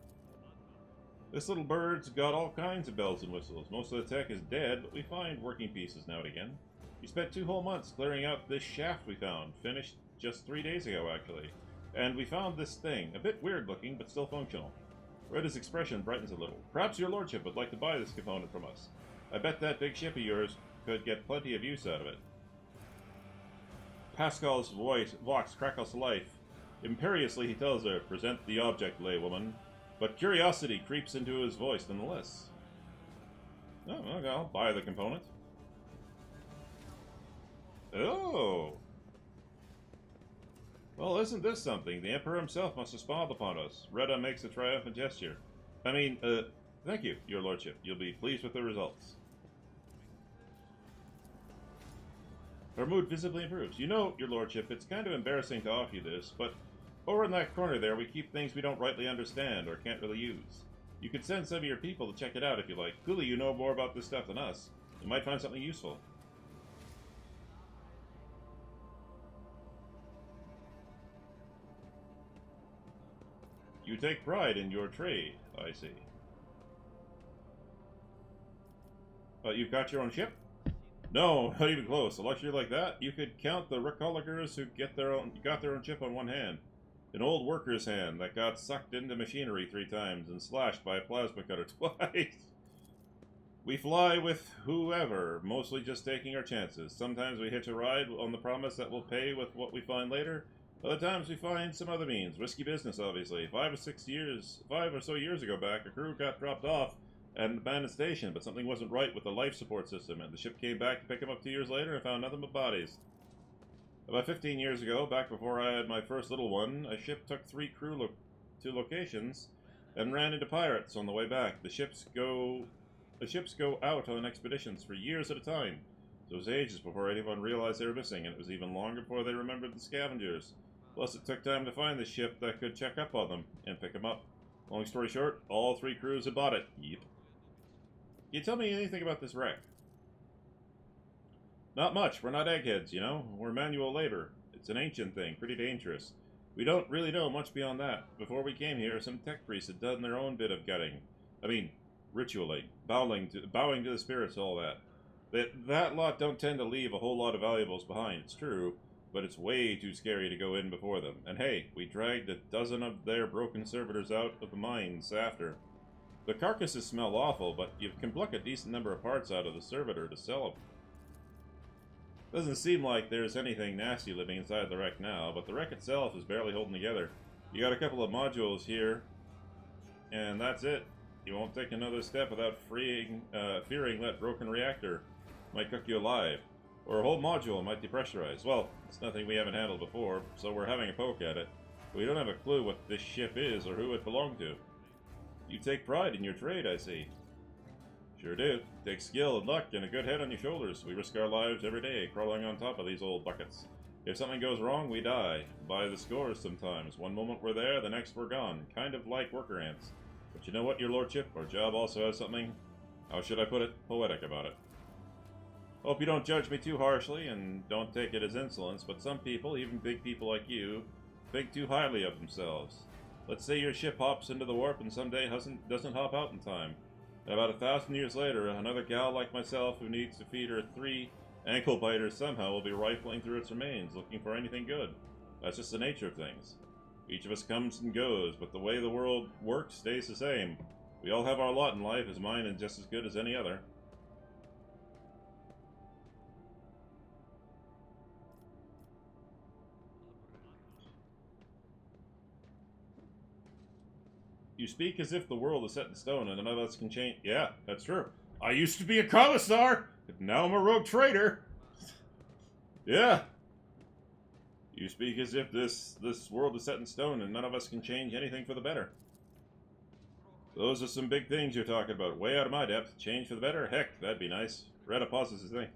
This little bird's got all kinds of bells and whistles. Most of the tech is dead, but we find working pieces now and again. We spent 2 whole months clearing out this shaft we found. Finished just 3 days ago, actually. And we found this thing. A bit weird looking, but still functional. Retta's expression brightens a little. Perhaps your lordship would like to buy this component from us. I bet that big ship of yours could get plenty of use out of it. Pascal's voice crackles to life. Imperiously he tells her, Present the object, laywoman. But curiosity creeps into his voice nonetheless. Oh, okay, I'll buy the component. Oh! Well, isn't this something? The Emperor himself must have smiled upon us. Retta makes a triumphant gesture. I mean, thank you, your lordship. You'll be pleased with the results. Her mood visibly improves. You know, your lordship, it's kind of embarrassing to offer you this, but over in that corner there, we keep things we don't rightly understand or can't really use. You could send some of your people to check it out if you like. Clearly you know more about this stuff than us. You might find something useful. You take pride in your trade, I see. You've got your own ship? No, not even close. A luxury like that, you could count the Rickholligers who got their own ship on one hand. An old worker's hand that got sucked into machinery 3 times and slashed by a plasma cutter twice. We fly with whoever, mostly just taking our chances. Sometimes we hitch a ride on the promise that we'll pay with what we find later. Other times we find some other means. Risky business, obviously. 5 or so years ago back, a crew got dropped off at an abandoned station, but something wasn't right with the life support system, and the ship came back to pick them up 2 years later and found nothing but bodies. About 15 years ago, back before I had my first little one, a ship took 3 crew to locations and ran into pirates on the way back. The ships go out on expeditions for years at a time. So it was ages before anyone realized they were missing, and it was even longer before they remembered the scavengers. Plus, it took time to find the ship that could check up on them and pick them up. Long story short, all 3 crews had bought it. Yep. Can you tell me anything about this wreck? Not much. We're not eggheads, you know? We're manual labor. It's an ancient thing, pretty dangerous. We don't really know much beyond that. Before we came here, some tech priests had done their own bit of gutting. I mean, ritually. Bowing to the spirits, all that. That lot don't tend to leave a whole lot of valuables behind, it's true, but it's way too scary to go in before them. And hey, we dragged a dozen of their broken servitors out of the mines after. The carcasses smell awful, but you can pluck a decent number of parts out of the servitor to sell them. Doesn't seem like there's anything nasty living inside the wreck now, but the wreck itself is barely holding together. You got a couple of modules here, and that's it. You won't take another step without fearing that broken reactor might cook you alive, or a whole module might depressurize. Well, it's nothing we haven't handled before, so we're having a poke at it. We don't have a clue what this ship is or who it belonged to. You take pride in your trade, I see. Sure do. It takes skill and luck and a good head on your shoulders. We risk our lives every day crawling on top of these old buckets. If something goes wrong, we die. By the scores sometimes. One moment we're there, the next we're gone. Kind of like worker ants. But you know what, your lordship? Our job also has something, how should I put it, poetic about it. Hope you don't judge me too harshly and don't take it as insolence, but some people, even big people like you, think too highly of themselves. Let's say your ship hops into the warp and someday doesn't hop out in time. And about 1,000 years later, another gal like myself who needs to feed her 3 ankle biters somehow will be rifling through its remains, looking for anything good. That's just the nature of things. Each of us comes and goes, but the way the world works stays the same. We all have our lot in life, as mine is just as good as any other. You speak as if the world is set in stone and none of us can change. Yeah, that's true. I used to be a commissar, but now I'm a rogue trader. Yeah. You speak as if this world is set in stone and none of us can change anything for the better. Those are some big things you're talking about. Way out of my depth. Change for the better? Heck, that'd be nice. Retta pauses his thing.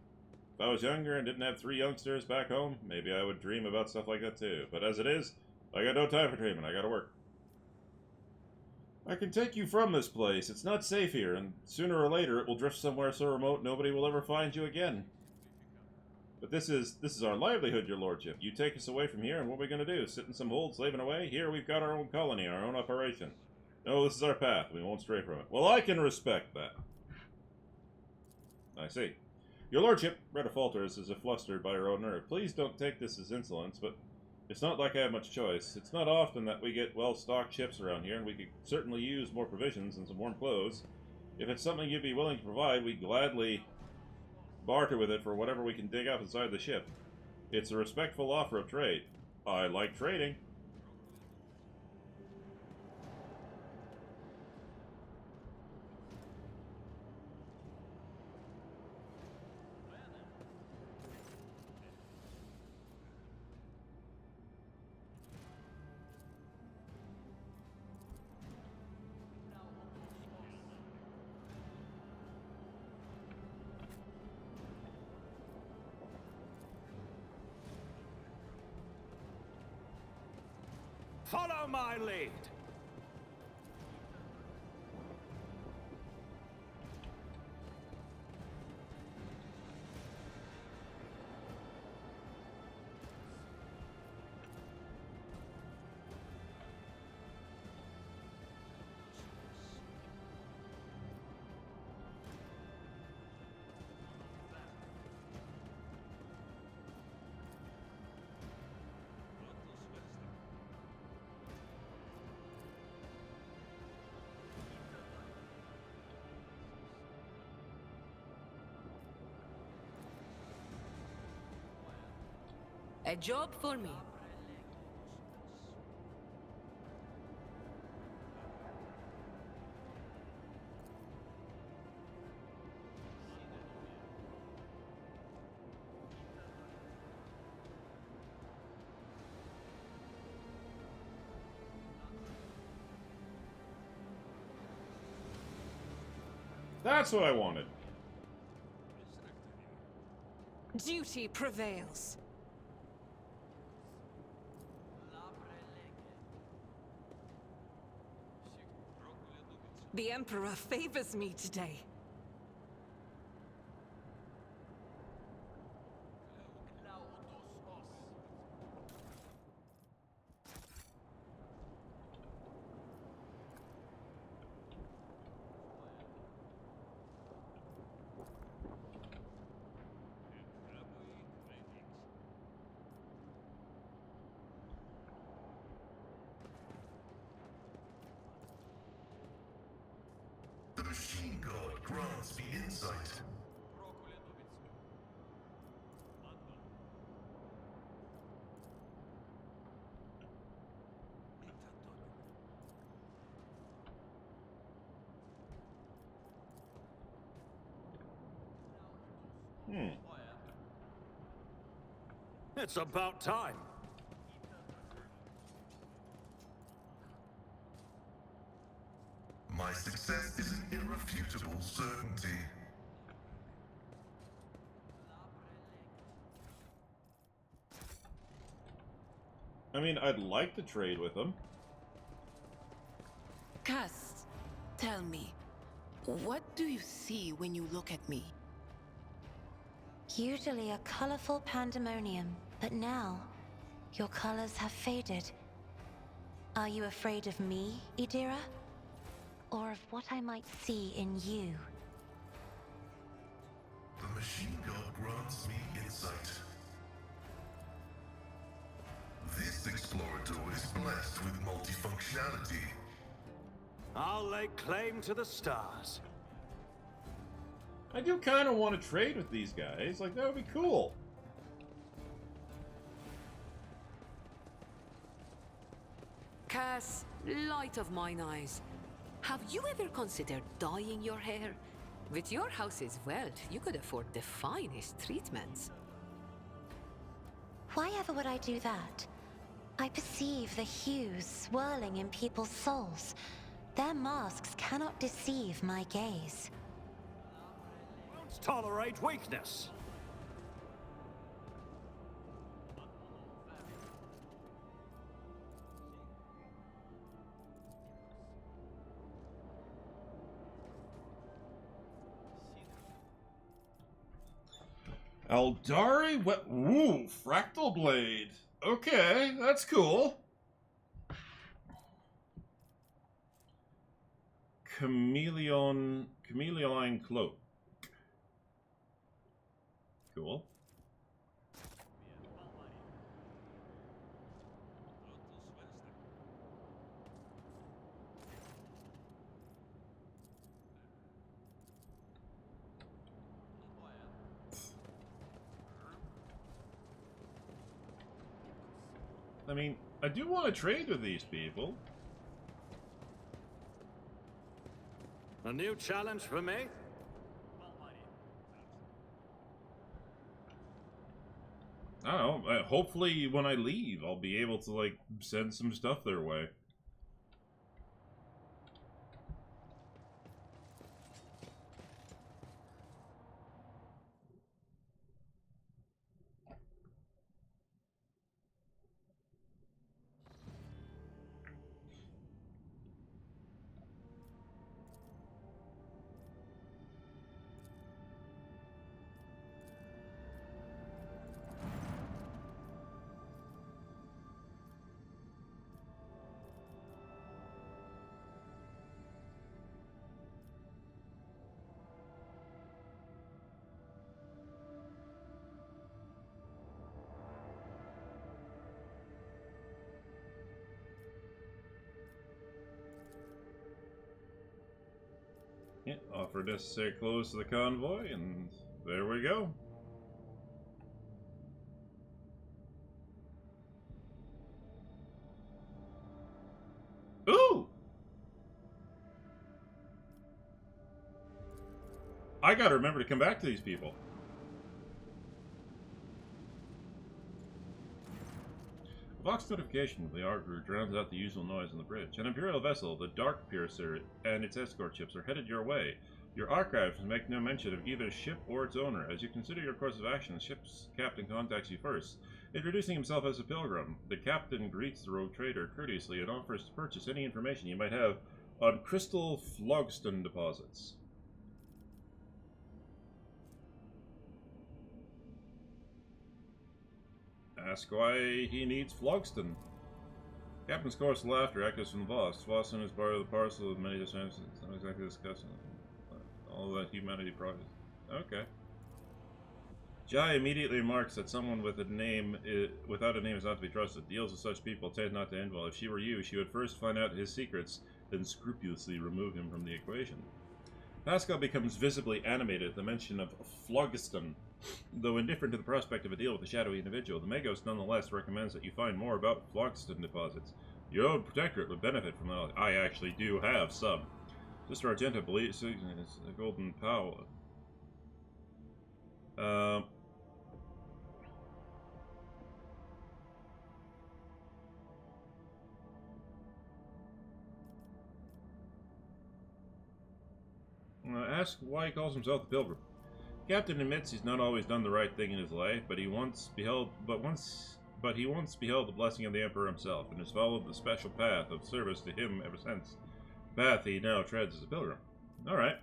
If I was younger and didn't have 3 youngsters back home, maybe I would dream about stuff like that too. But as it is, I got no time for dreaming. I gotta work. I can take you from this place. It's not safe here, and sooner or later it will drift somewhere so remote nobody will ever find you again. But this is our livelihood, your lordship. You take us away from here, and what are we going to do? Sit in some hold, slaving away? Here we've got our own colony, our own operation. No, this is our path. We won't stray from it. Well, I can respect that. I see. Your lordship, Retta falters as if flustered by her own nerve. Please don't take this as insolence, but it's not like I have much choice. It's not often that we get well-stocked ships around here, and we could certainly use more provisions and some warm clothes. If it's something you'd be willing to provide, we'd gladly barter with it for whatever we can dig up inside the ship. It's a respectful offer of trade. I like trading. Follow my lead. A job for me. That's what I wanted. Duty prevails. The Emperor favors me today. The machine god grants me insight. It's about time. My success is an irrefutable certainty. I mean, I'd like to trade with them. Cass, tell me, what do you see when you look at me? Usually a colorful pandemonium, but now your colors have faded. Are you afraid of me, Idira? Or of what I might see in you? The machine god grants me insight. This Explorator is blessed with multifunctionality. I'll lay claim to the stars. I do kind of want to trade with these guys. Like, that would be cool. Cass, light of mine eyes, have you ever considered dyeing your hair? With your house's wealth, you could afford the finest treatments. Why ever would I do that? I perceive the hues swirling in people's souls. Their masks cannot deceive my gaze. Won't tolerate weakness. Eldari? What? Ooh, Fractal Blade. Okay, that's cool. Chameleon Cloak. Cool. I mean, I do want to trade with these people. A new challenge for me? I don't know. Hopefully, when I leave, I'll be able to, like, send some stuff their way. Yeah, offer necessary clothes to the convoy, and there we go. Ooh! I gotta remember to come back to these people. A Vox notification from the Argru drowns out the usual noise on the bridge. An Imperial vessel, the Dark Piercer, and its escort ships are headed your way. Your archives make no mention of either ship or its owner. As you consider your course of action, the ship's captain contacts you first. Introducing himself as a pilgrim, the captain greets the rogue trader courteously and offers to purchase any information you might have on crystal phlogiston deposits. Ask why he needs phlogiston. Captain's coarse laughter echoes from the boss. Phlogiston is part of the parcel of many designs. It's not exactly discussing all that humanity prizes. Okay. Jai immediately remarks that someone with without a name is not to be trusted. Deals with such people tend not to end well. If she were you, she would first find out his secrets, then scrupulously remove him from the equation. Pascal becomes visibly animated at the mention of phlogiston. Though indifferent to the prospect of a deal with a shadowy individual, the Magos nonetheless recommends that you find more about phlogiston deposits. Your own protectorate would benefit from that. I actually do have some. Sister Argenta believes it's a golden power. Ask why he calls himself the Pilgrim. Captain admits he's not always done the right thing in his life, but he once beheld the blessing of the Emperor himself, and has followed the special path of service to him ever since. The path he now treads as a pilgrim. Alright.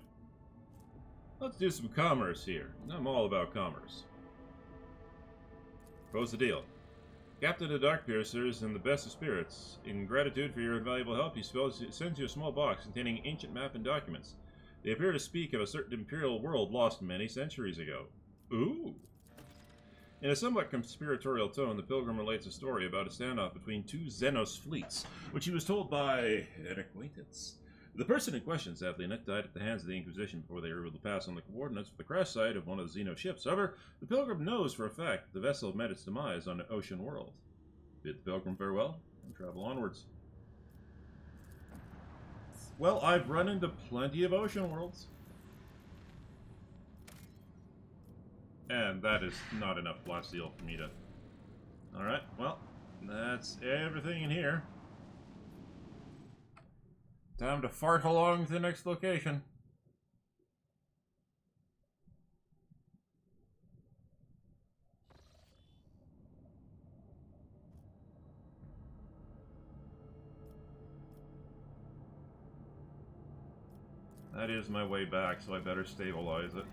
Let's do some commerce here. I'm all about commerce. Propose the deal. Captain of Dark Piercer is in the best of spirits. In gratitude for your invaluable help, he sends you a small box containing ancient map and documents. They appear to speak of a certain imperial world lost many centuries ago. Ooh! In a somewhat conspiratorial tone, the pilgrim relates a story about a standoff between two Xenos fleets, which he was told by an acquaintance. The person in question sadly died at the hands of the Inquisition before they were able to pass on the coordinates for the crash site of one of the Xeno ships. However, the pilgrim knows for a fact that the vessel met its demise on an ocean world. Bid the pilgrim farewell and travel onwards. Well, I've run into plenty of ocean worlds. And that is not enough flat steel for me to... Alright, well, that's everything in here. Time to fart along to the next location. That is my way back, so I better stabilize it.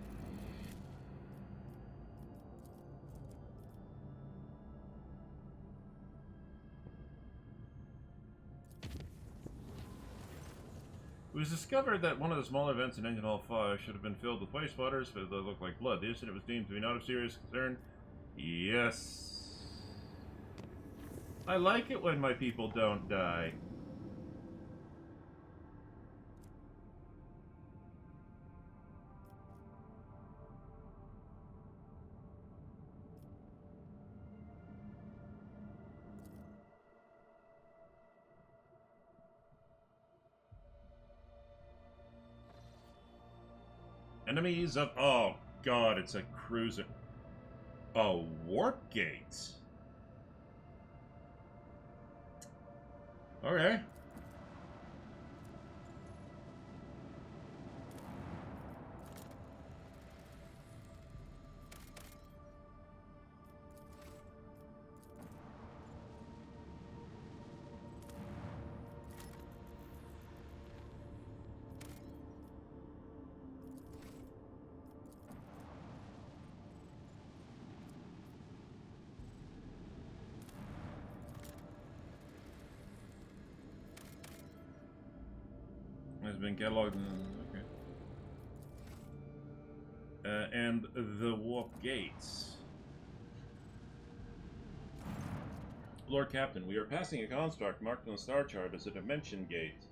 It was discovered that one of the smaller events in Engine Hall 5 should have been filled with waste waters, but they looked like blood. The incident was deemed to be not of serious concern. Yes. I like it when my people don't die. Enemies of... Oh, God, it's a cruiser. A warp gate. Okay. Has been cataloged. Okay. And the warp gates. Lord Captain, we are passing a construct marked on the star chart as a dimension gate.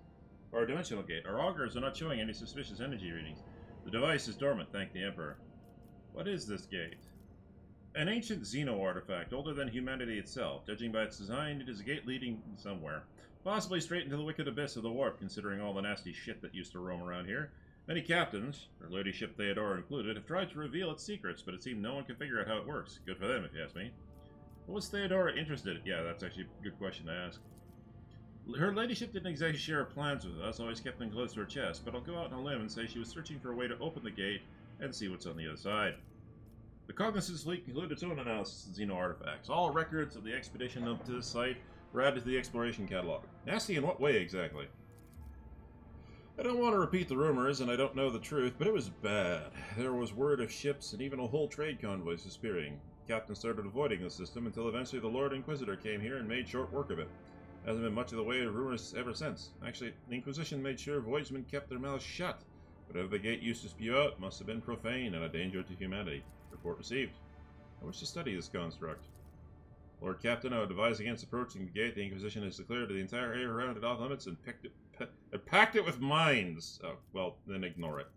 Our dimensional gate. Our augurs are not showing any suspicious energy readings. The device is dormant, thank the Emperor. What is this gate? An ancient Xeno artifact, older than humanity itself. Judging by its design, it is a gate leading somewhere. Possibly straight into the wicked abyss of the warp, considering all the nasty shit that used to roam around here. Many captains, Her Ladyship Theodora included, have tried to reveal its secrets, but it seemed no one can figure out how it works. Good for them, if you ask me. What was Theodora interested in? Yeah, that's actually a good question to ask. Her Ladyship didn't exactly share her plans with us, always kept them close to her chest, but I'll go out on a limb and say she was searching for a way to open the gate and see what's on the other side. The Cognizance fleet concluded its own analysis of Xeno artifacts. All records of the expedition up to this site were added to the exploration catalog. Nasty in what way, exactly? I don't want to repeat the rumors, and I don't know the truth, but it was bad. There was word of ships and even a whole trade convoy disappearing. Captain started avoiding the system until eventually the Lord Inquisitor came here and made short work of it. Hasn't been much of the way of rumors ever since. Actually, the Inquisition made sure voyagemen kept their mouths shut. Whatever the gate used to spew out must have been profane and a danger to humanity. Report received. I wish to study this construct. Lord Captain, I would advise against approaching the gate. The Inquisition has declared the entire area around it off limits and packed it with mines. Oh, well, then ignore it.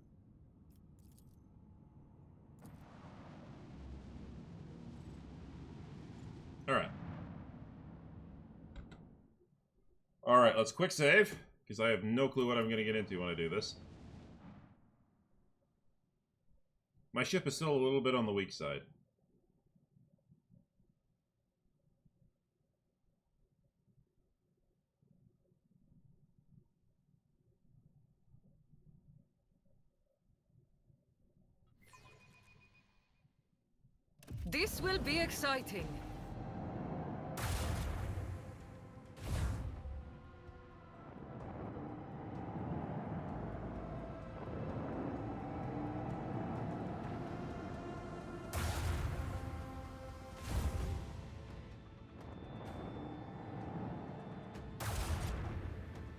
Alright. Alright, let's quick save, because I have no clue what I'm going to get into when I do this. My ship is still a little bit on the weak side. This will be exciting.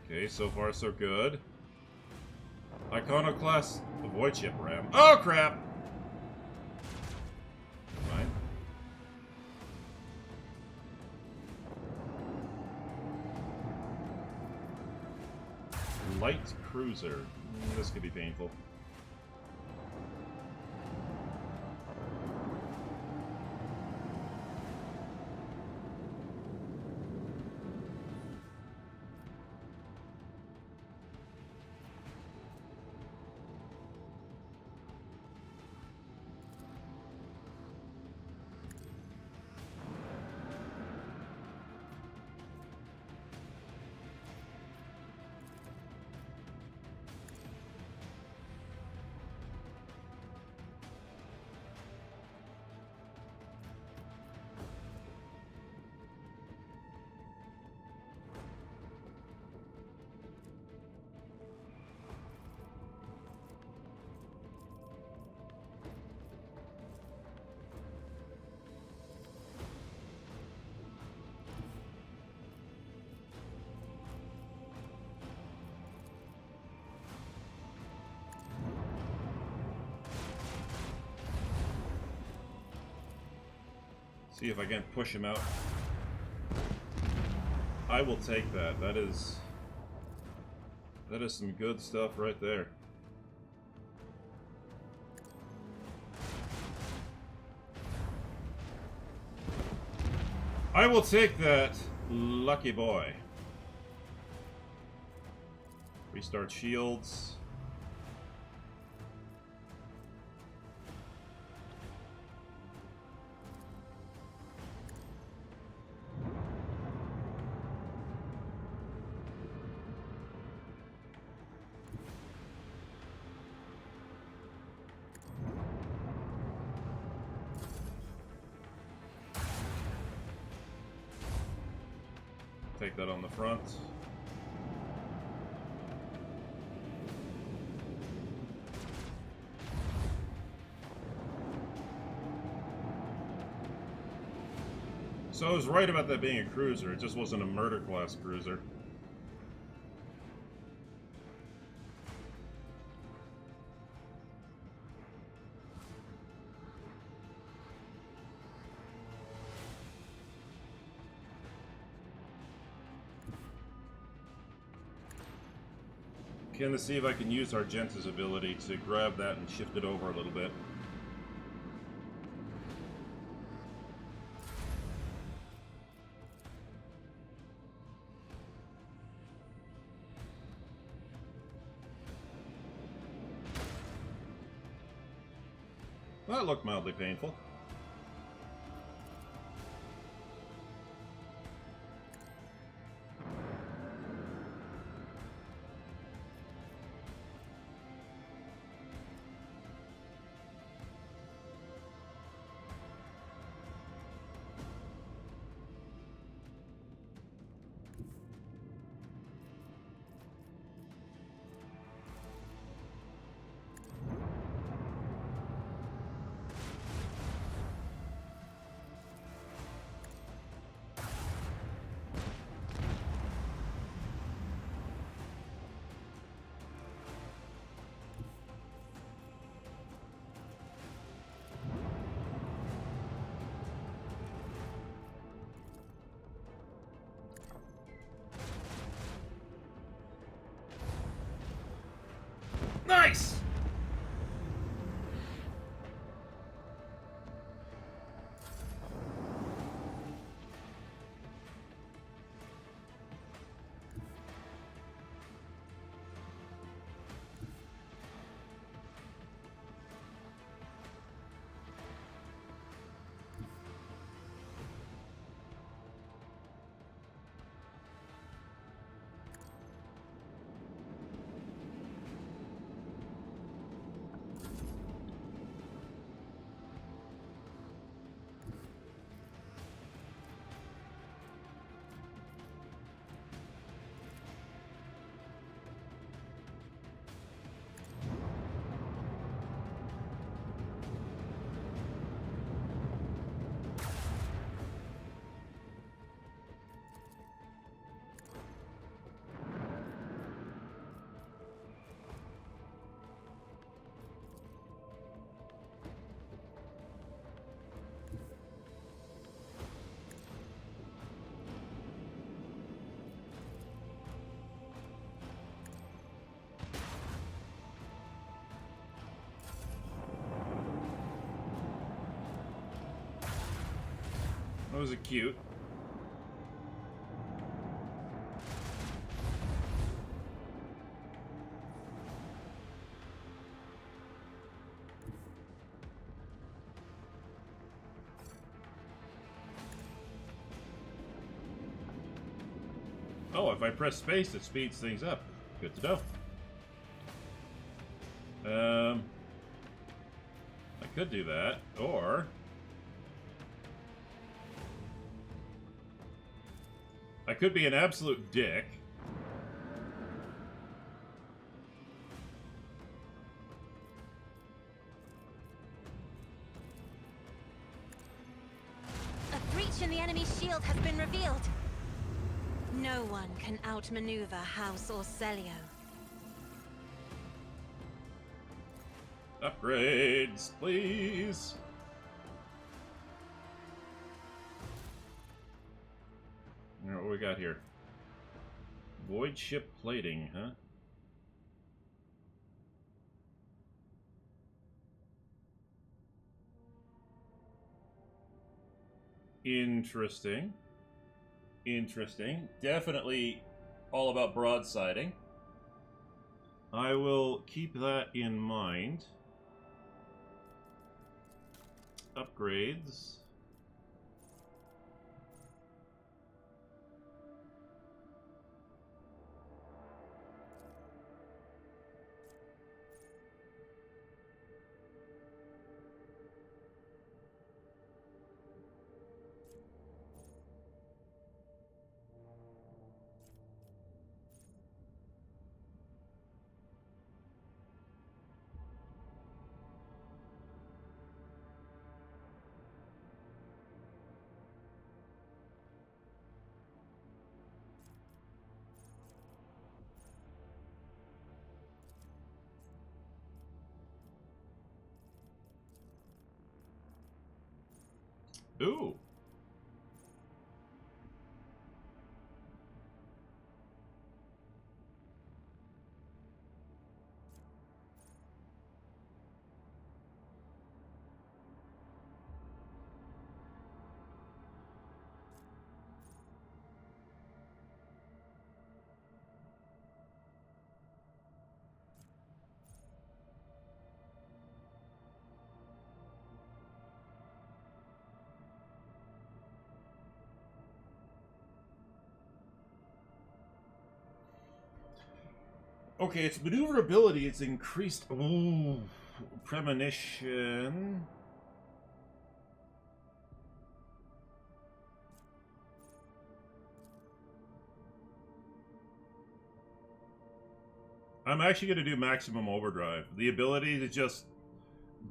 Okay, so far so good. Iconoclast avoid ship ram. Oh crap! Fine. Light cruiser. This could be painful. See if I can't push him out. I will take that. That is some good stuff right there. I will take that, lucky boy. Restart shields. Take that on the front. So I was right about that being a cruiser, it just wasn't a murder class cruiser. Gonna see if I can use Argenta's ability to grab that and shift it over a little bit. That looked mildly painful. Nice! That was cute. Oh, if I press space, it speeds things up. Good to know. I could do that, or I could be an absolute dick. A breach in the enemy's shield has been revealed. No one can outmaneuver House Orselio. Upgrades, please. All right, what we got here? Void ship plating, huh? Interesting. Interesting. Definitely all about broadsiding. I will keep that in mind. Upgrades. Ooh. Okay, its maneuverability, it's increased. Ooh, premonition. I'm actually going to do maximum overdrive. The ability to just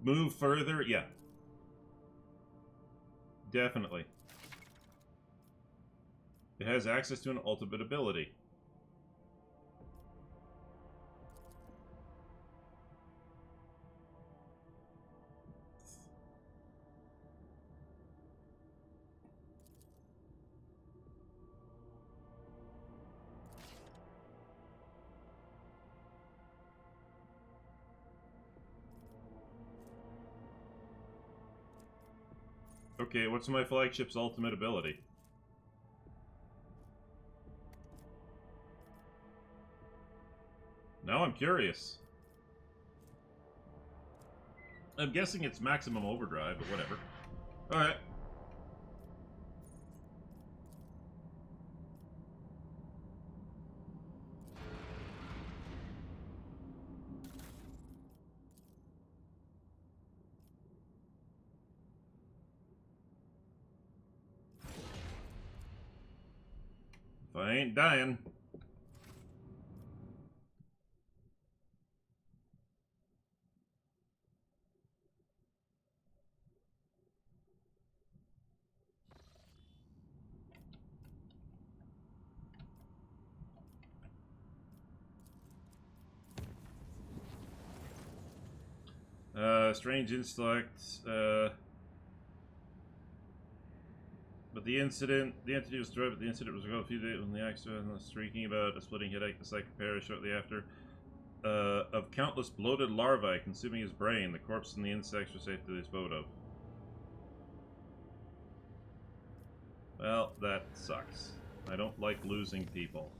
move further, yeah. Definitely. It has access to an ultimate ability. Okay, what's my flagship's ultimate ability? Now I'm curious. I'm guessing it's maximum overdrive, but whatever. Alright. If I ain't dying. Strange intellect, but the entity was destroyed, but the incident was revealed a few days when the accident was streaking about a splitting headache. The psychic perished shortly after. Of countless bloated larvae consuming his brain, the corpse and the insects were safely disposed of. Well, that sucks. I don't like losing people.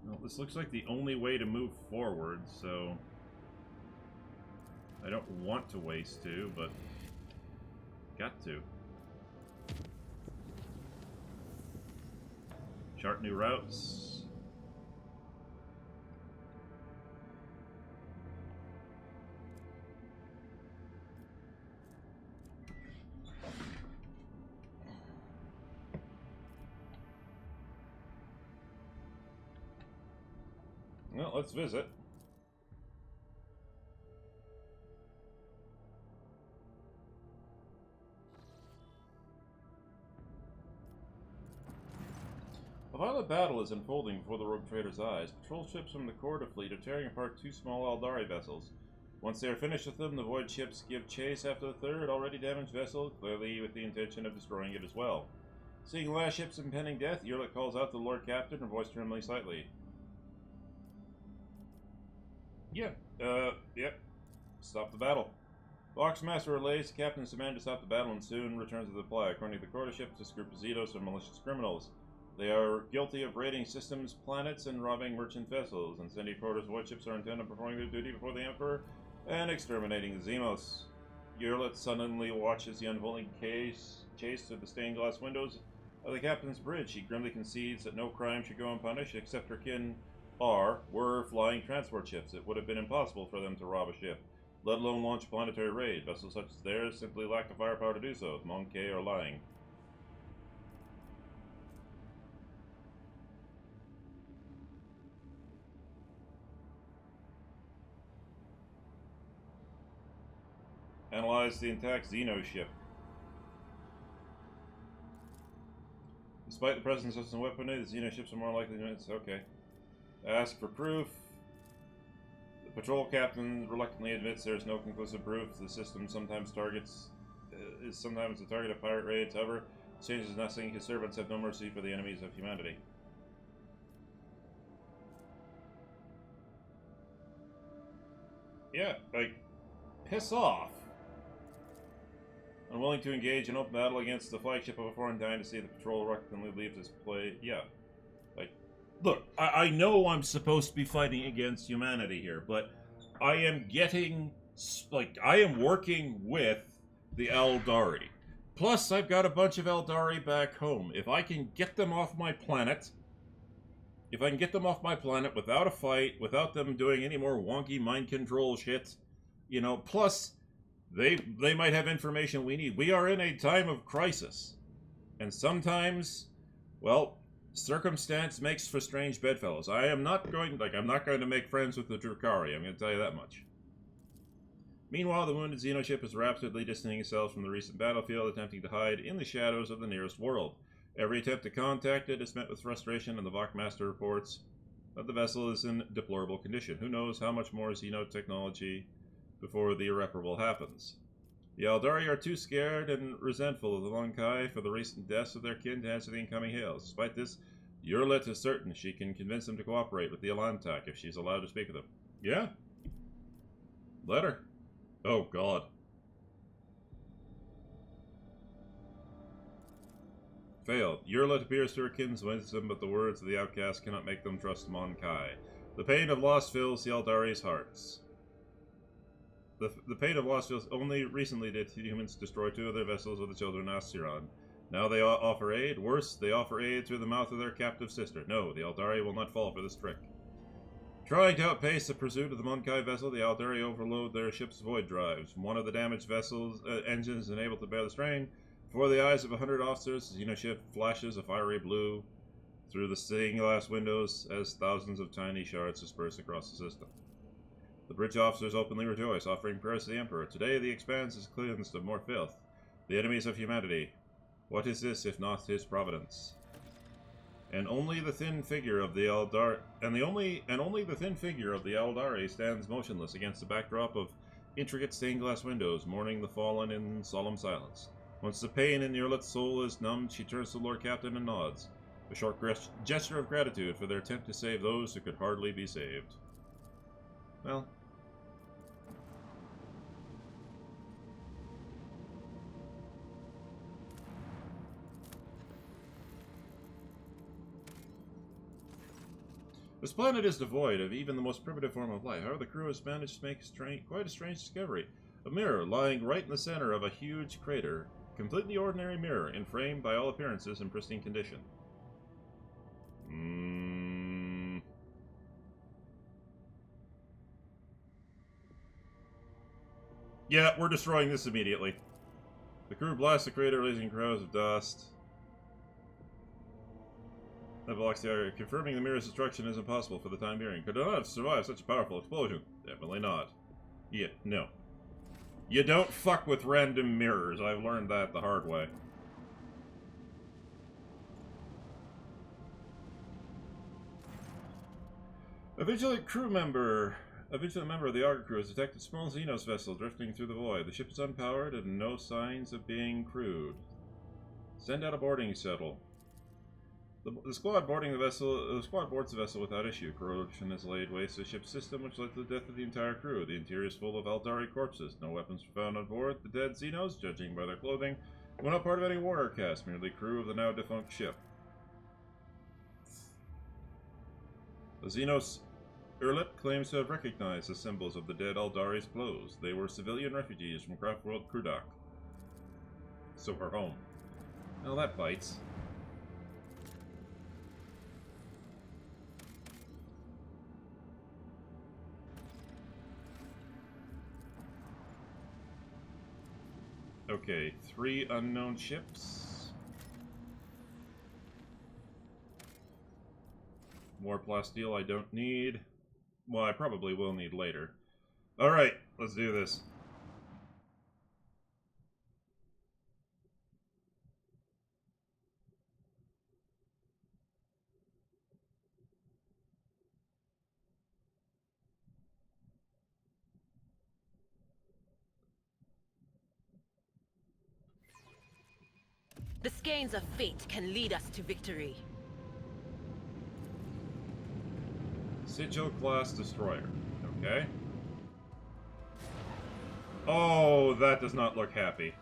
Well, this looks like the only way to move forward, so I don't want to waste two, but got to. Chart new routes. Well, let's visit. A violent battle is unfolding before the rogue trader's eyes. Patrol ships from the Corda fleet are tearing apart two small Aldari vessels. Once they are finished with them, the Void ships give chase after the third, already damaged vessel, clearly with the intention of destroying it as well. Seeing the last ship's impending death, Earlet calls out to the Lord Captain and voiced trembling slightly. Yep. Stop the battle. The Oxmaster relays the captain's command to stop the battle and soon returns with the reply. According to the Corda ship, the Scrupuzitos are malicious criminals. They are guilty of raiding systems, planets, and robbing merchant vessels. Incendiary Porter's void ships are intent on performing their duty before the Emperor and exterminating the Zemos. Earlet suddenly watches the unfolding chase through the stained glass windows of the captain's bridge. She grimly concedes that no crime should go unpunished, except her kin were flying transport ships. It would have been impossible for them to rob a ship, let alone launch a planetary raid. Vessels such as theirs simply lack the firepower to do so. The Monkey are lying. Analyze the intact Xeno ship. Despite the presence of some weaponry, the Xeno ships are more likely to miss. Okay. Ask for proof. The patrol captain reluctantly admits there is no conclusive proof. The system sometimes is sometimes the target of pirate raids. However, this changes nothing. His servants have no mercy for the enemies of humanity. Yeah, like, piss off. Unwilling to engage in open battle against the flagship of a foreign dynasty, the patrol reluctantly leaves his play. Yeah. Like, look, I know I'm supposed to be fighting against humanity here, but I am getting, like, I am working with the Aldari. Plus, I've got a bunch of Eldari back home. If I can get them off my planet, without a fight, without them doing any more wonky mind control shit, you know, plus they might have information we need. We are in a time of crisis. And sometimes, well, circumstance makes for strange bedfellows. I'm not going to make friends with the Drukhari, I'm going to tell you that much. Meanwhile, the wounded Xenoship is rapidly distancing itself from the recent battlefield, attempting to hide in the shadows of the nearest world. Every attempt to contact it is met with frustration, and the Vachmaster reports that the vessel is in deplorable condition. Who knows how much more Xeno technology before the irreparable happens. The Eldari are too scared and resentful of the Monkai for the recent deaths of their kin to answer the incoming hails. Despite this, Yurlet is certain she can convince them to cooperate with the Elantak if she's allowed to speak with them. Yeah? Let her. Oh, God. Failed. Yurlet appears to her kin's wisdom, but the words of the outcast cannot make them trust Monkai. The pain of loss fills the Eldari's hearts. The pain of loss fills. Only recently did humans destroy 2 of their vessels with the children of Asiran. Now they offer aid. Worse, they offer aid through the mouth of their captive sister. No, the Eldari will not fall for this trick. Trying to outpace the pursuit of the Monkai vessel, the Eldari overload their ship's void drives. One of the damaged vessel's engines is unable to bear the strain. Before the eyes of 100 officers, the Xenoship flashes a fiery blue through the stained glass windows as thousands of tiny shards disperse across the system. The bridge officers openly rejoice, offering prayers to the Emperor. Today the Expanse is cleansed of more filth. The enemies of humanity. What is this if not his providence? And only the thin figure of the Eldari stands motionless against the backdrop of intricate stained glass windows, mourning the fallen in solemn silence. Once the pain in Yurlet's soul is numbed, she turns to the Lord Captain and nods, a short gesture of gratitude for their attempt to save those who could hardly be saved. Well. This planet is devoid of even the most primitive form of life. However, the crew has managed to make quite a strange discovery. A mirror lying right in the center of a huge crater. Completely ordinary mirror, and framed by all appearances in pristine condition. Yeah, we're destroying this immediately. The crew blasts the crater, releasing clouds of dust that blocks the area, confirming the mirror's destruction is impossible for the time being. Could it not have survived such a powerful explosion? Definitely not. Yeah, no. You don't fuck with random mirrors. I've learned that the hard way. A vigilant member of the Augur crew has detected a small Xenos vessel drifting through the void. The ship is unpowered and no signs of being crewed. Send out a boarding shuttle. The squad boards the vessel without issue. Corrosion has laid waste to the ship's system, which led to the death of the entire crew. The interior is full of Eldari corpses. No weapons were found on board. The dead Xenos, judging by their clothing, were not part of any warrior caste, merely crew of the now defunct ship. The Xenos Yurlet claims to have recognized the symbols of the dead Eldari's clothes. They were civilian refugees from Craftworld Krudak. So her home. Well, that bites. Okay, 3 unknown ships. More plasteel I don't need. Well, I probably will need later. Alright, let's do this. The skeins of fate can lead us to victory. Sigil class destroyer. Okay. Oh, that does not look happy.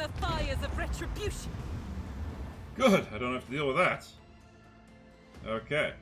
the fires of retribution. Good, I don't have to deal with that. Okay.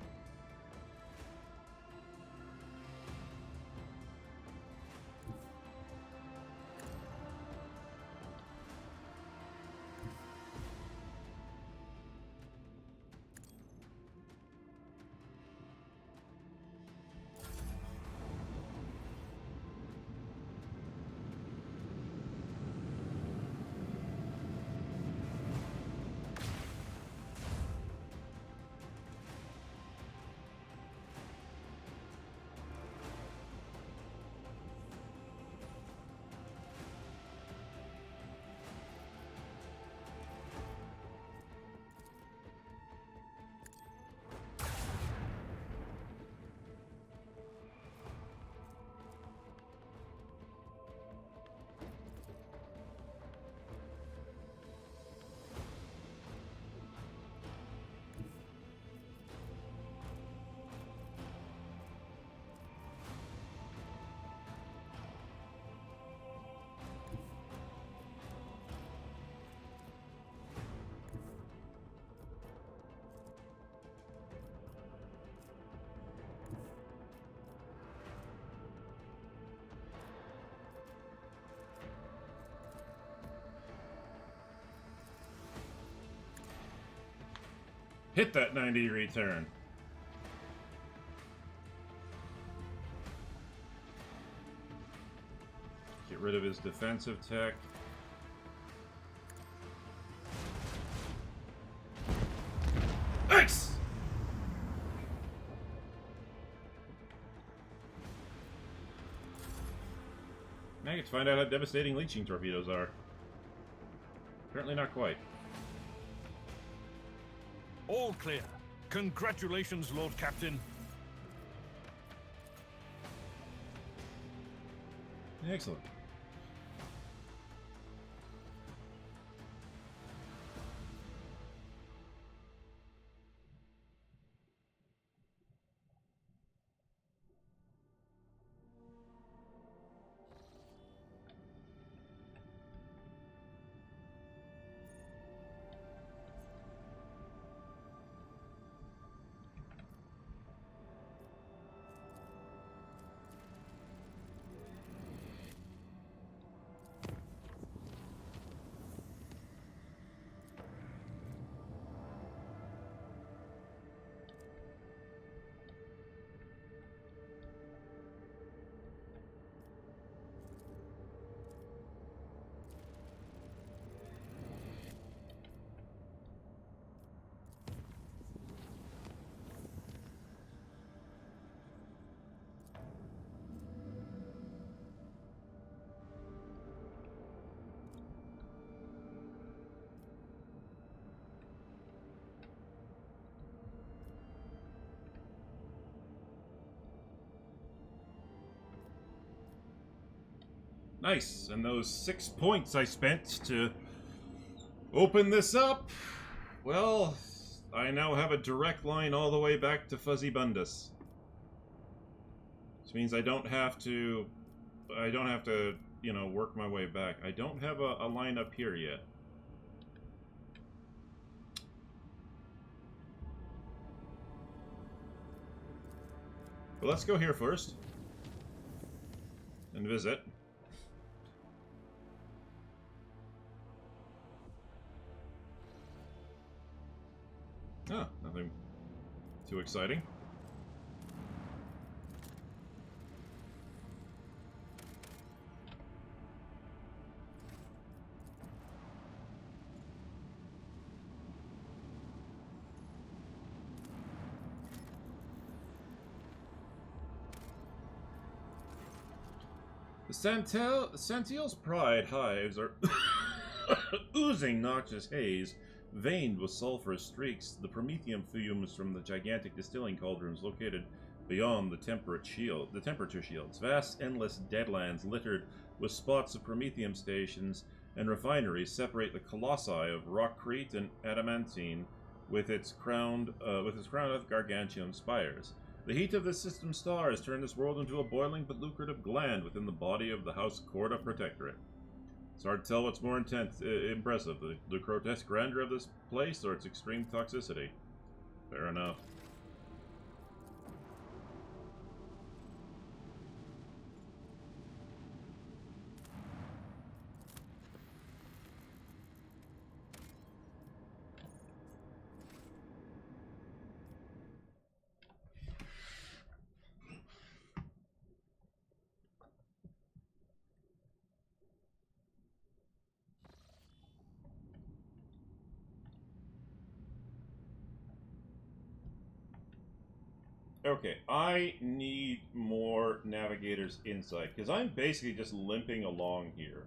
Hit that 90-degree turn. Get rid of his defensive tech. Nice! Now I get to find out how devastating leeching torpedoes are. Apparently not quite. All clear. Congratulations, Lord Captain. Excellent. Nice, and those 6 points I spent to open this up, well, I now have a direct line all the way back to Fuzzy Bundus. Which means I don't have to, you know, work my way back. I don't have a line up here yet. But let's go here first. And visit. Ah, nothing too exciting. The Santiel's Pride hives are oozing noxious haze, veined with sulfurous streaks. The promethium fumes from the gigantic distilling cauldrons located beyond the temperature shields. Vast, endless deadlands littered with spots of promethium stations and refineries separate the colossi of rockcrete and adamantine with its crown of gargantuan spires. The heat of this system's star has turned this world into a boiling but lucrative gland within the body of the House Corda Protectorate. It's hard to tell what's more impressive, the grotesque grandeur of this place or its extreme toxicity. Fair enough. Okay, I need more navigator's insight, because I'm basically just limping along here.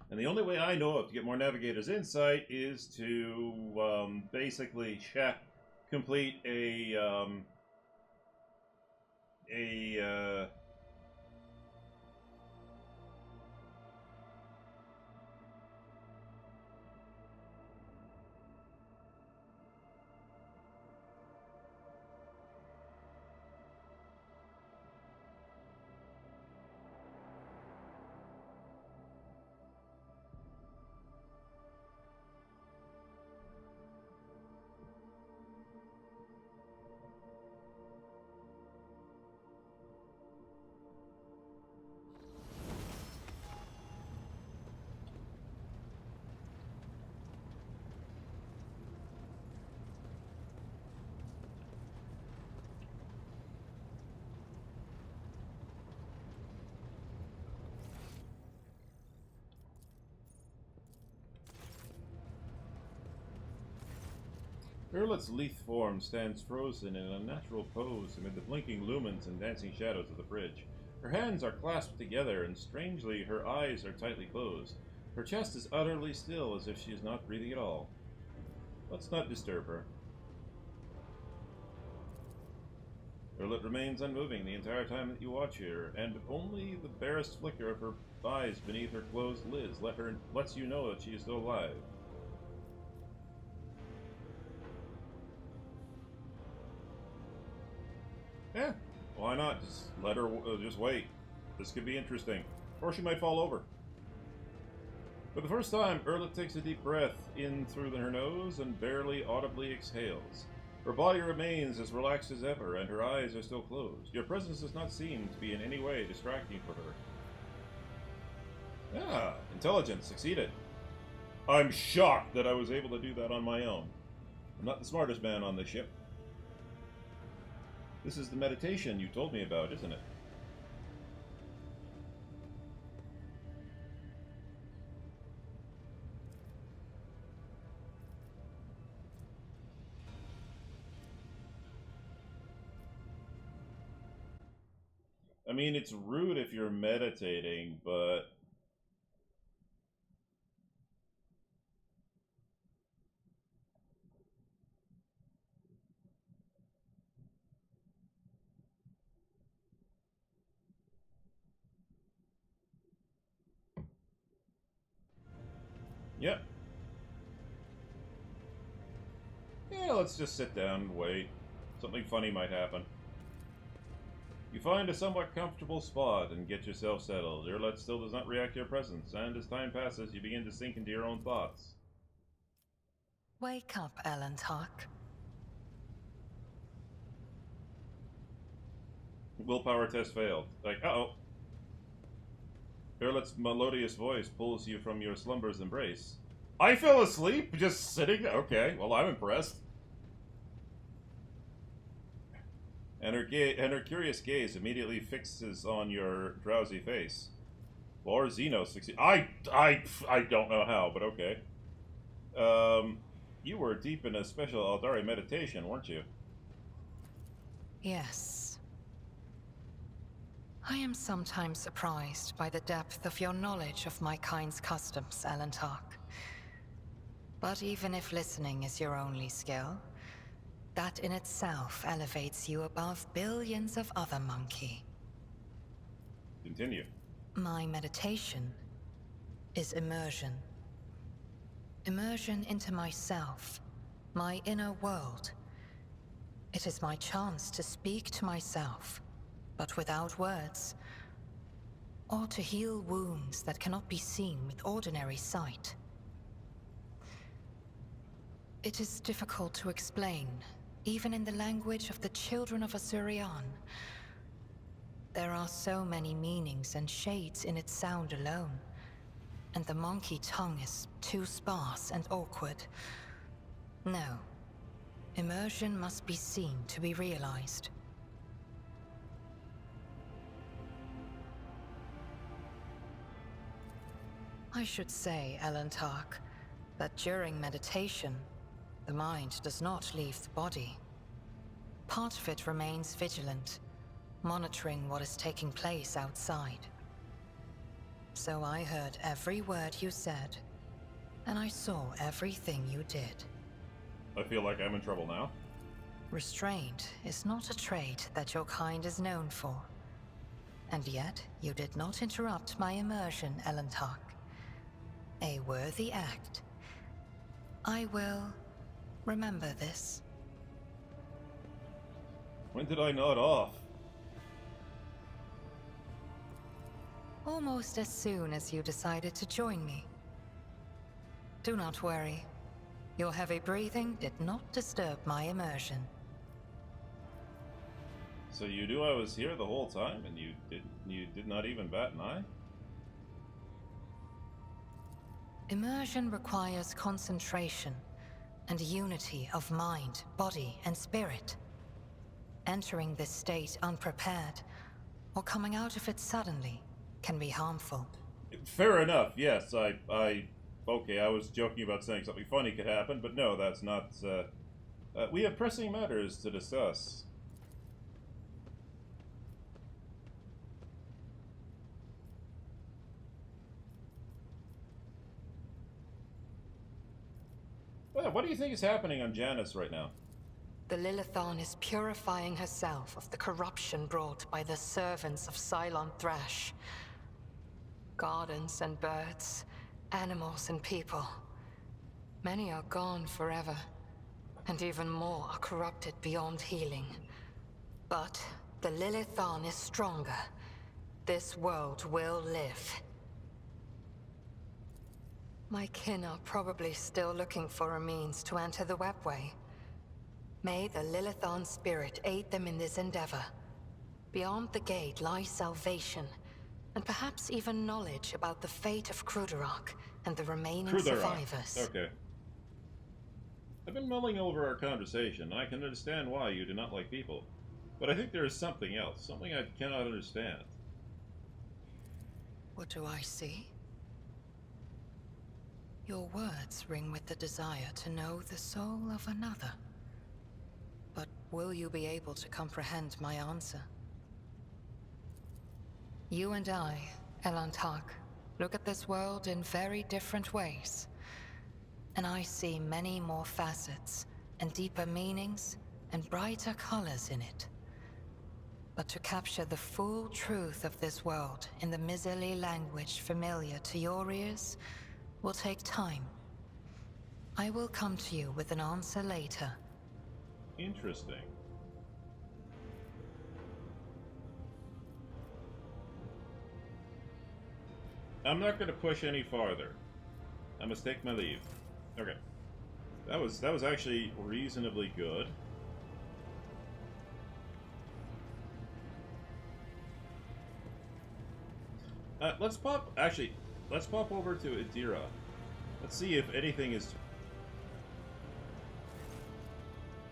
And the only way I know of to get more navigator's insight is to basically complete a Urlet's lithe form stands frozen in an unnatural pose amid the blinking lumens and dancing shadows of the bridge. Her hands are clasped together, and strangely, her eyes are tightly closed. Her chest is utterly still, as if she is not breathing at all. Let's not disturb her. Urlet remains unmoving the entire time that you watch her, and only the barest flicker of her eyes beneath her closed lids lets you know that she is still alive. Yeah, why not? Just let her, just wait. This could be interesting. Or she might fall over. For the first time, Urlet takes a deep breath in through her nose and barely audibly exhales. Her body remains as relaxed as ever, and her eyes are still closed. Your presence does not seem to be in any way distracting for her. Ah, intelligence, succeeded. I'm shocked that I was able to do that on my own. I'm not the smartest man on this ship. This is the meditation you told me about, isn't it? I mean, it's rude if you're meditating, but... Yep. Yeah, let's just sit down and wait. Something funny might happen. You find a somewhat comfortable spot and get yourself settled. Urlet still does not react to your presence, and as time passes, you begin to sink into your own thoughts. Wake up, Elentark. Willpower test failed. Like, uh-oh. Urlet's melodious voice pulls you from your slumber's embrace. I fell asleep just sitting? Okay, well, I'm impressed. And her curious gaze immediately fixes on your drowsy face. Or Xeno succeed. I don't know how, but okay. You were deep in a special Aldari meditation, weren't you? Yes. I am sometimes surprised by the depth of your knowledge of my kind's customs, Elentark. But even if listening is your only skill, That in itself elevates you above billions of other monkey. Continue. My meditation is immersion. Immersion into myself, my inner world. It is my chance to speak to myself, but without words, or to heal wounds that cannot be seen with ordinary sight. It is difficult to explain, even in the language of the children of Asurian. There are so many meanings and shades in its sound alone, and the monkey tongue is too sparse and awkward. No. Immersion must be seen to be realized. I should say, Elantark, that during meditation, the mind does not leave the body. Part of it remains vigilant, monitoring what is taking place outside. So I heard every word you said, and I saw everything you did. I feel like I'm in trouble now. Restraint is not a trait that your kind is known for. And yet, you did not interrupt my immersion, Elantark. A worthy act. I will remember this. When did I nod off? Almost as soon as you decided to join me. Do not worry. Your heavy breathing did not disturb my immersion. So you knew I was here the whole time, and you did not even bat an eye? Immersion requires concentration and unity of mind, body, and spirit. Entering this state unprepared, or coming out of it suddenly, can be harmful. Fair enough, yes, okay, I was joking about saying something funny could happen, but no, that's not, we have pressing matters to discuss. Well, what do you think is happening on Janus right now? The Lilithon is purifying herself of the corruption brought by the servants of Cylon Thrash. Gardens and birds, animals and people. Many are gone forever, and even more are corrupted beyond healing. But the Lilithon is stronger. This world will live. My kin are probably still looking for a means to enter the webway. May the Lilithon spirit aid them in this endeavor. Beyond the gate lies salvation, and perhaps even knowledge about the fate of Krudarok and the remaining survivors. Okay. I've been mulling over our conversation. I can understand why you do not like people. But I think there is something else, something I cannot understand. What do I see? Your words ring with the desire to know the soul of another. But will you be able to comprehend my answer? You and I, Elantark, look at this world in very different ways. And I see many more facets, and deeper meanings, and brighter colors in it. But to capture the full truth of this world in the miserly language familiar to your ears will take time. I will come to you with an answer later. Interesting. I'm not going to push any farther. I must take my leave. Okay. That was actually reasonably good. Let's pop over to Idira. Let's see if anything is...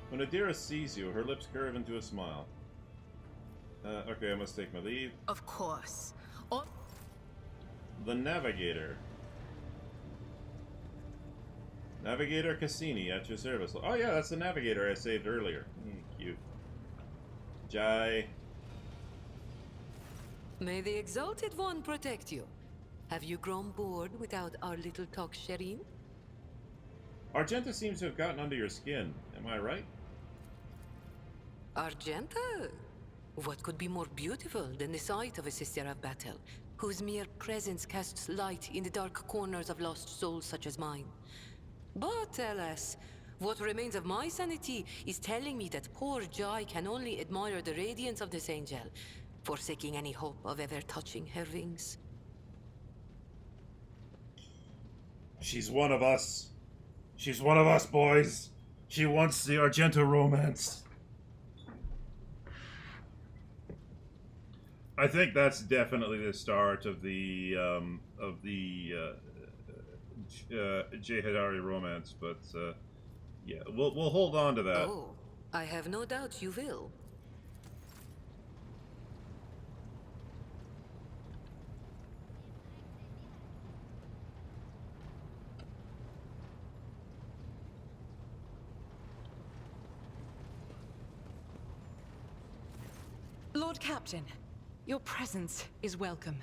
When Idira sees you, her lips curve into a smile. Okay, I must take my leave. Of course. The Navigator. Navigator Cassini at your service. Oh yeah, that's the Navigator I saved earlier. Cute. Jai. May the Exalted One protect you. Have you grown bored without our little talk, Shireen? Argenta seems to have gotten under your skin. Am I right? Argenta? What could be more beautiful than the sight of a sister of battle, whose mere presence casts light in the dark corners of lost souls such as mine? But alas, what remains of my sanity is telling me that poor Jai can only admire the radiance of this angel, forsaking any hope of ever touching her wings. She's one of us. She's one of us, boys. She wants the Argenta romance. I think that's definitely the start of the Jehadari romance, but yeah, we'll hold on to that. Oh, I have no doubt you will. Lord Captain, your presence is welcome.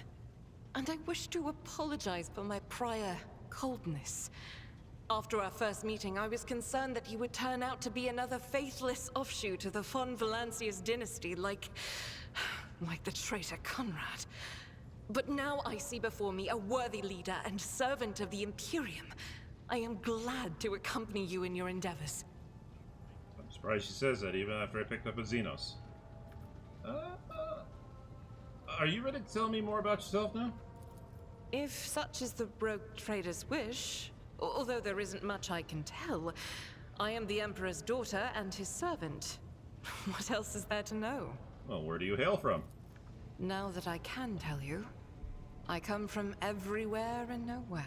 And I wish to apologize for my prior coldness. After our first meeting, I was concerned that you would turn out to be another faithless offshoot of the von Valancius dynasty, like the traitor Conrad. But now I see before me a worthy leader and servant of the Imperium. I am glad to accompany you in your endeavors. I'm surprised she says that even after I picked up a Xenos. Are you ready to tell me more about yourself now? If such is the rogue trader's wish, although there isn't much I can tell, I am the Emperor's daughter and his servant. What else is there to know? Well, where do you hail from? Now that I can tell you, I come from everywhere and nowhere.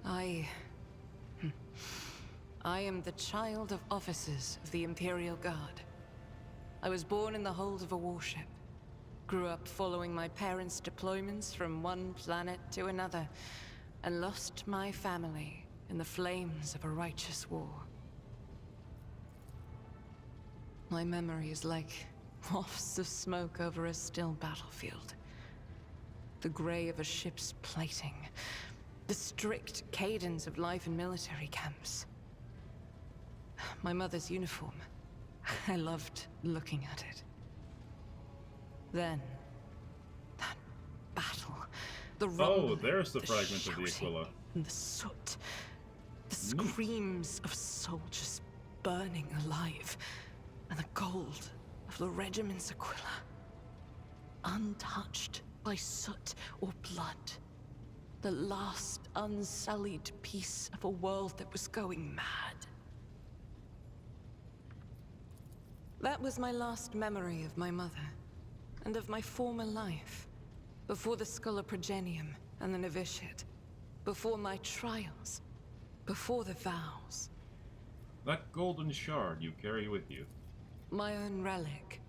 I am the child of officers of the Imperial Guard. I was born in the hold of a warship. Grew up following my parents' deployments from one planet to another, and lost my family in the flames of a righteous war. My memory is like wafts of smoke over a still battlefield. The gray of a ship's plating. The strict cadence of life in military camps. My mother's uniform. I loved looking at it. Then, that battle. The rumbling, Oh, there's the fragment of the shouting, Aquila. and the soot. The screams of soldiers burning alive. And the gold of the regiment's Aquila. Untouched by soot or blood. The last unsullied piece of a world that was going mad. That was my last memory of my mother, and of my former life, before the Scholar Progenium and the novitiate, before my trials, before the vows. That golden shard you carry with you. My own relic.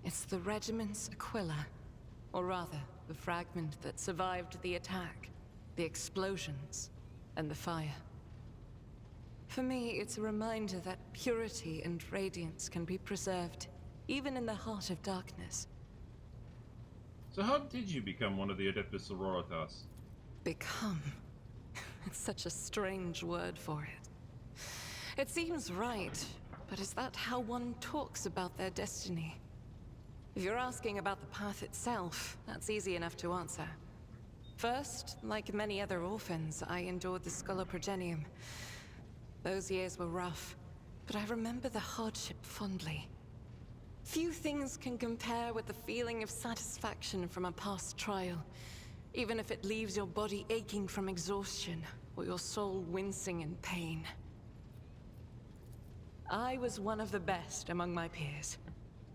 It's the regiment's Aquila, or rather, the fragment that survived the attack, the explosions, and the fire. For me, it's a reminder that purity and radiance can be preserved, even in the heart of darkness. So how did you become one of the Adeptus Sororitas? Become? It's such a strange word for it. It seems right, but is that how one talks about their destiny? If you're asking about the path itself, that's easy enough to answer. First, like many other orphans, I endured the Scholar Progenium. Those years were rough, but I remember the hardship fondly. Few things can compare with the feeling of satisfaction from a past trial, even if it leaves your body aching from exhaustion, or your soul wincing in pain. I was one of the best among my peers,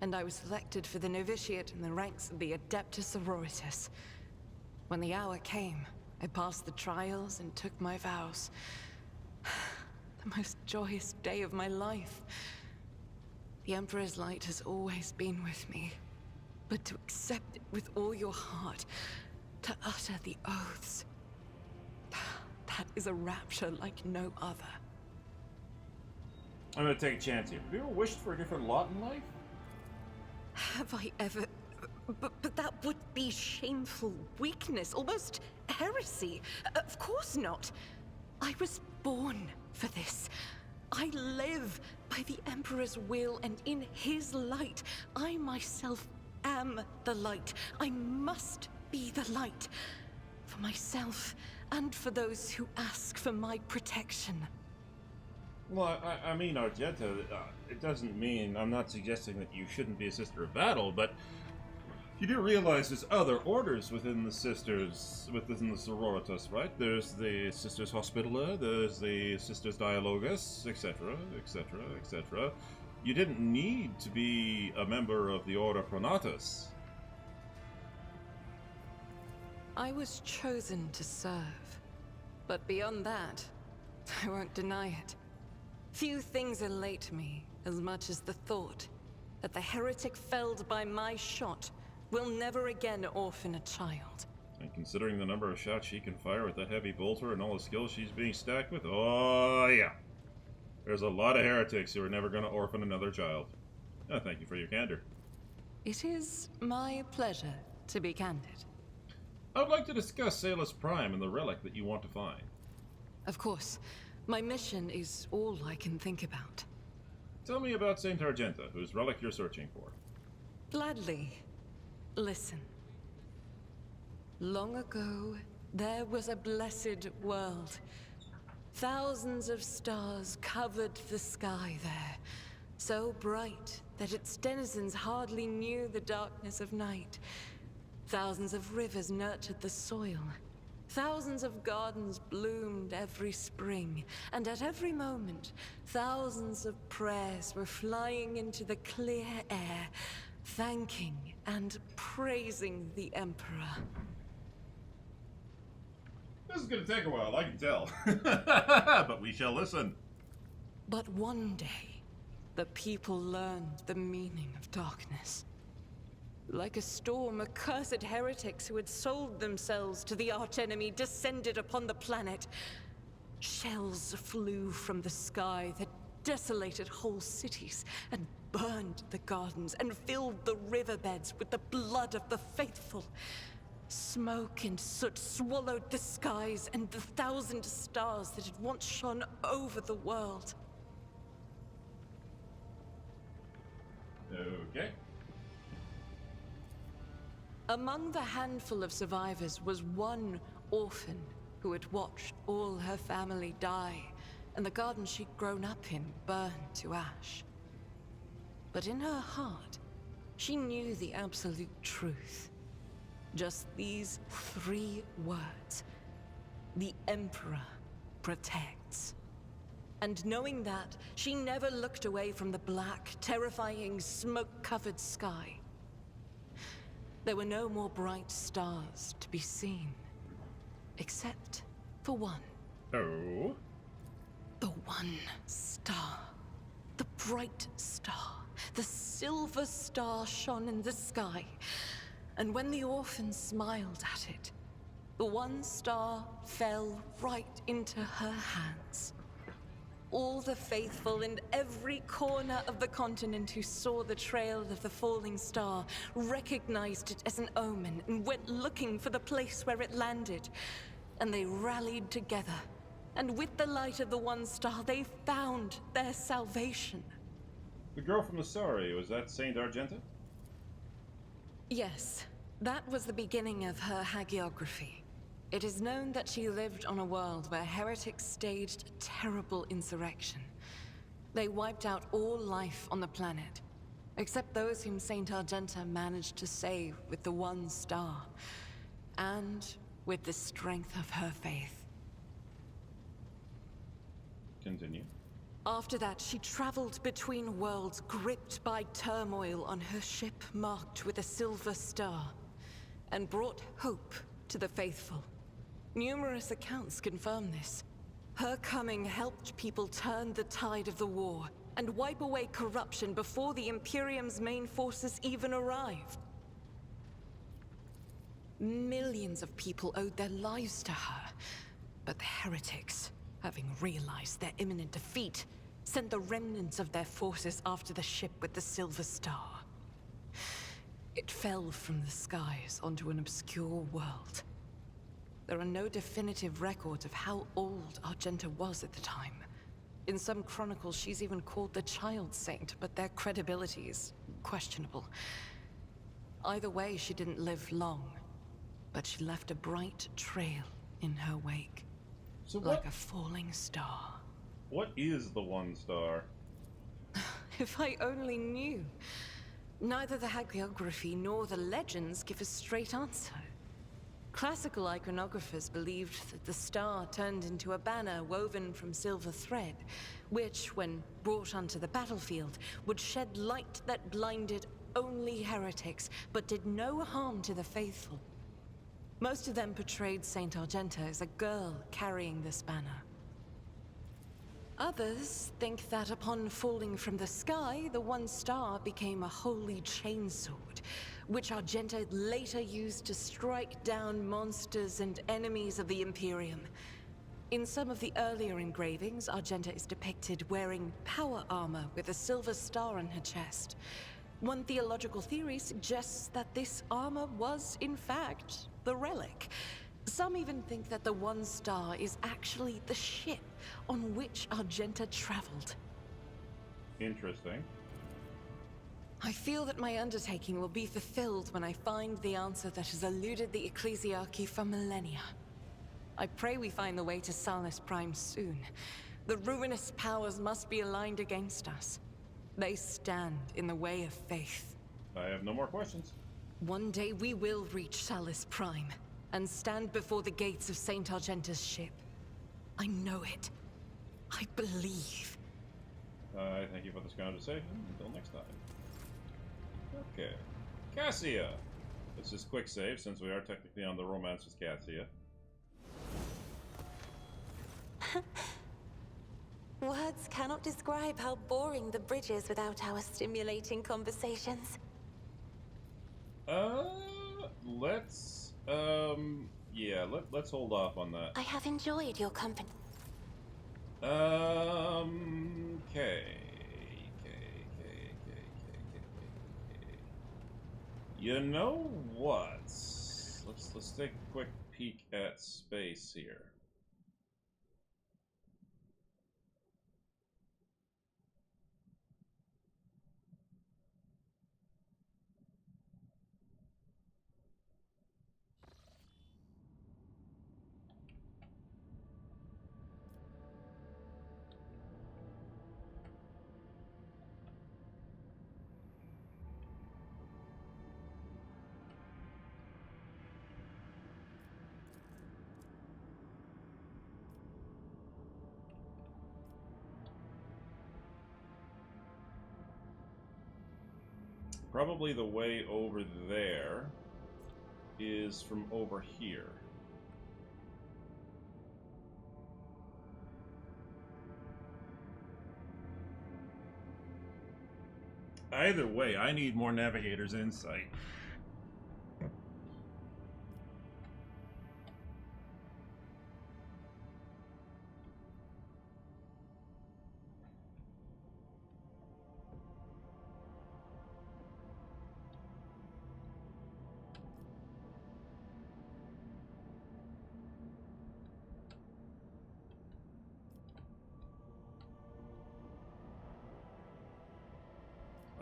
and I was selected for the novitiate in the ranks of the Adeptus Sororitas. When the hour came, I passed the trials and took my vows. The most joyous day of my life. The Emperor's light has always been with me. But to accept it with all your heart, to utter the oaths, that is a rapture like no other. I'm gonna take a chance here. Have you ever wished for a different lot in life? Have I ever... But that would be shameful weakness, almost heresy. Of course not. I was born for this. I live by the Emperor's will, and in his light, I myself am the light. I must be the light. For myself, and for those who ask for my protection. Well, I mean, Argenta, it doesn't mean I'm not suggesting that you shouldn't be a Sister of Battle, but you do realize there's other orders within the Sisters, within the Sororitas, right? There's the Sisters Hospitaller, there's the Sisters Dialogus, etc., etc., etc. You didn't need to be a member of the Order Pronatus. I was chosen to serve. But beyond that, I won't deny it. Few things elate me as much as the thought that the heretic felled by my shot will never again orphan a child. And considering the number of shots she can fire with that heavy bolter and all the skills she's being stacked with, oh yeah. There's a lot of heretics who are never going to orphan another child. Oh, thank you for your candor. It is my pleasure to be candid. I would like to discuss Salus Prime and the relic that you want to find. Of course. My mission is all I can think about. Tell me about Saint Argenta, whose relic you're searching for. Gladly. Listen. Long ago, there was a blessed world. Thousands of stars covered the sky there, so bright that its denizens hardly knew the darkness of night. Thousands of rivers nurtured the soil. Thousands of gardens bloomed every spring, and at every moment, thousands of prayers were flying into the clear air, thanking and praising the Emperor. This is going to take a while, I can tell. But we shall listen. But one day, the people learned the meaning of darkness. Like a storm, accursed heretics who had sold themselves to the archenemy descended upon the planet. Shells flew from the sky that desolated whole cities and burned the gardens and filled the riverbeds with the blood of the faithful. Smoke and soot swallowed the skies and the 1,000 stars that had once shone over the world. Okay. Among the handful of survivors was one orphan who had watched all her family die, and the garden she'd grown up in burn to ash. But in her heart, she knew the absolute truth. Just these 3 words. The Emperor protects. And knowing that, she never looked away from the black, terrifying, smoke-covered sky. There were no more bright stars to be seen. Except for one. Oh? The one star. The bright star. The silver star shone in the sky. And when the orphan smiled at it, the one star fell right into her hands. All the faithful in every corner of the continent who saw the trail of the falling star recognized it as an omen and went looking for the place where it landed. And they rallied together. And with the light of the one star, they found their salvation. The girl from the story, was that Saint Argenta? Yes, that was the beginning of her hagiography. It is known that she lived on a world where heretics staged a terrible insurrection. They wiped out all life on the planet, except those whom Saint Argenta managed to save with the one star, and with the strength of her faith. Continue. After that, she traveled between worlds, gripped by turmoil on her ship marked with a silver star, and brought hope to the faithful. Numerous accounts confirm this. Her coming helped people turn the tide of the war and wipe away corruption before the Imperium's main forces even arrived. Millions of people owed their lives to her, but the heretics, having realized their imminent defeat, sent the remnants of their forces after the ship with the Silver Star. It fell from the skies onto an obscure world. There are no definitive records of how old Argenta was at the time, In some chronicles, she's even called the Child Saint, but their credibility is questionable. Either way, she didn't live long, but she left a bright trail in her wake. So like a falling star. What is the One Star? If I only knew. Neither the hagiography nor the legends give a straight answer. Classical iconographers believed that the star turned into a banner woven from silver thread, which, when brought onto the battlefield, would shed light that blinded only heretics, but did no harm to the faithful. Most of them portrayed Saint Argenta as a girl carrying this banner. Others think that upon falling from the sky, the One Star became a holy chainsword, which Argenta later used to strike down monsters and enemies of the Imperium. In some of the earlier engravings, Argenta is depicted wearing power armor with a silver star on her chest. One theological theory suggests that this armor was, in fact, the relic. Some even think that the One Star is actually the ship on which Argenta traveled. Interesting. I feel that my undertaking will be fulfilled when I find the answer that has eluded the Ecclesiarchy for millennia. I pray we find the way to Salus Prime soon. The ruinous powers must be aligned against us. They stand in the way of faith. I have no more questions. One day we will reach Salus Prime and stand before the gates of Saint Argenta's ship. I know it. I believe. Thank you for this conversation. Until next time. Okay. Cassia! Let's just quick save since we are technically on the romance with Cassia. Words cannot describe how boring the bridge is without our stimulating conversations. Let's hold off on that. I have enjoyed your company. Okay. You know what? Let's take a quick peek at space here. Probably the way over there is from over here. Either way, I need more navigator's insight.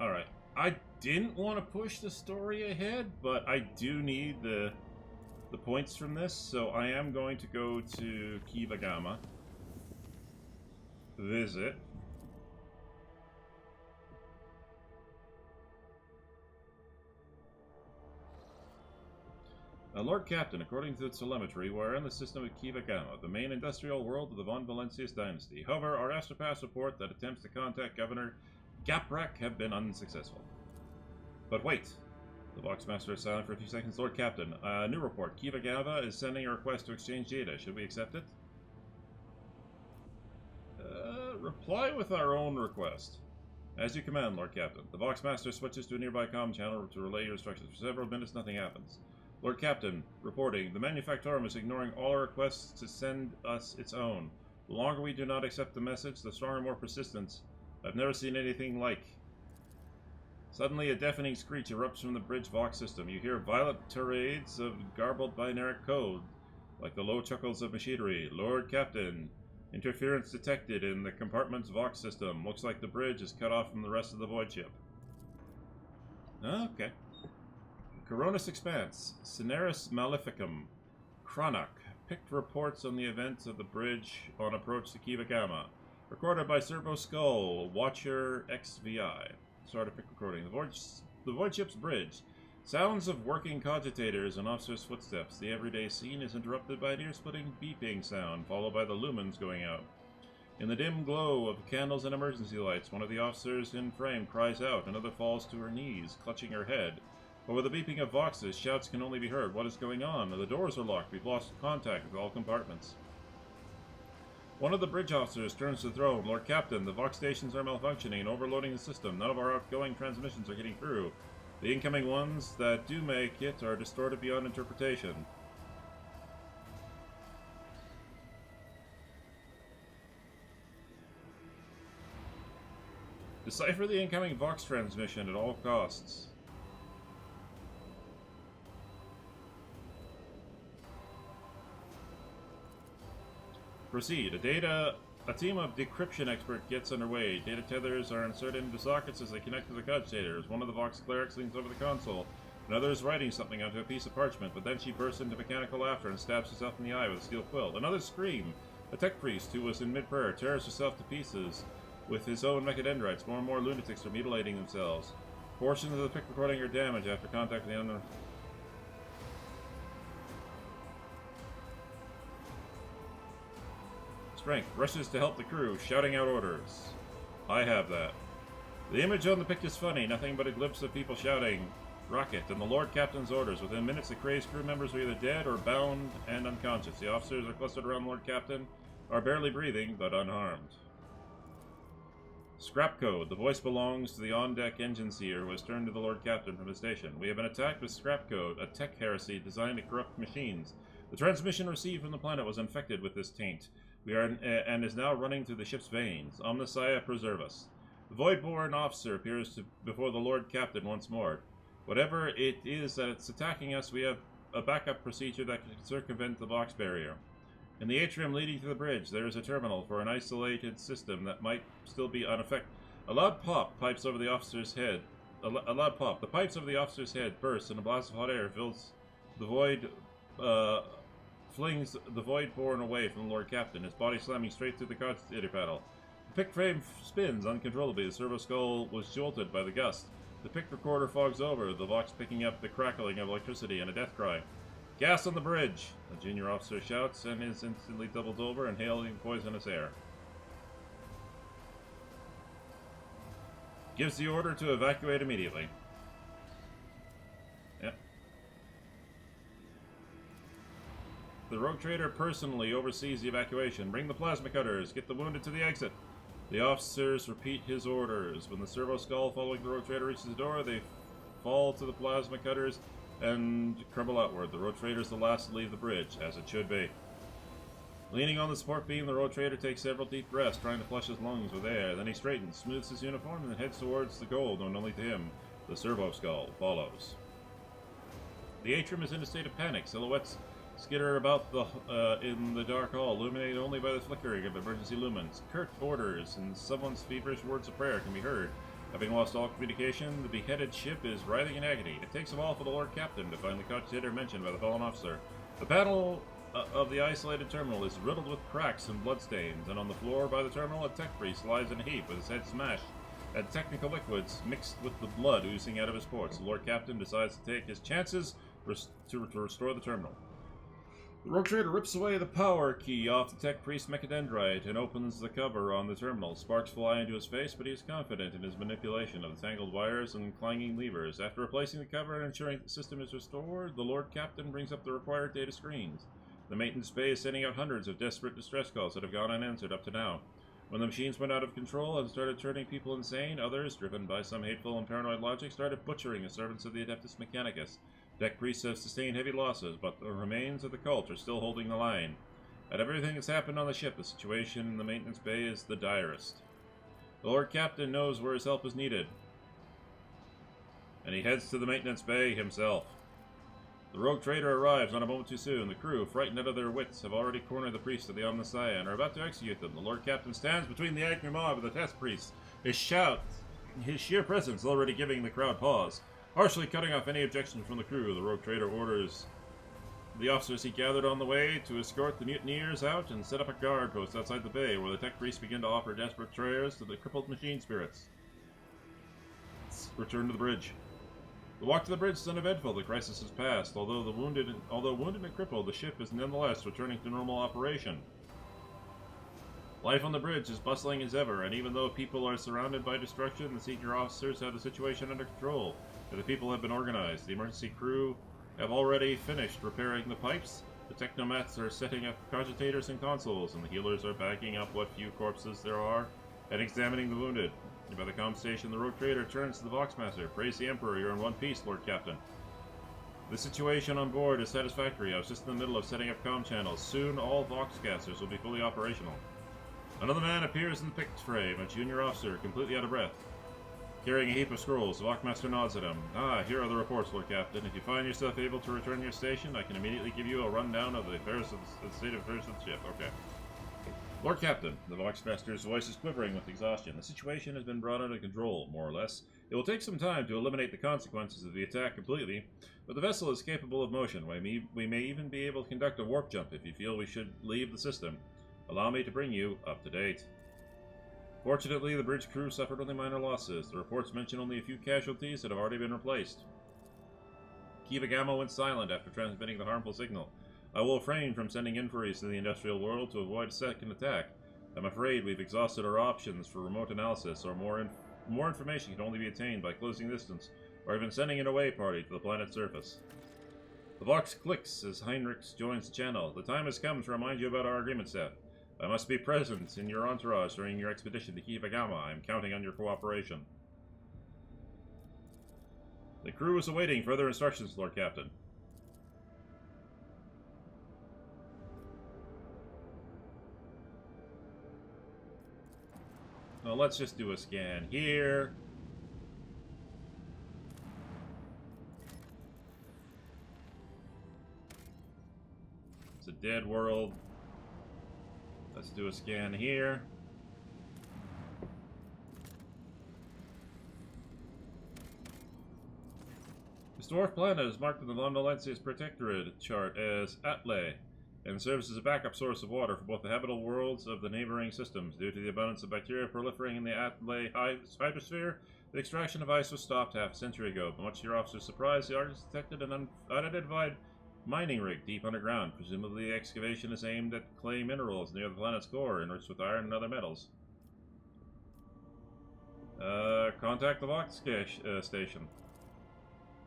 Alright, I didn't want to push the story ahead, but I do need the points from this, so I am going to go to Kivagama, visit. Lord Captain, according to the telemetry, we are in the system of Kivagama, the main industrial world of the Von Valencius dynasty. However, our Astropass report that attempts to contact Governor Gaprak have been unsuccessful. But wait! The Voxmaster is silent for a few seconds. Lord Captain, new report. Kivagava is sending a request to exchange data. Should we accept it? Reply with our own request. As you command, Lord Captain. The Voxmaster switches to a nearby comm channel to relay your instructions. For several minutes, nothing happens. Lord Captain, reporting. The Manufactorum is ignoring all our requests to send us its own. The longer we do not accept the message, the stronger and more persistence. I've never seen anything like. Suddenly, a deafening screech erupts from the bridge Vox system. You hear violent tirades of garbled binary code, like the low chuckles of machinery. Lord Captain, Interference detected in the compartment's Vox system. Looks like the bridge is cut off from the rest of the void ship. Okay. Coronis Expanse. Cineris Maleficum. Chronoc. Picked reports on the events of the bridge on approach to Kiva Gamma. Recorded by Servo Skull, Watcher XVI. Start a pick recording. The void ship's bridge. Sounds of working cogitators and officers' footsteps. The everyday scene is interrupted by an ear-splitting beeping sound, followed by the lumens going out. In the dim glow of candles and emergency lights, one of the officers in frame cries out, another falls to her knees, clutching her head. Over the beeping of voxes, shouts can only be heard. What is going on? The doors are locked. We've lost contact with all compartments. One of the bridge officers turns to the throne. Lord Captain, the Vox stations are malfunctioning and overloading the system. None of our outgoing transmissions are getting through. The incoming ones that do make it are distorted beyond interpretation. Decipher the incoming Vox transmission at all costs. Proceed. A team of decryption experts gets underway. Data tethers are inserted into sockets as they connect to the cogitators. One of the Vox clerics leans over the console. Another is writing something onto a piece of parchment, but then she bursts into mechanical laughter and stabs herself in the eye with a steel quill. Another scream. A tech priest who was in mid-prayer tears herself to pieces with his own mechadendrites. More and more lunatics are mutilating themselves. Portions of the pick recording are damaged after contact with the unknown. Strength rushes to help the crew, shouting out orders. I have that. The image on the pic is funny, nothing but a glimpse of people shouting, "Rocket," and the Lord Captain's orders. Within minutes, the crazed crew members are either dead or bound and unconscious. The officers are clustered around Lord Captain, are barely breathing, but unharmed. Scrap code. The voice belongs to the on-deck engine seer who has turned to the Lord Captain from his station. We have been attacked with scrap code, a tech heresy designed to corrupt machines. The transmission received from the planet was infected with this taint. And is now running through the ship's veins. Omnissiah, preserve us. The Voidborn officer appears before the Lord Captain once more. Whatever it is that it's attacking us, we have a backup procedure that can circumvent the Vox barrier. In the atrium leading to the bridge, there is a terminal for an isolated system that might still be unaffected. A loud pop pipes over the officer's head. A loud pop. The pipes over the officer's head burst, and a blast of hot air fills the void. Flings the Voidborn away from the Lord Captain, his body slamming straight through the cogitator panel. The pick frame spins uncontrollably. The servo skull was jolted by the gust. The pick recorder fogs over, the Vox picking up the crackling of electricity and a death cry. Gas on the bridge! A junior officer shouts and is instantly doubled over, inhaling poisonous air. Gives the order to evacuate immediately. Yep. The rogue trader personally oversees the evacuation. Bring the plasma cutters. Get the wounded to the exit. The officers repeat his orders. When the servo skull following the rogue trader reaches the door, they fall to the plasma cutters and crumble outward. The rogue trader is the last to leave the bridge, as it should be. Leaning on the support beam, the rogue trader takes several deep breaths, trying to flush his lungs with air. Then he straightens, smooths his uniform, and then heads towards the goal known only to him. The servo skull follows. The atrium is in a state of panic. Silhouettes skitter about in the dark hall, illuminated only by the flickering of emergency lumens. Curt orders and someone's feverish words of prayer can be heard. Having lost all communication, the beheaded ship is writhing in agony. It takes a while for the Lord Captain to find the cogitator mentioned by the fallen officer. The panel of the isolated terminal is riddled with cracks and bloodstains, and on the floor by the terminal, a tech priest lies in a heap with his head smashed at technical liquids mixed with the blood oozing out of his ports. The Lord Captain decides to take his chances to restore the terminal. The rogue trader rips away the power key off the tech priest mechadendrite and opens the cover on the terminal. Sparks fly into his face, but he is confident in his manipulation of the tangled wires and clanging levers. After replacing the cover and ensuring that the system is restored, the Lord Captain brings up the required data screens. The maintenance bay is sending out hundreds of desperate distress calls that have gone unanswered up to now. When the machines went out of control and started turning people insane, others, driven by some hateful and paranoid logic, started butchering the servants of the Adeptus Mechanicus. Deck priests have sustained heavy losses, but the remains of the cult are still holding the line. Out of everything that's happened on the ship, the situation in the maintenance bay is the direst. The Lord Captain knows where his help is needed, and he heads to the maintenance bay himself. The rogue trader arrives not a moment too soon. The crew, frightened out of their wits, have already cornered the priest of the Omnissiah and are about to execute them. The Lord Captain stands between the angry mob and the test priest. His sheer presence already giving the crowd pause. Harshly cutting off any objections from the crew, the rogue trader orders the officers he gathered on the way to escort the mutineers out and set up a guard post outside the bay, where the tech priests begin to offer desperate prayers to the crippled machine spirits. Let's return to the bridge. The walk to the bridge is uneventful. The crisis has passed. Although wounded and crippled, the ship is nonetheless returning to normal operation. Life on the bridge is bustling as ever, and even though people are surrounded by destruction, the senior officers have the situation under control. And the people have been organized. The emergency crew have already finished repairing the pipes. The technomats are setting up cogitators and consoles, and the healers are backing up what few corpses there are and examining the wounded. By the comm station, the rogue trader turns to the Voxmaster. Praise the Emperor, you're in one piece, Lord Captain. The situation on board is satisfactory. I was just in the middle of setting up comm channels. Soon, all Voxcasters will be fully operational. Another man appears in the picked frame, a junior officer, completely out of breath. Carrying a heap of scrolls, the Voxmaster nods at him. Ah, here are the reports, Lord Captain. If you find yourself able to return to your station, I can immediately give you a rundown of the state of affairs of the ship. Okay. Lord Captain, the Voxmaster's voice is quivering with exhaustion. The situation has been brought under control, more or less. It will take some time to eliminate the consequences of the attack completely, but the vessel is capable of motion. We may even be able to conduct a warp jump if you feel we should leave the system. Allow me to bring you up to date. Fortunately, the bridge crew suffered only minor losses. The reports mention only a few casualties that have already been replaced. Kiva Gamma went silent after transmitting the harmful signal. I will refrain from sending inquiries to the industrial world to avoid a second attack. I'm afraid we've exhausted our options for remote analysis, or more information can only be attained by closing distance, or even sending an away party to the planet's surface. The Vox clicks as Heinrichs joins the channel. The time has come to remind you about our agreement, Seth. I must be present in your entourage during your expedition to Kiva Gamma. I am counting on your cooperation. The crew is awaiting further instructions, Lord Captain. Well, let's just do a scan here. It's a dead world. Let's do a scan here. This dwarf planet is marked in the Londolensis Protectorate chart as Atle, and serves as a backup source of water for both the habitable worlds of the neighboring systems. Due to the abundance of bacteria proliferating in the Atle hydrosphere, the extraction of ice was stopped half a century ago, but much to your officer's surprise, the artist detected an unidentified mining rig deep underground. Presumably the excavation is aimed at clay minerals near the planet's core, enriched with iron and other metals. Contact the Vox station.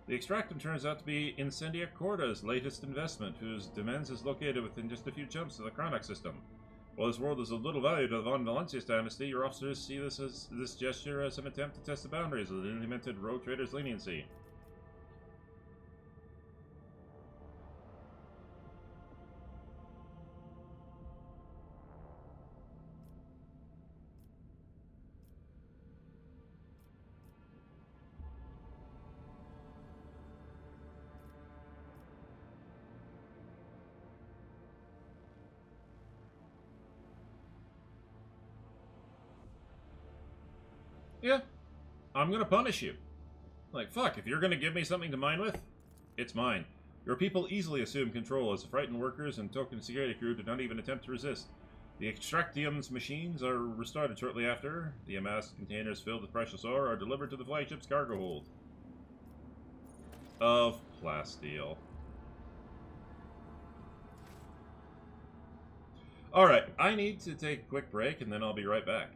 The extractant turns out to be Incendia Corda's latest investment, whose demesne is located within just a few jumps of the Chronox system. While this world is of little value to the Von Valencius dynasty, your officers see this gesture as an attempt to test the boundaries of the newly minted rogue trader's leniency. Yeah, I'm gonna punish you. Like, fuck, if you're gonna give me something to mine with, it's mine. Your people easily assume control as the frightened workers and token security crew do not even attempt to resist. The Extractium's machines are restarted shortly after. The amassed containers filled with precious ore are delivered to the flagship's cargo hold. Of plasteel. Alright, I need to take a quick break and then I'll be right back.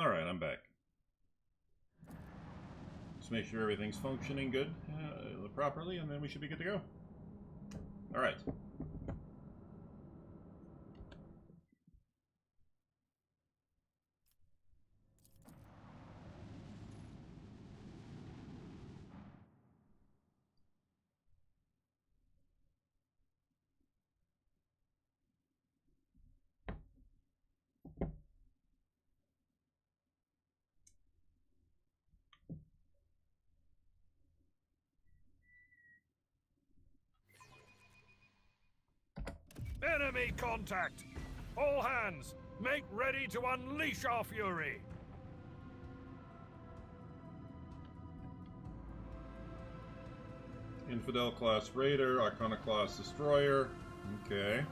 Alright, I'm back. Just make sure everything's functioning good, properly, and then we should be good to go. Alright. Enemy contact! All hands, make ready to unleash our fury! Infidel class raider, Iconoclast destroyer. Okay.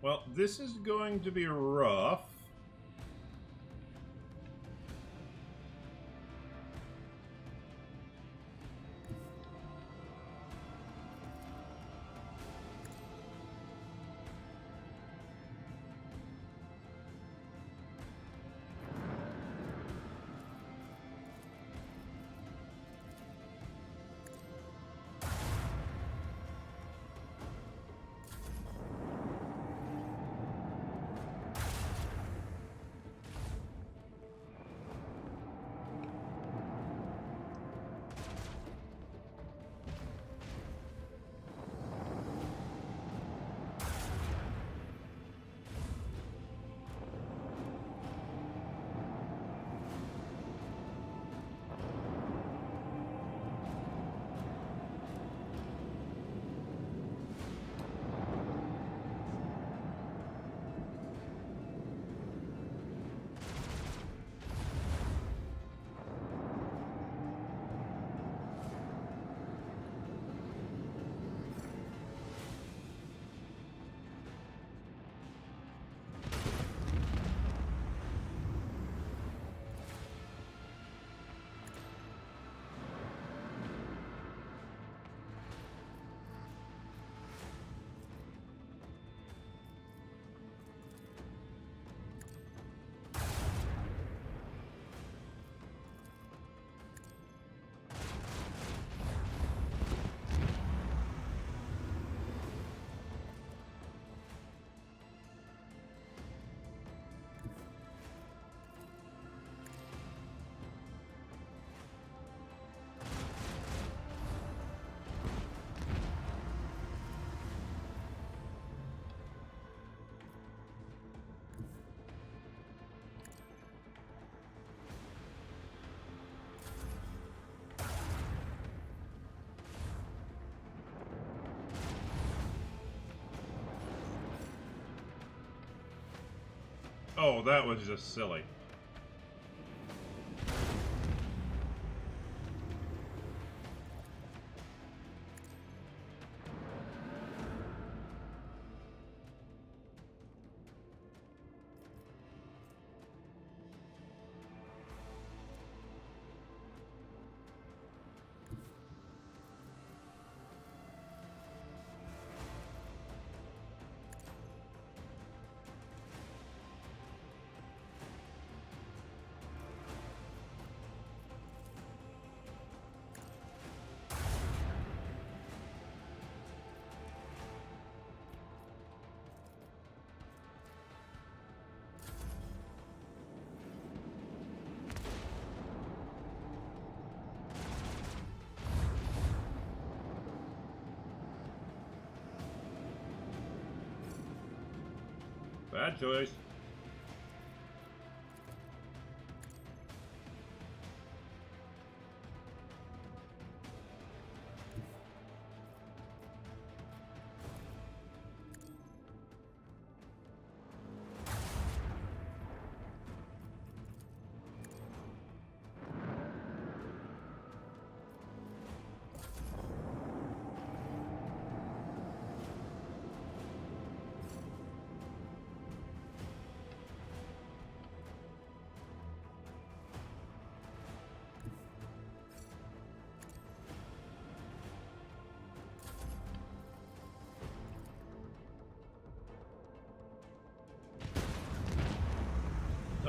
Well, this is going to be rough. Oh, that was just silly. Bad choice.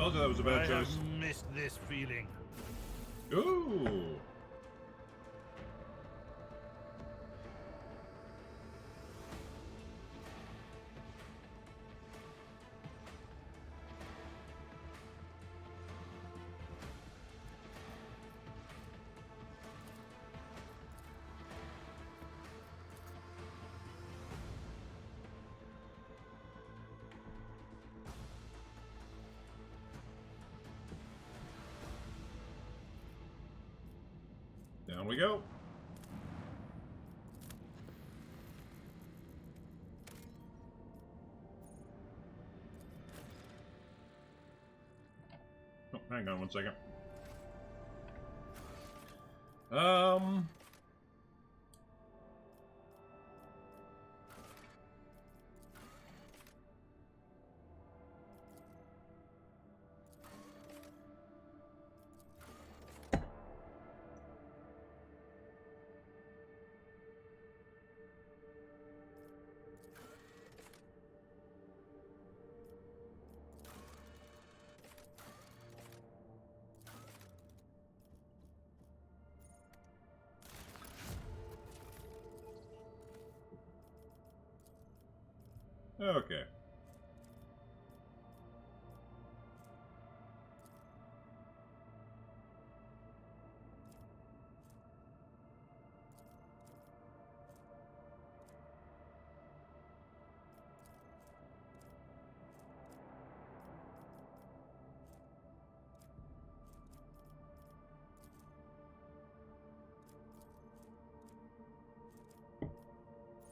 Told you that was a bad choice. have missed this feeling. Ooh. Down we go. Oh, hang on one second. Okay.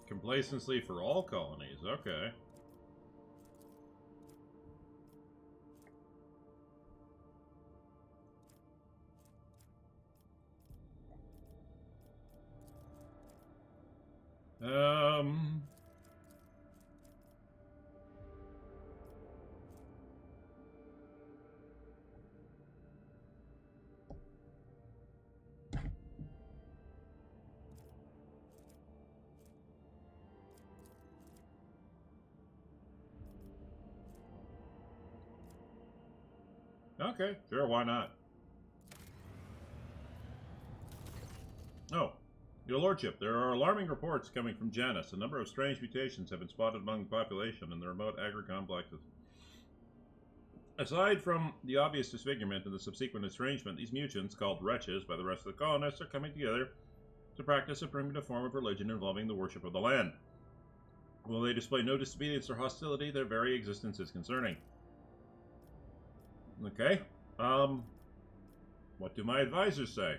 Complacency for all colonies. Okay. Okay, sure, why not? Oh, your lordship, there are alarming reports coming from Janus. A number of strange mutations have been spotted among the population in the remote agri-complexes. Aside from the obvious disfigurement and the subsequent estrangement, these mutants, called wretches by the rest of the colonists, are coming together to practice a primitive form of religion involving the worship of the land. While they display no disobedience or hostility, their very existence is concerning. Okay. What do my advisors say?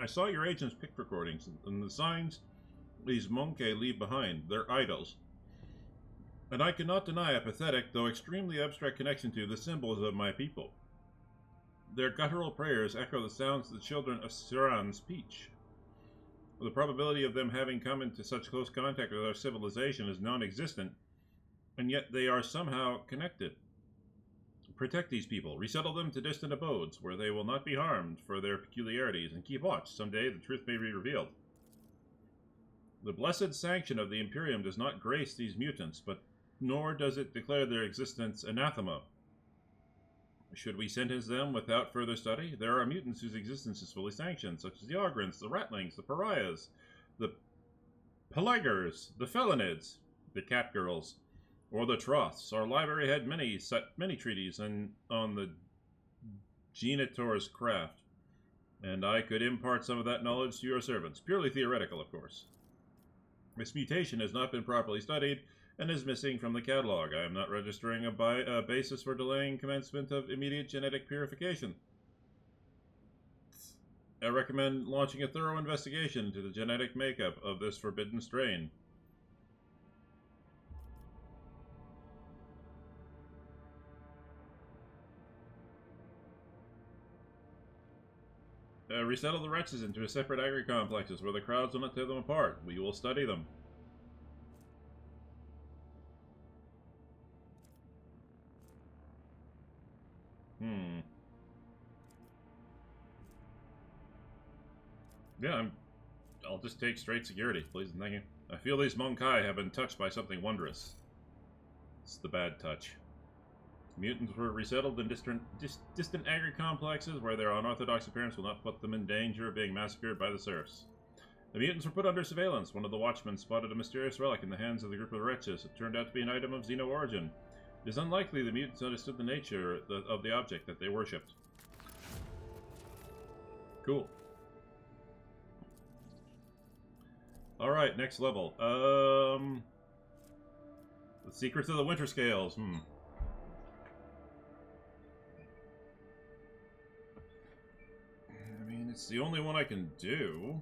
I saw your agent's pic recordings and the signs these Monke leave behind. They're idols. And I cannot deny a pathetic, though extremely abstract connection to the symbols of my people. Their guttural prayers echo the sounds of the children of Siran's speech. The probability of them having come into such close contact with our civilization is non-existent, and yet they are somehow connected. Protect these people, resettle them to distant abodes, where they will not be harmed for their peculiarities, and keep watch. Someday the truth may be revealed. The blessed sanction of the Imperium does not grace these mutants, but nor does it declare their existence anathema. Should we sentence them without further study? There are mutants whose existence is fully sanctioned, such as the Ogrins, the Ratlings, the Pariahs, the Peligers, the Felinids, the Catgirls, or the Troths. Our library had many treaties on the Genitor's craft, and I could impart some of that knowledge to your servants. Purely theoretical, of course. This mutation has not been properly studied, and is missing from the catalog. I am not registering a basis for delaying commencement of immediate genetic purification. I recommend launching a thorough investigation into the genetic makeup of this forbidden strain. Resettle the wretches into separate agri-complexes where the crowds will not tear them apart. We will study them. Yeah, I'll just take straight security, please and thank you. I feel these Monkai have been touched by something wondrous. It's the bad touch. Mutants were resettled in distant agri complexes where their unorthodox appearance will not put them in danger of being massacred by the serfs. The mutants were put under surveillance. One of the watchmen spotted a mysterious relic in the hands of the group of wretches. It turned out to be an item of Xeno origin. It is unlikely the mutants understood the nature of the object that they worshipped. Cool. Alright, next level. The Secrets of the Winter Scales. I mean, it's the only one I can do.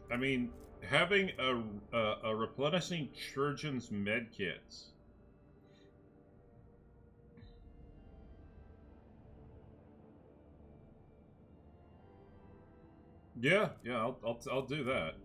I mean, having a replenishing Churgeon's medkits. Yeah, I'll do that.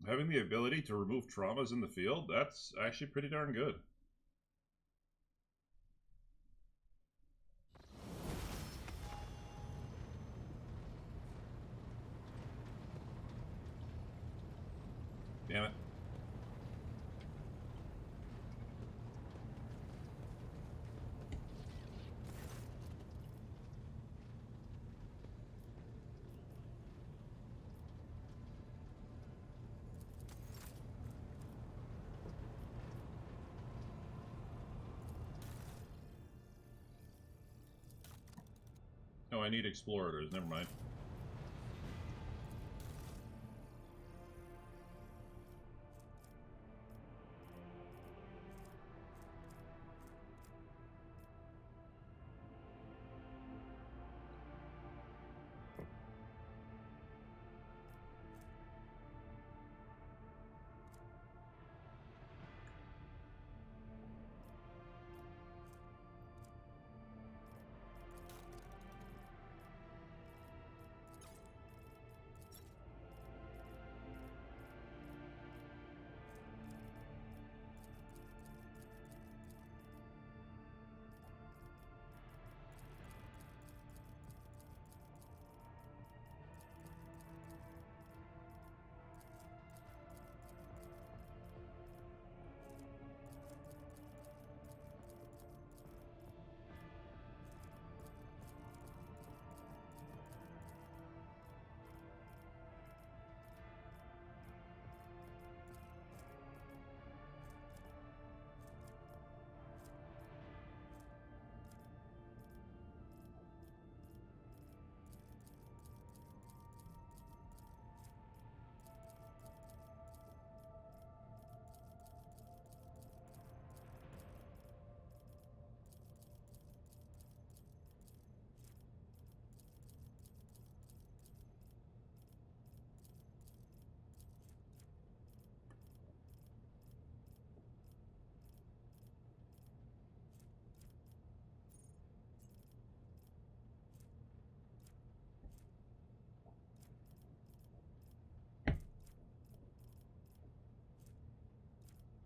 Having the ability to remove traumas in the field, that's actually pretty darn good. Damn it. Oh, I need explorators. Never mind.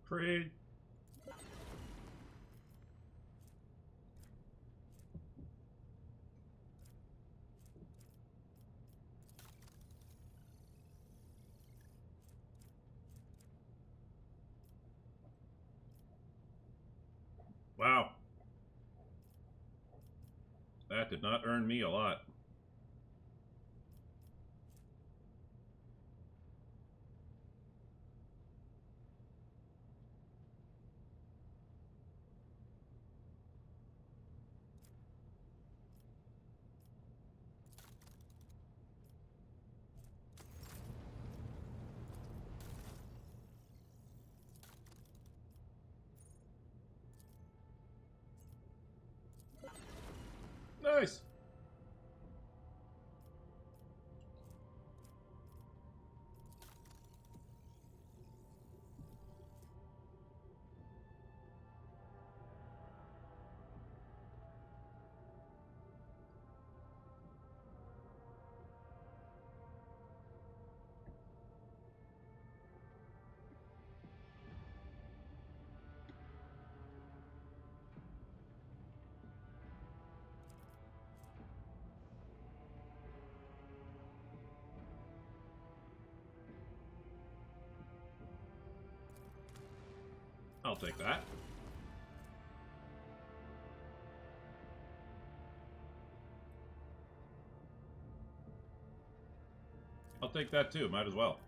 Trade. Wow. That did not earn me a lot. Nice. I'll take that. I'll take that too, might as well.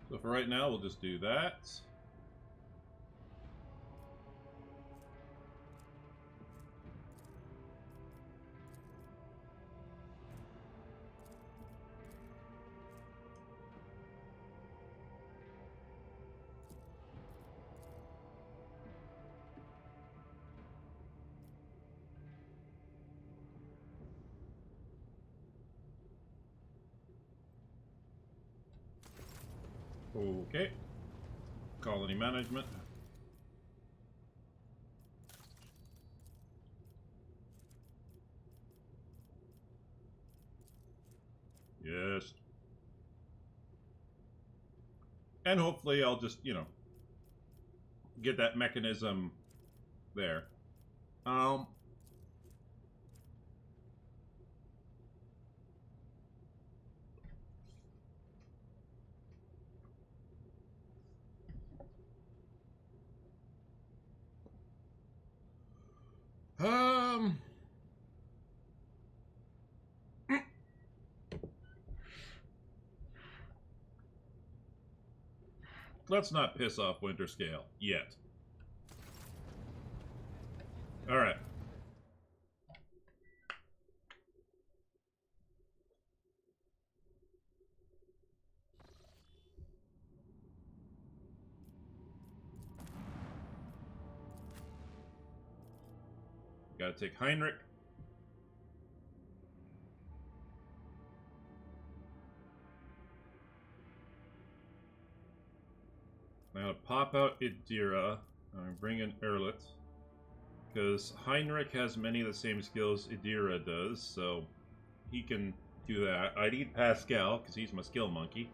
So for right now, we'll just do that. Okay. Colony management. Yes. And hopefully I'll just, you know, get that mechanism there. Um, let's not piss off Winter Scale yet. All right. Gotta take Heinrich. I'm gonna pop out Idira. I'm gonna bring in Erlit. Because Heinrich has many of the same skills Idira does, so he can do that. I need Pascal, because he's my skill monkey.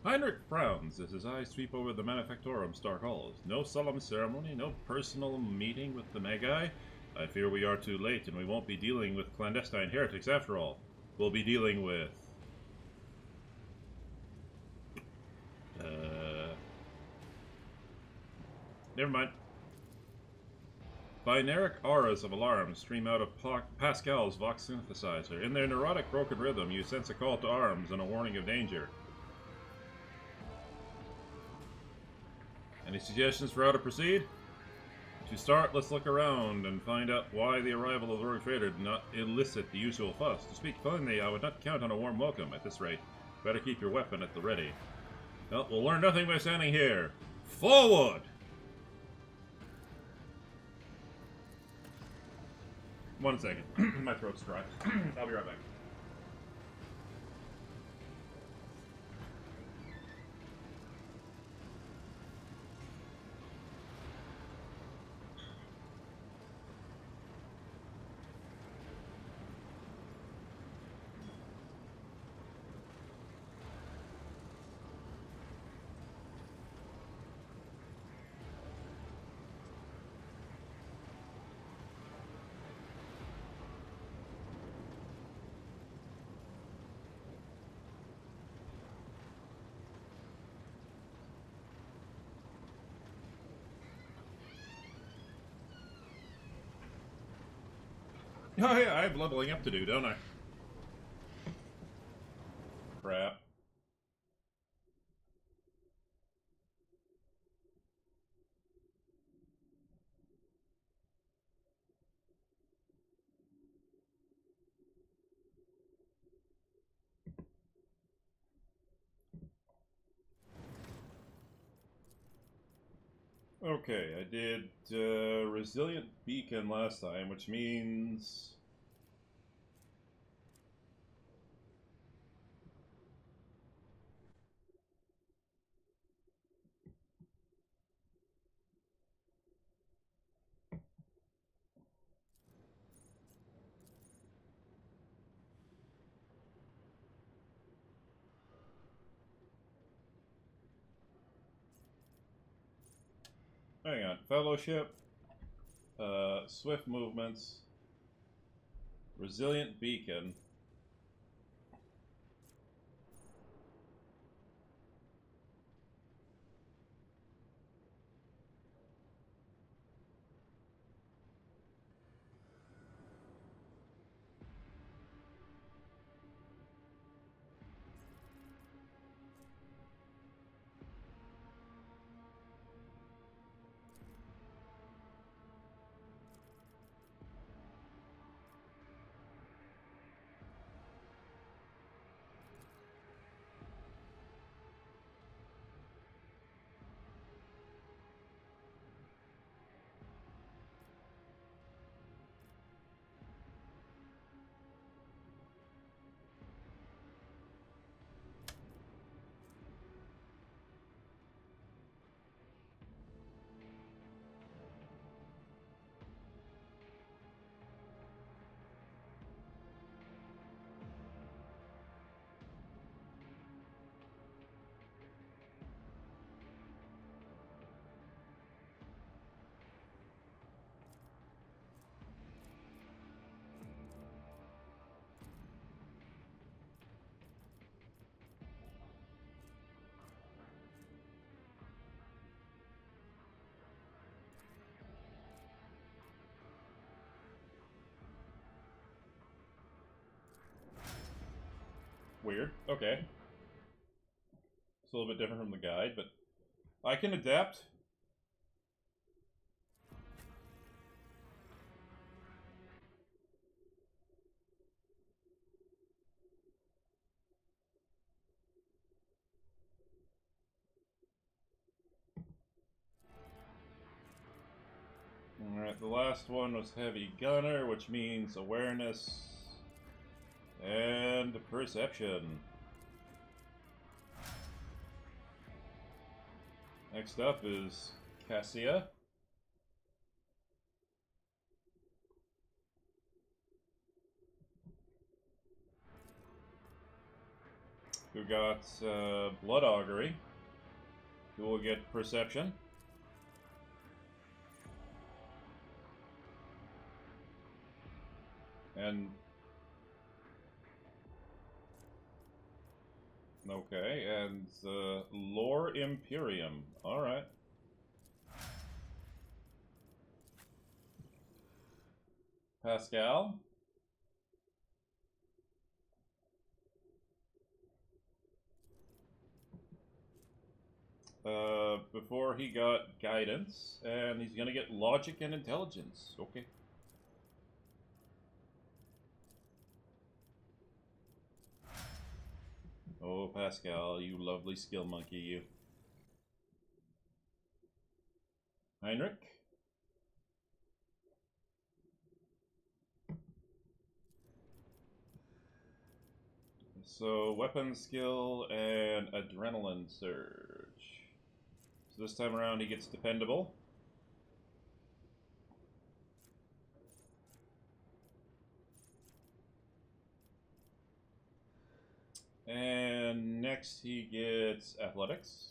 Heinrich frowns as his eyes sweep over the Manufactorum's dark halls. No solemn ceremony, no personal meeting with the Magi. I fear we are too late, and we won't be dealing with clandestine heretics after all. We'll be dealing with... Never mind. Binaric auras of alarm stream out of Pascal's Vox synthesizer. In their neurotic broken rhythm, you sense a call to arms and a warning of danger. Any suggestions for how to proceed? To start, let's look around and find out why the arrival of the Rogue Trader did not elicit the usual fuss. To speak plainly, I would not count on a warm welcome at this rate. Better keep your weapon at the ready. Well, we'll learn nothing by standing here. Forward! One second. My throat's dry. I'll be right back. Oh yeah, I have leveling up to do, don't I? Crap. Okay, I did Resilient Beacon last time, which means... Hang on. Fellowship, Swift Movements, Resilient Beacon. Weird. Okay. It's a little bit different from the guide, but I can adapt. Alright, the last one was Heavy Gunner, which means awareness and perception. Next up is Cassia. who got Blood Augury, who will get Perception. And okay, and Lore Imperium. All right. Pascal. Before he got Guidance, and he's gonna get Logic and Intelligence. Okay. Oh, Pascal, you lovely skill monkey, you. Heinrich? So, weapon skill and adrenaline surge. So this time around he gets dependable. And next he gets athletics.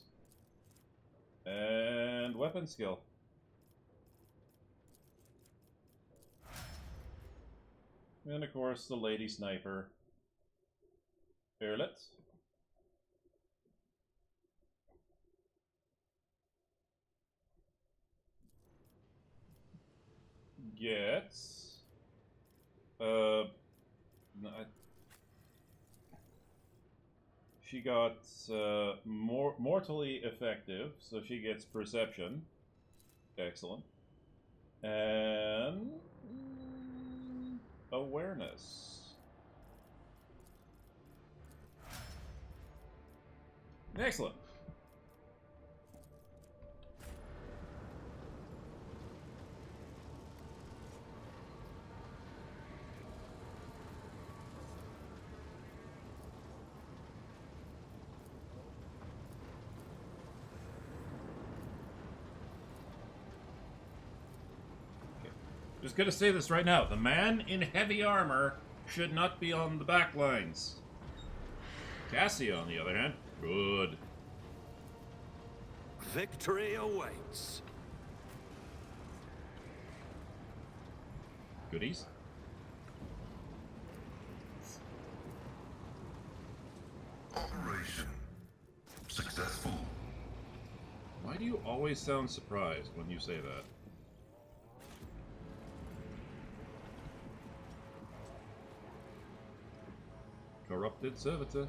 And weapon skill. And of course the lady sniper. Erlet. Gets she got mortally effective, so she gets perception. Excellent. And awareness. Excellent. Just gonna say this right now. The man in heavy armor should not be on the back lines. Cassie, on the other hand, good. Victory awaits. Goodies. Operation successful. Why do you always sound surprised when you say that? Corrupted servitor.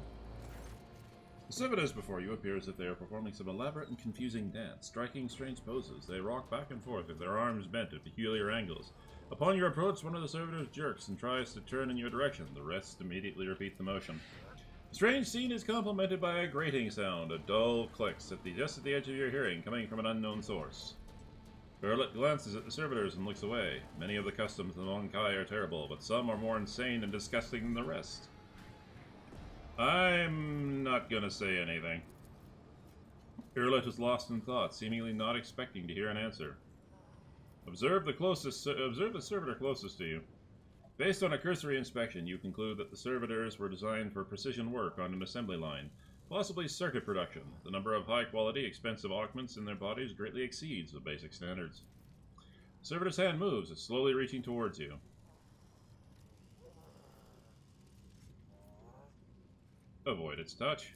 The servitors before you appear as if they are performing some elaborate and confusing dance, striking strange poses. They rock back and forth with their arms bent at peculiar angles. Upon your approach, one of the servitors jerks and tries to turn in your direction. The rest immediately repeat the motion. The strange scene is complemented by a grating sound. A dull clicks just at the edge of your hearing, coming from an unknown source. Erlet glances at the servitors and looks away. Many of the customs among Kai are terrible, but some are more insane and disgusting than the rest. I'm not gonna say anything. Erlet was lost in thought, seemingly not expecting to hear an answer. Observe the servitor closest to you. Based on a cursory inspection, you conclude that the servitors were designed for precision work on an assembly line, possibly circuit production. The number of high-quality, expensive augments in their bodies greatly exceeds the basic standards. The servitor's hand moves, slowly reaching towards you. Avoid its touch.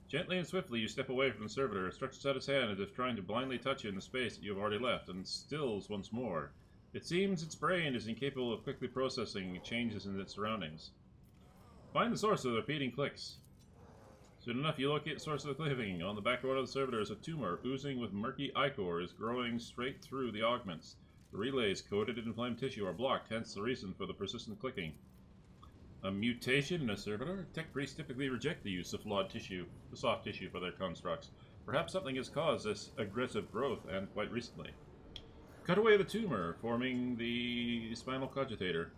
Gently and swiftly you step away from the servitor, stretches out his hand as if trying to blindly touch you in the space that you have already left, and stills once more. It seems its brain is incapable of quickly processing changes in its surroundings. Find the source of the repeating clicks. Soon enough you locate the source of the clicking. On the back of one of the servitors, a tumor oozing with murky ichor is growing straight through the augments. The relays coated in inflamed tissue are blocked, hence the reason for the persistent clicking. A mutation in a servitor? Tech priests typically reject the use of flawed tissue, the soft tissue, for their constructs. Perhaps something has caused this aggressive growth, and quite recently. Cut away the tumor, forming the spinal cogitator.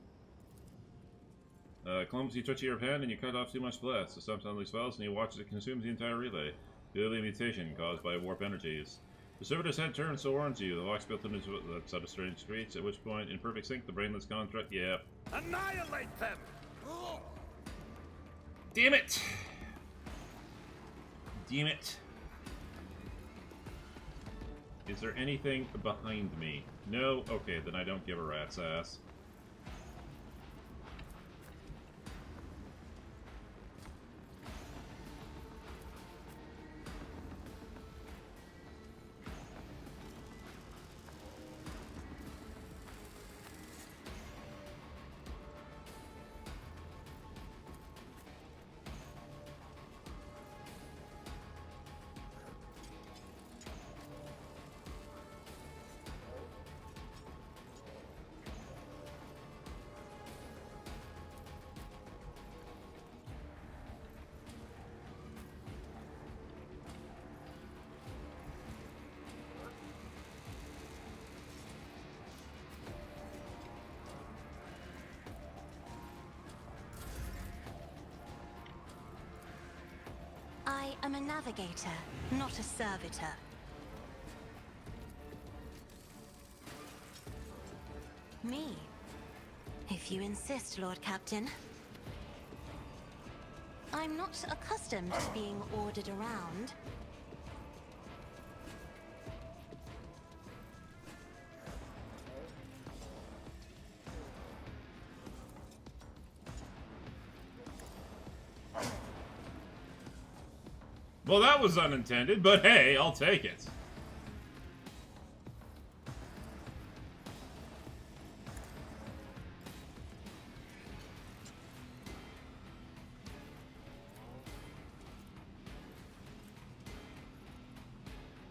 Clumsy touch of your hand, and you cut off too much blast. The stump suddenly swells, and you watch as it consumes the entire relay. Clearly a mutation caused by warp energies. The servitor's head turns towards you. The vox built into it lets out a strange screech, at which point, in perfect sync, the brainless construct, yeah. Annihilate them! Damn it! Damn it. Is there anything behind me? No? Okay, then I don't give a rat's ass. I am a navigator, not a servitor. Me? If you insist, Lord Captain. I'm not accustomed to being ordered around. Well, that was unintended, but hey, I'll take it.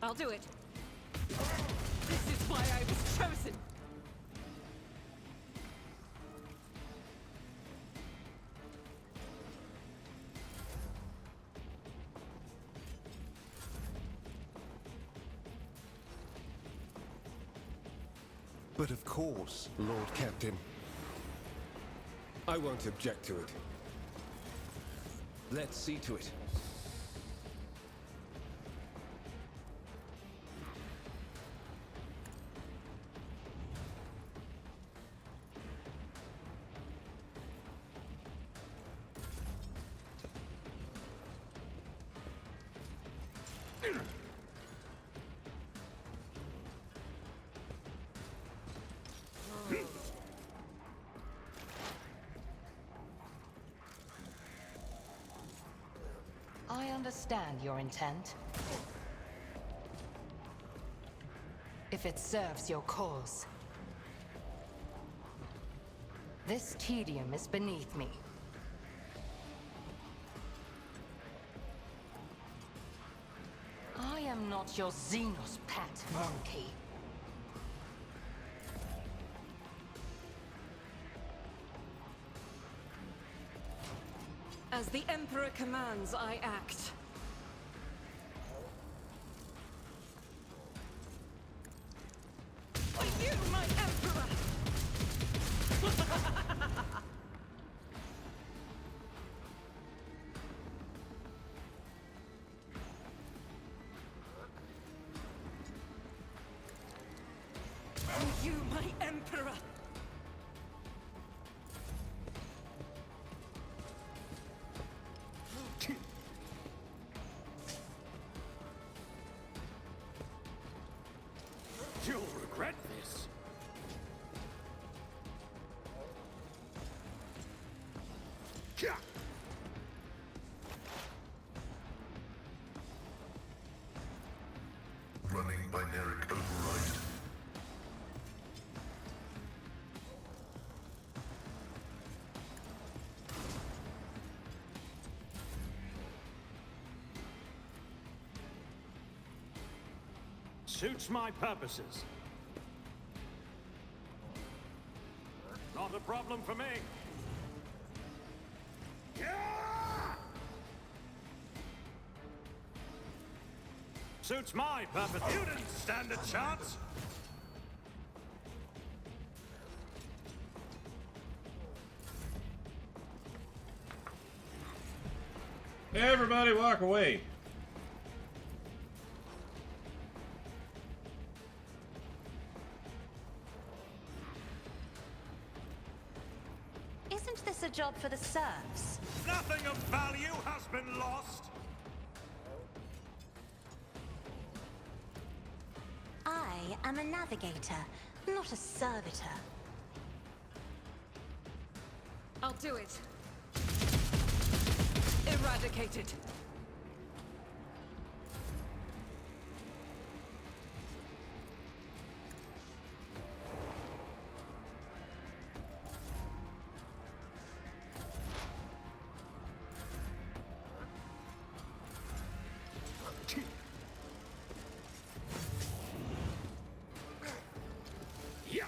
I'll do it. This is why I was chosen. But of course, Lord Captain. I won't object to it. Let's see to it. I understand your intent. If it serves your cause. This tedium is beneath me. I am not your Xenos pet monkey. As the Emperor commands, I act. Are you my Emperor? Are you my Emperor? You'll regret this. Running binaric override. Suits my purposes. Not a problem for me. Suits my purpose. You didn't stand a chance. Everybody walk away. Isn't this a job for the serfs? Nothing of value has been lost. I am a navigator, not a servitor. I'll do it. Eradicate it. Yeah.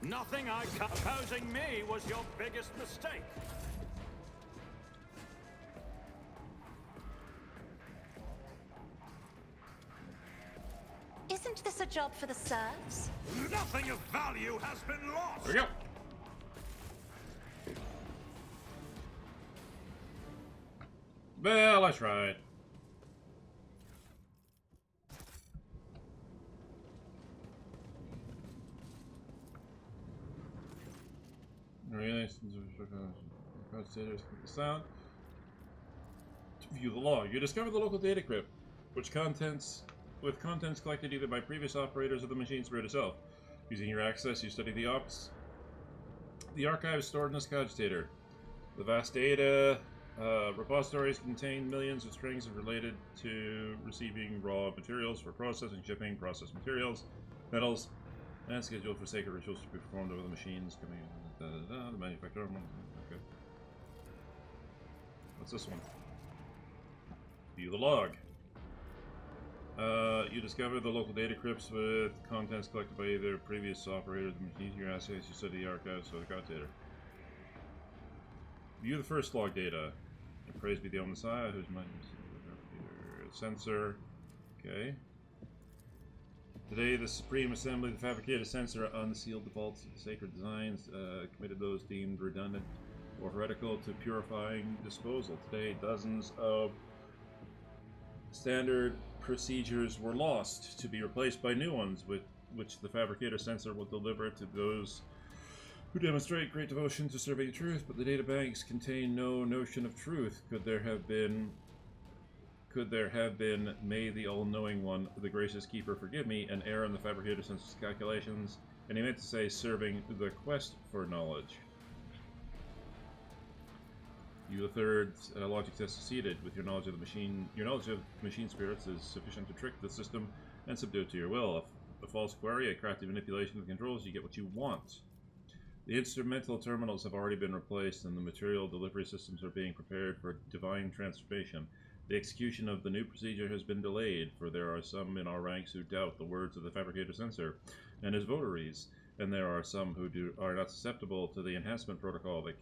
Nothing opposing me was your biggest mistake. Isn't this a job for the serfs? Nothing of value has been lost. There we go. Well, I tried. Sound. To view the log, you discover the local data crypt, with contents collected either by previous operators or the machine spirit itself. Using your access, you study the archive stored in this cogitator. The vast data repositories contain millions of strings related to receiving raw materials for processing, shipping, processed materials, metals, and scheduled for sacred rituals to be performed over the machines coming in. The manufacturer. Okay. What's this one? View the log. You discover the local data crypts with contents collected by either previous operators of the machines. Your assets, you study the archives of the cogitator. View the first log data. And praise be the All Messiah, whose mind is sensor. Okay. Today, the Supreme Assembly, the fabricated censor, unsealed the vaults of the sacred designs, committed those deemed redundant or heretical to purifying disposal. Today, dozens of standard procedures were lost to be replaced by new ones, which the fabricator censor will deliver to those who demonstrate great devotion to serving truth. But the data banks contain no notion of truth. Could there have been, may the all-knowing one, the gracious keeper, forgive me, an error in the fabricator censor's calculations? And he meant to say serving the quest for knowledge. You, the third logic test succeeded. With your knowledge of the machine, machine spirits is sufficient to trick the system and subdue it to your will. A false query, a crafty manipulation of the controls, you get what you want. The instrumental terminals have already been replaced, and the material delivery systems are being prepared for divine transformation. The execution of the new procedure has been delayed, for there are some in our ranks who doubt the words of the fabricator censor and his votaries, and there are some who are not susceptible to the enhancement protocol that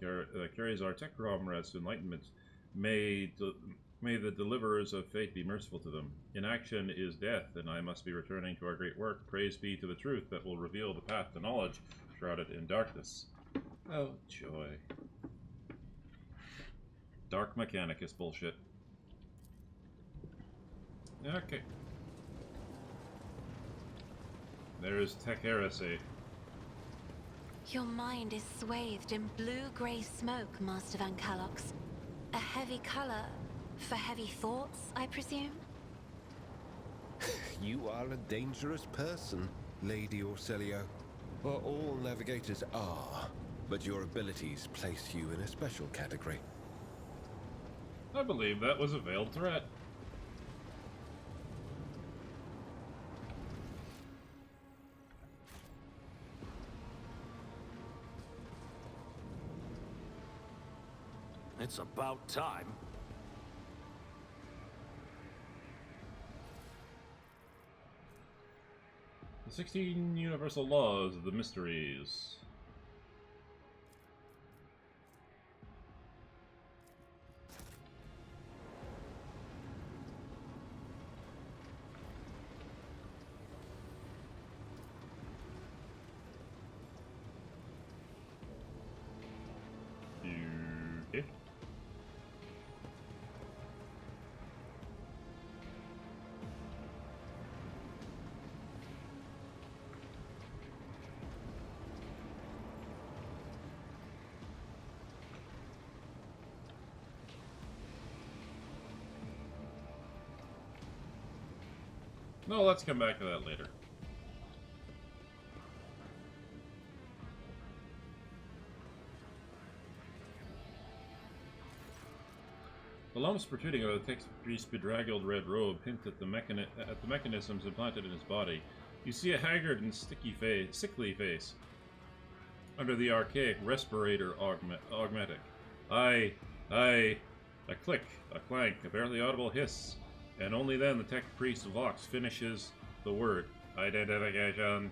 carries our tech comrades to enlightenment. May the deliverers of fate be merciful to them. Inaction is death, and I must be returning to our great work. Praise be to the truth that will reveal the path to knowledge, shrouded in darkness. Oh, joy. Dark Mechanicus bullshit. Okay. There's tech heresy. Your mind is swathed in blue-grey smoke, Master Van Calox. A heavy color for heavy thoughts, I presume? You are a dangerous person, Lady Orselio. Well, all navigators are, but your abilities place you in a special category. I believe that was a veiled threat. It's about time. The 16 universal laws of the mysteries. Okay. No, let's come back to that later. The lumps protruding out of the tech priest's bedraggled red robe hint at the mechanisms implanted in his body. You see a haggard and sickly face under the archaic respirator augmetic. I... A click, a clank, a barely audible hiss, and only then the tech priest Vox finishes the word. Identification.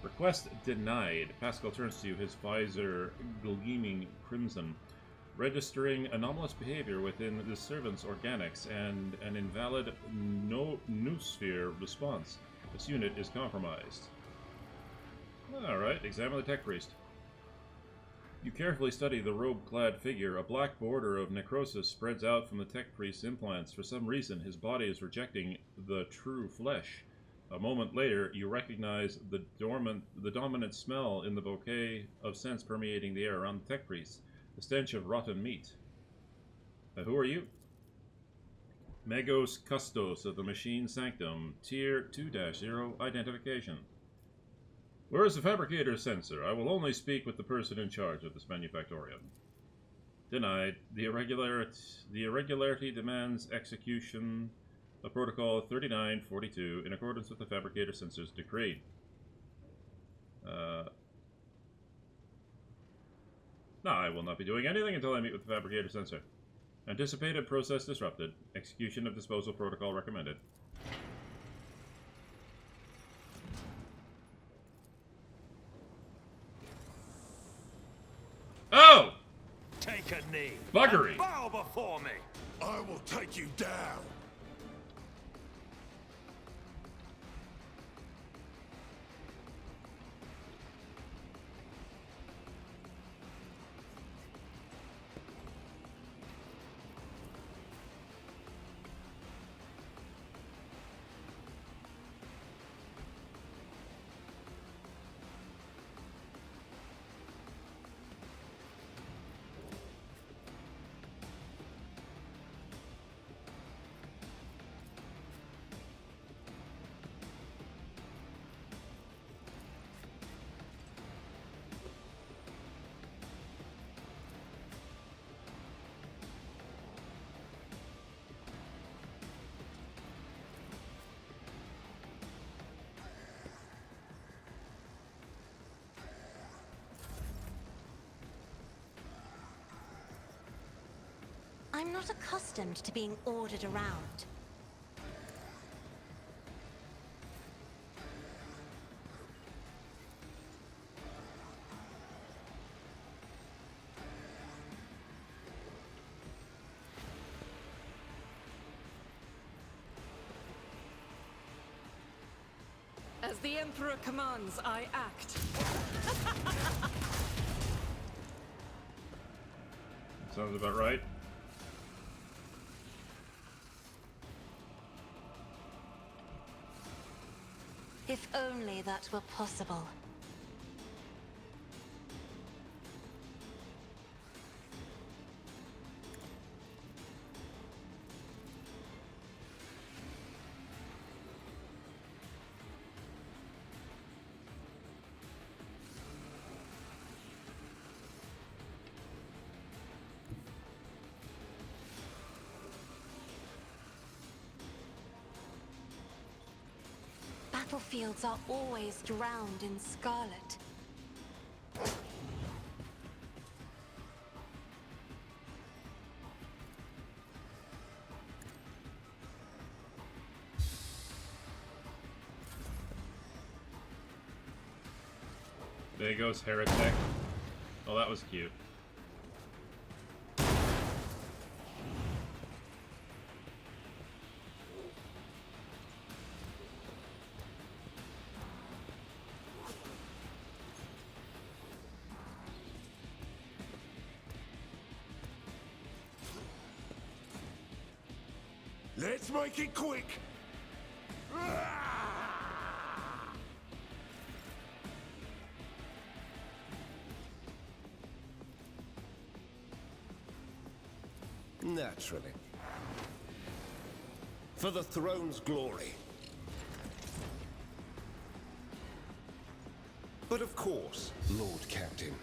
Request denied. Pascal turns to you, his visor gleaming crimson, registering anomalous behavior within the servant's organics and an invalid noosphere response. This unit is compromised. Alright, examine the tech priest. You carefully study the robe-clad figure. A black border of necrosis spreads out from the tech priest's implants. For some reason, his body is rejecting the true flesh. A moment later, you recognize the dominant smell in the bouquet of scents permeating the air around the tech priest. The stench of rotten meat. Who are you? Megos Custos of the Machine Sanctum, Tier 2-0, Identification. Where is the fabricator's sensor? I will only speak with the person in charge of this manufactorium. Denied. The irregularity demands execution of Protocol 3942 in accordance with the fabricator sensor's decree. No, I will not be doing anything until I meet with the fabricator sensor. Anticipated process disrupted. Execution of disposal protocol recommended. Oh! Take a knee. Buggery. And bow before me. I will take you down. I'm not accustomed to being ordered around. As the Emperor commands, I act. Sounds about right. If only that were possible. Battlefields are always drowned in scarlet. There goes Heretic. Oh, that was cute. Let's make it quick! Naturally. For the throne's glory, But of course, Lord Captain.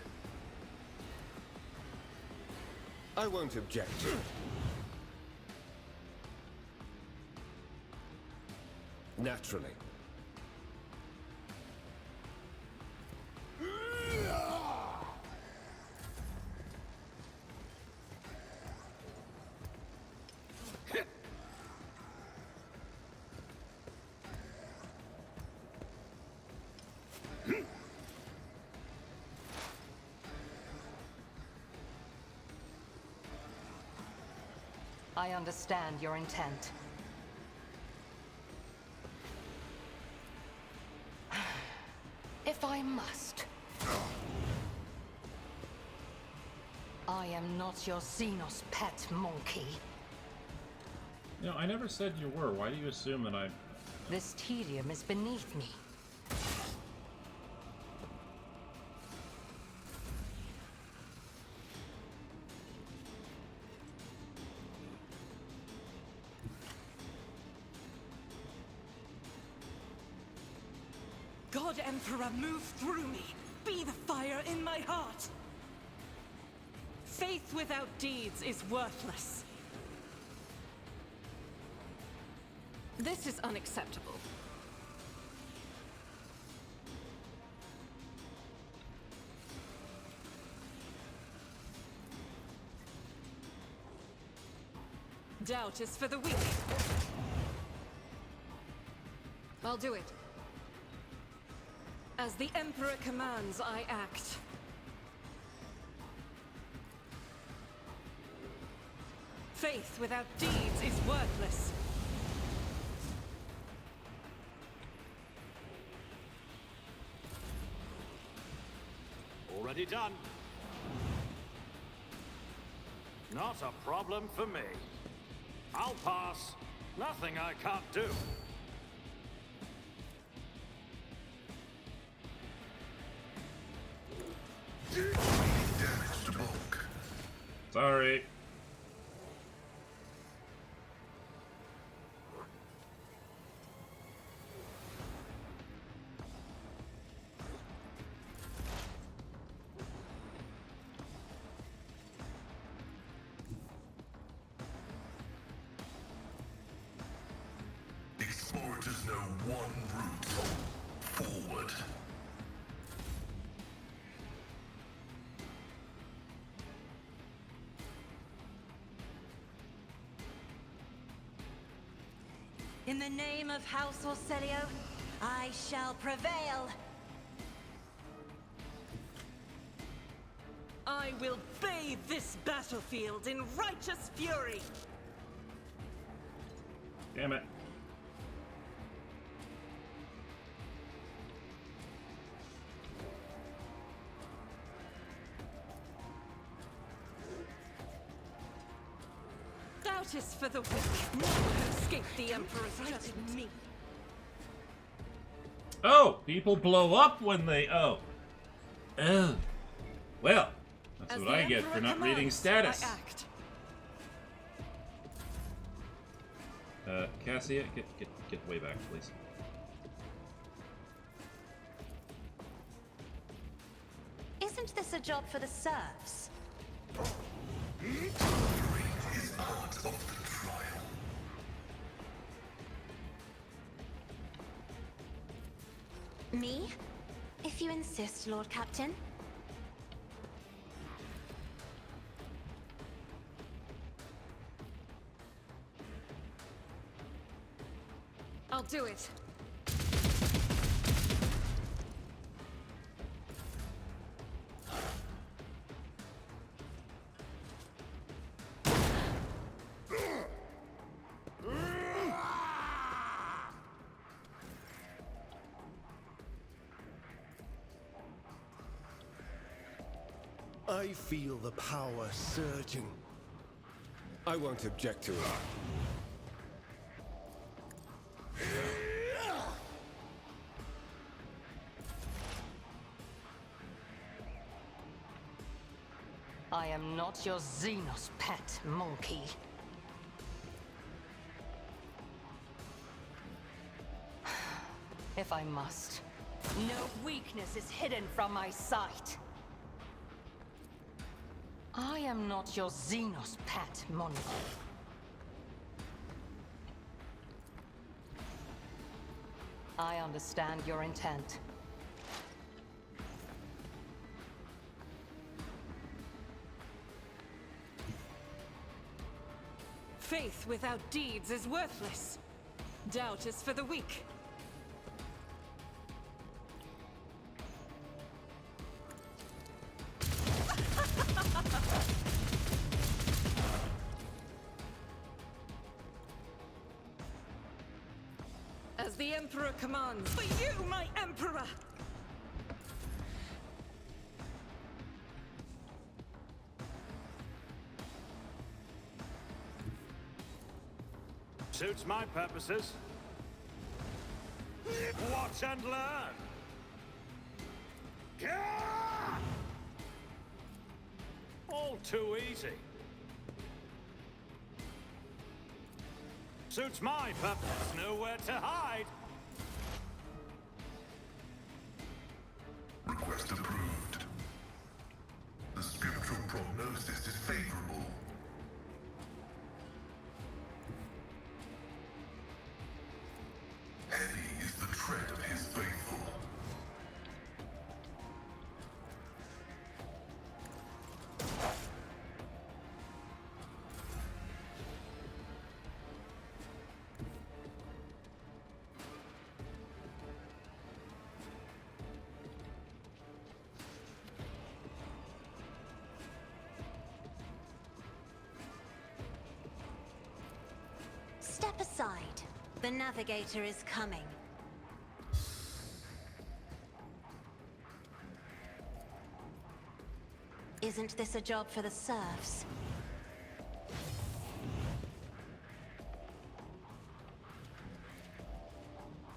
I won't object. Naturally. I understand your intent. If I must. I am not your Xenos pet monkey. You know, I never said you were. Why do you assume that I... This tedium is beneath me. God Emperor, move through me. Be the fire in my heart. Faith without deeds is worthless. This is unacceptable. Doubt is for the weak. I'll do it. As the Emperor commands, I act. Faith without deeds is worthless. Already done. Not a problem for me. I'll pass. Nothing I can't do. Damage to bulk. Sorry. Explorators know one route. Forward. In the name of House Orselio, I shall prevail. I will bathe this battlefield in righteous fury. Damn it. Doubt is for the weak. None can escape the Emperor's judgment. Me. Oh, people blow up when they... Oh. Oh. Well, that's As what the I get Emperor for not reading commands, status. I act. Cassia, get way back, please. Isn't this a job for the serfs? Is part of the trial. Me? If you insist, Lord Captain. I'll do it. I feel the power surging. I won't object to it. I am not your Xenos pet monkey. If I must. No weakness is hidden from my sight. I am not your Xenos pet, Monica. I understand your intent. Faith without deeds is worthless. Doubt is for the weak. As the Emperor commands. For you, my Emperor! Suits my purposes. Watch and learn! Gah! All too easy. Suits my purpose. Nowhere to hide. Request approved. The scriptural prognosis is favorable. Heavy is the tread of his faithful. Step aside. The navigator is coming. Isn't this a job for the serfs?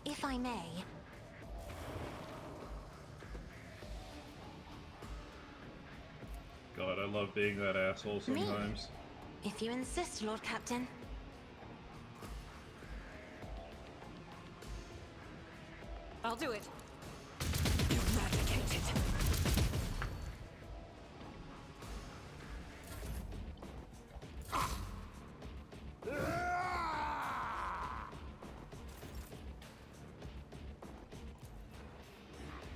If I may. God, I love being that asshole sometimes. Me? If you insist, Lord Captain. I'll do it. Eradicated.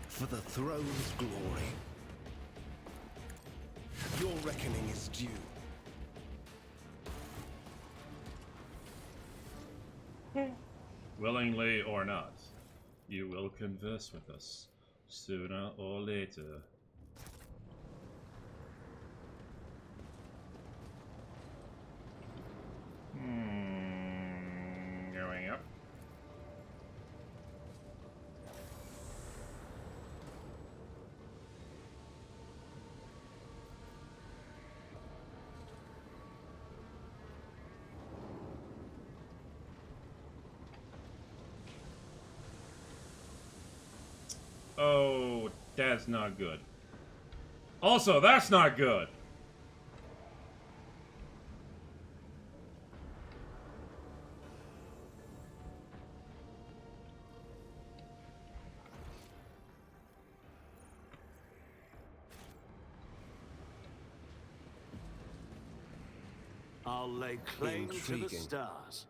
For the throne's glory. Your reckoning is due. Willingly or not, you will converse with us sooner or later. Going up. Oh, that's not good. Also, that's not good. I'll lay claim to the Intriguing. stars.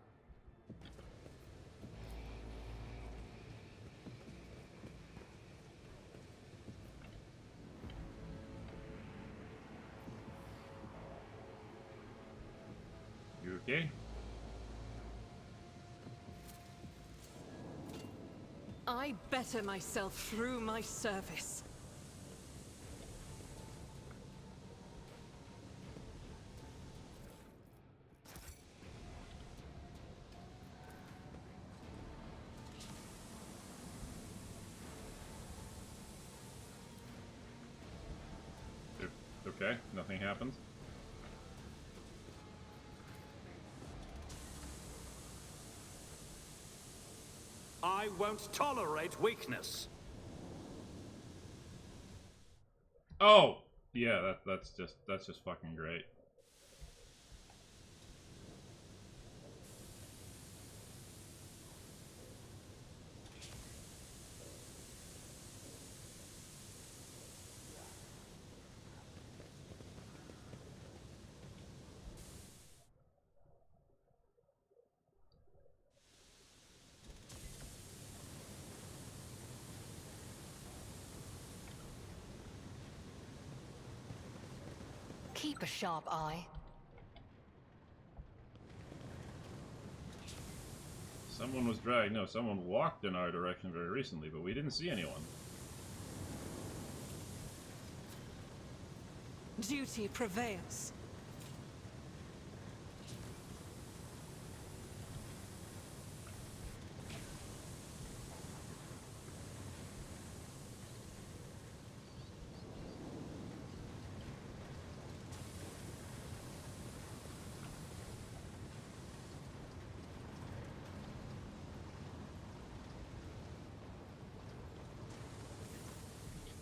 You okay? I better myself through my service. Okay, nothing happened. I won't tolerate weakness. Oh, yeah, that's just fucking great. Keep a sharp eye. Someone was dragged. No, someone walked in our direction very recently, but we didn't see anyone. Duty prevails.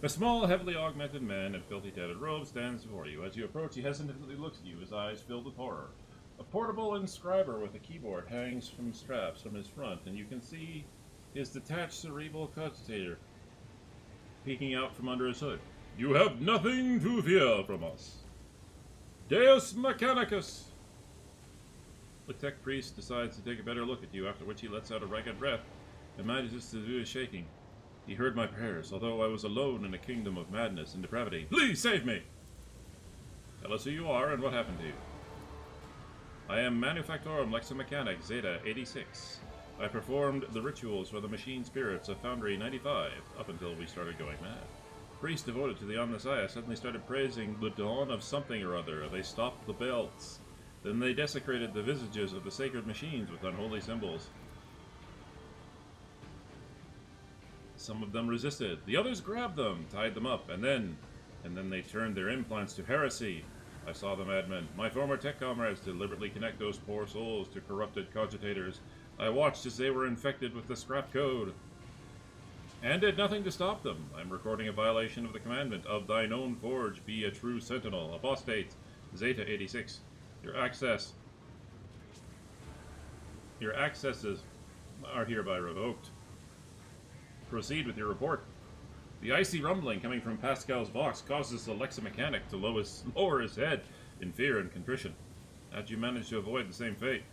A small, heavily augmented man in filthy tattered robes stands before you. As you approach, he hesitantly looks at you, his eyes filled with horror. A portable inscriber with a keyboard hangs from straps from his front, and you can see his detached cerebral cogitator peeking out from under his hood. You have nothing to fear from us. Deus Mechanicus! The tech priest decides to take a better look at you, after which he lets out a ragged breath and manages to do his shaking. He heard my prayers, although I was alone in a kingdom of madness and depravity. Please save me! Tell us who you are and what happened to you. I am Manufactorum Leximechanic Zeta 86. I performed the rituals for the machine spirits of Foundry 95, up until we started going mad. Priests devoted to the Omnissiah suddenly started praising the dawn of something or other. They stopped the belts. Then they desecrated the visages of the sacred machines with unholy symbols. Some of them resisted. The others grabbed them, tied them up, and then they turned their implants to heresy. I saw the madmen, my former tech comrades, deliberately connect those poor souls to corrupted cogitators. I watched as they were infected with the scrap code, and did nothing to stop them. I'm recording a violation of the commandment of thine own forge, be a true sentinel. Apostate, Zeta 86. Your accesses are hereby revoked. Proceed with your report. The icy rumbling coming from Pascal's box causes the Leximechanic to lower his head in fear and contrition. How'd you manage to avoid the same fate?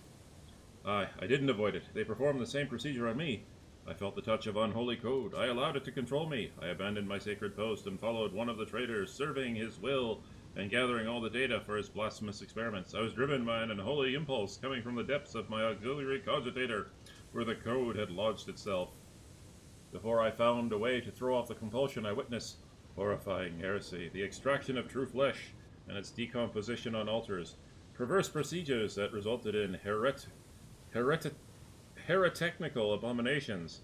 I didn't avoid it. They performed the same procedure on me. I felt the touch of unholy code. I allowed it to control me. I abandoned my sacred post and followed one of the traitors, serving his will and gathering all the data for his blasphemous experiments. I was driven by an unholy impulse coming from the depths of my auxiliary cogitator, where the code had lodged itself. Before I found a way to throw off the compulsion, I witnessed horrifying heresy, the extraction of true flesh, and its decomposition on altars, perverse procedures that resulted in heretical abominations.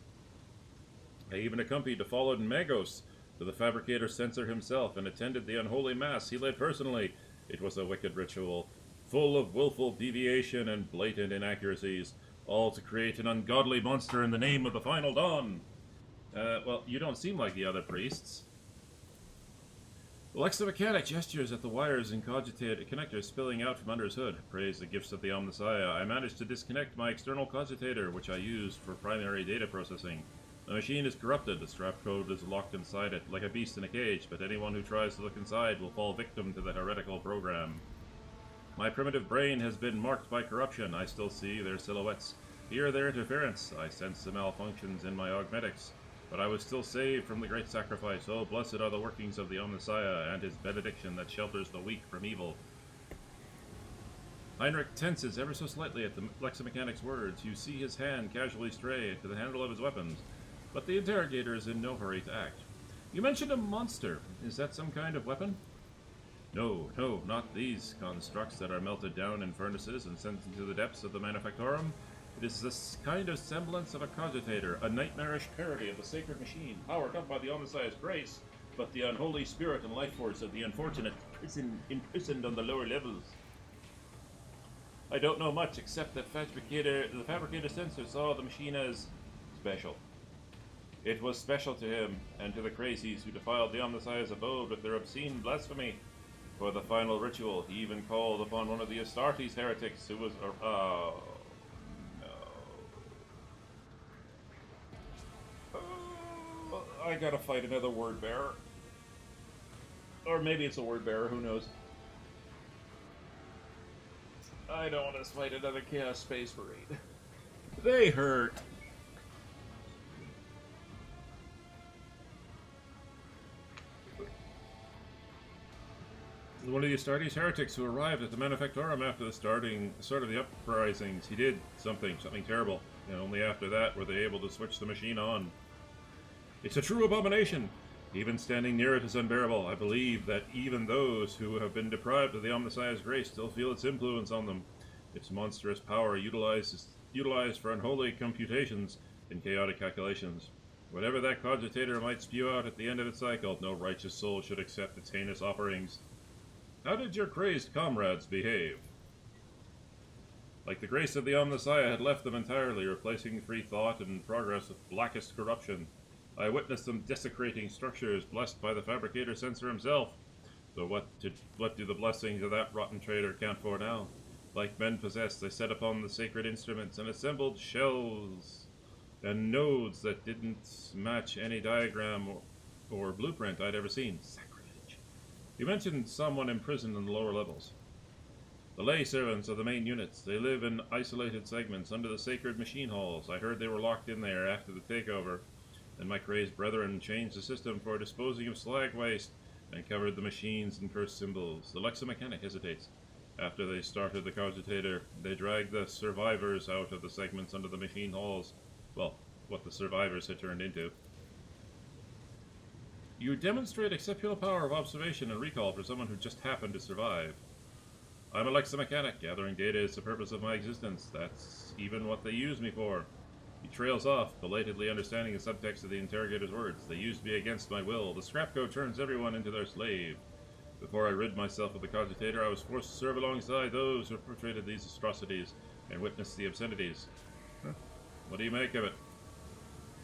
I even accompanied a fallen Magos to the fabricator censor himself and attended the unholy mass he led personally. It was a wicked ritual, full of willful deviation and blatant inaccuracies, all to create an ungodly monster in the name of the final dawn. Well, you don't seem like the other priests. The Leximechanic gestures at the wires and cogitator connectors spilling out from under his hood. Praise the gifts of the Omnissiah. I managed to disconnect my external cogitator, which I used for primary data processing. The machine is corrupted. The strap code is locked inside it, like a beast in a cage, but anyone who tries to look inside will fall victim to the heretical program. My primitive brain has been marked by corruption. I still see their silhouettes, hear their interference. I sense the malfunctions in my augmetics. But I was still saved from the great sacrifice. Oh, blessed are the workings of the Omnissiah and his benediction that shelters the weak from evil. Heinrich tenses ever so slightly at the Leximechanic's words. You see his hand casually stray to the handle of his weapons, but the interrogator is in no hurry to act. You mentioned a monster. Is that some kind of weapon? No, not these constructs that are melted down in furnaces and sent into the depths of the Manufactorum. It is this kind of semblance of a cogitator, a nightmarish parody of the sacred machine, powered up by the Omnissiah's grace, but the unholy spirit and life force of the unfortunate imprisoned on the lower levels. I don't know much, except that the fabricator censor saw the machine as special. It was special to him, and to the crazies who defiled the Omnissiah's abode with their obscene blasphemy. For the final ritual, he even called upon one of the Astartes heretics who was... I gotta fight another word bearer. Or maybe it's a word bearer, who knows. I don't want to fight another Chaos Space Marine. They hurt. One of the Astartes heretics who arrived at the Manufactorum after the start of the uprisings. He did something terrible, and only after that were they able to switch the machine on. It's a true abomination. Even standing near it is unbearable. I believe that even those who have been deprived of the Omnissiah's grace still feel its influence on them. Its monstrous power utilized for unholy computations and chaotic calculations. Whatever that cogitator might spew out at the end of its cycle, no righteous soul should accept its heinous offerings. How did your crazed comrades behave? Like the grace of the Omnissiah had left them entirely, replacing free thought and progress with blackest corruption. I witnessed them desecrating structures blessed by the fabricator censor himself. So what do the blessings of that rotten traitor count for now? Like men possessed, they set upon the sacred instruments and assembled shells and nodes that didn't match any diagram or blueprint I'd ever seen. Sacrilege. You mentioned someone imprisoned in the lower levels. The lay servants of the main units. They live in isolated segments under the sacred machine halls. I heard they were locked in there after the takeover, and my crazed brethren changed the system for disposing of slag waste and covered the machines in cursed symbols. The Lexomechanic hesitates. After they started the cogitator, they dragged the survivors out of the segments under the machine halls. Well, what the survivors had turned into. You demonstrate exceptional power of observation and recall for someone who just happened to survive. I'm a Lexomechanic. Gathering data is the purpose of my existence. That's even what they use me for. He trails off, belatedly understanding the subtext of the interrogator's words. They used me against my will. The scrap code turns everyone into their slave. Before I rid myself of the cogitator, I was forced to serve alongside those who perpetrated these atrocities and witnessed the obscenities. What do you make of it?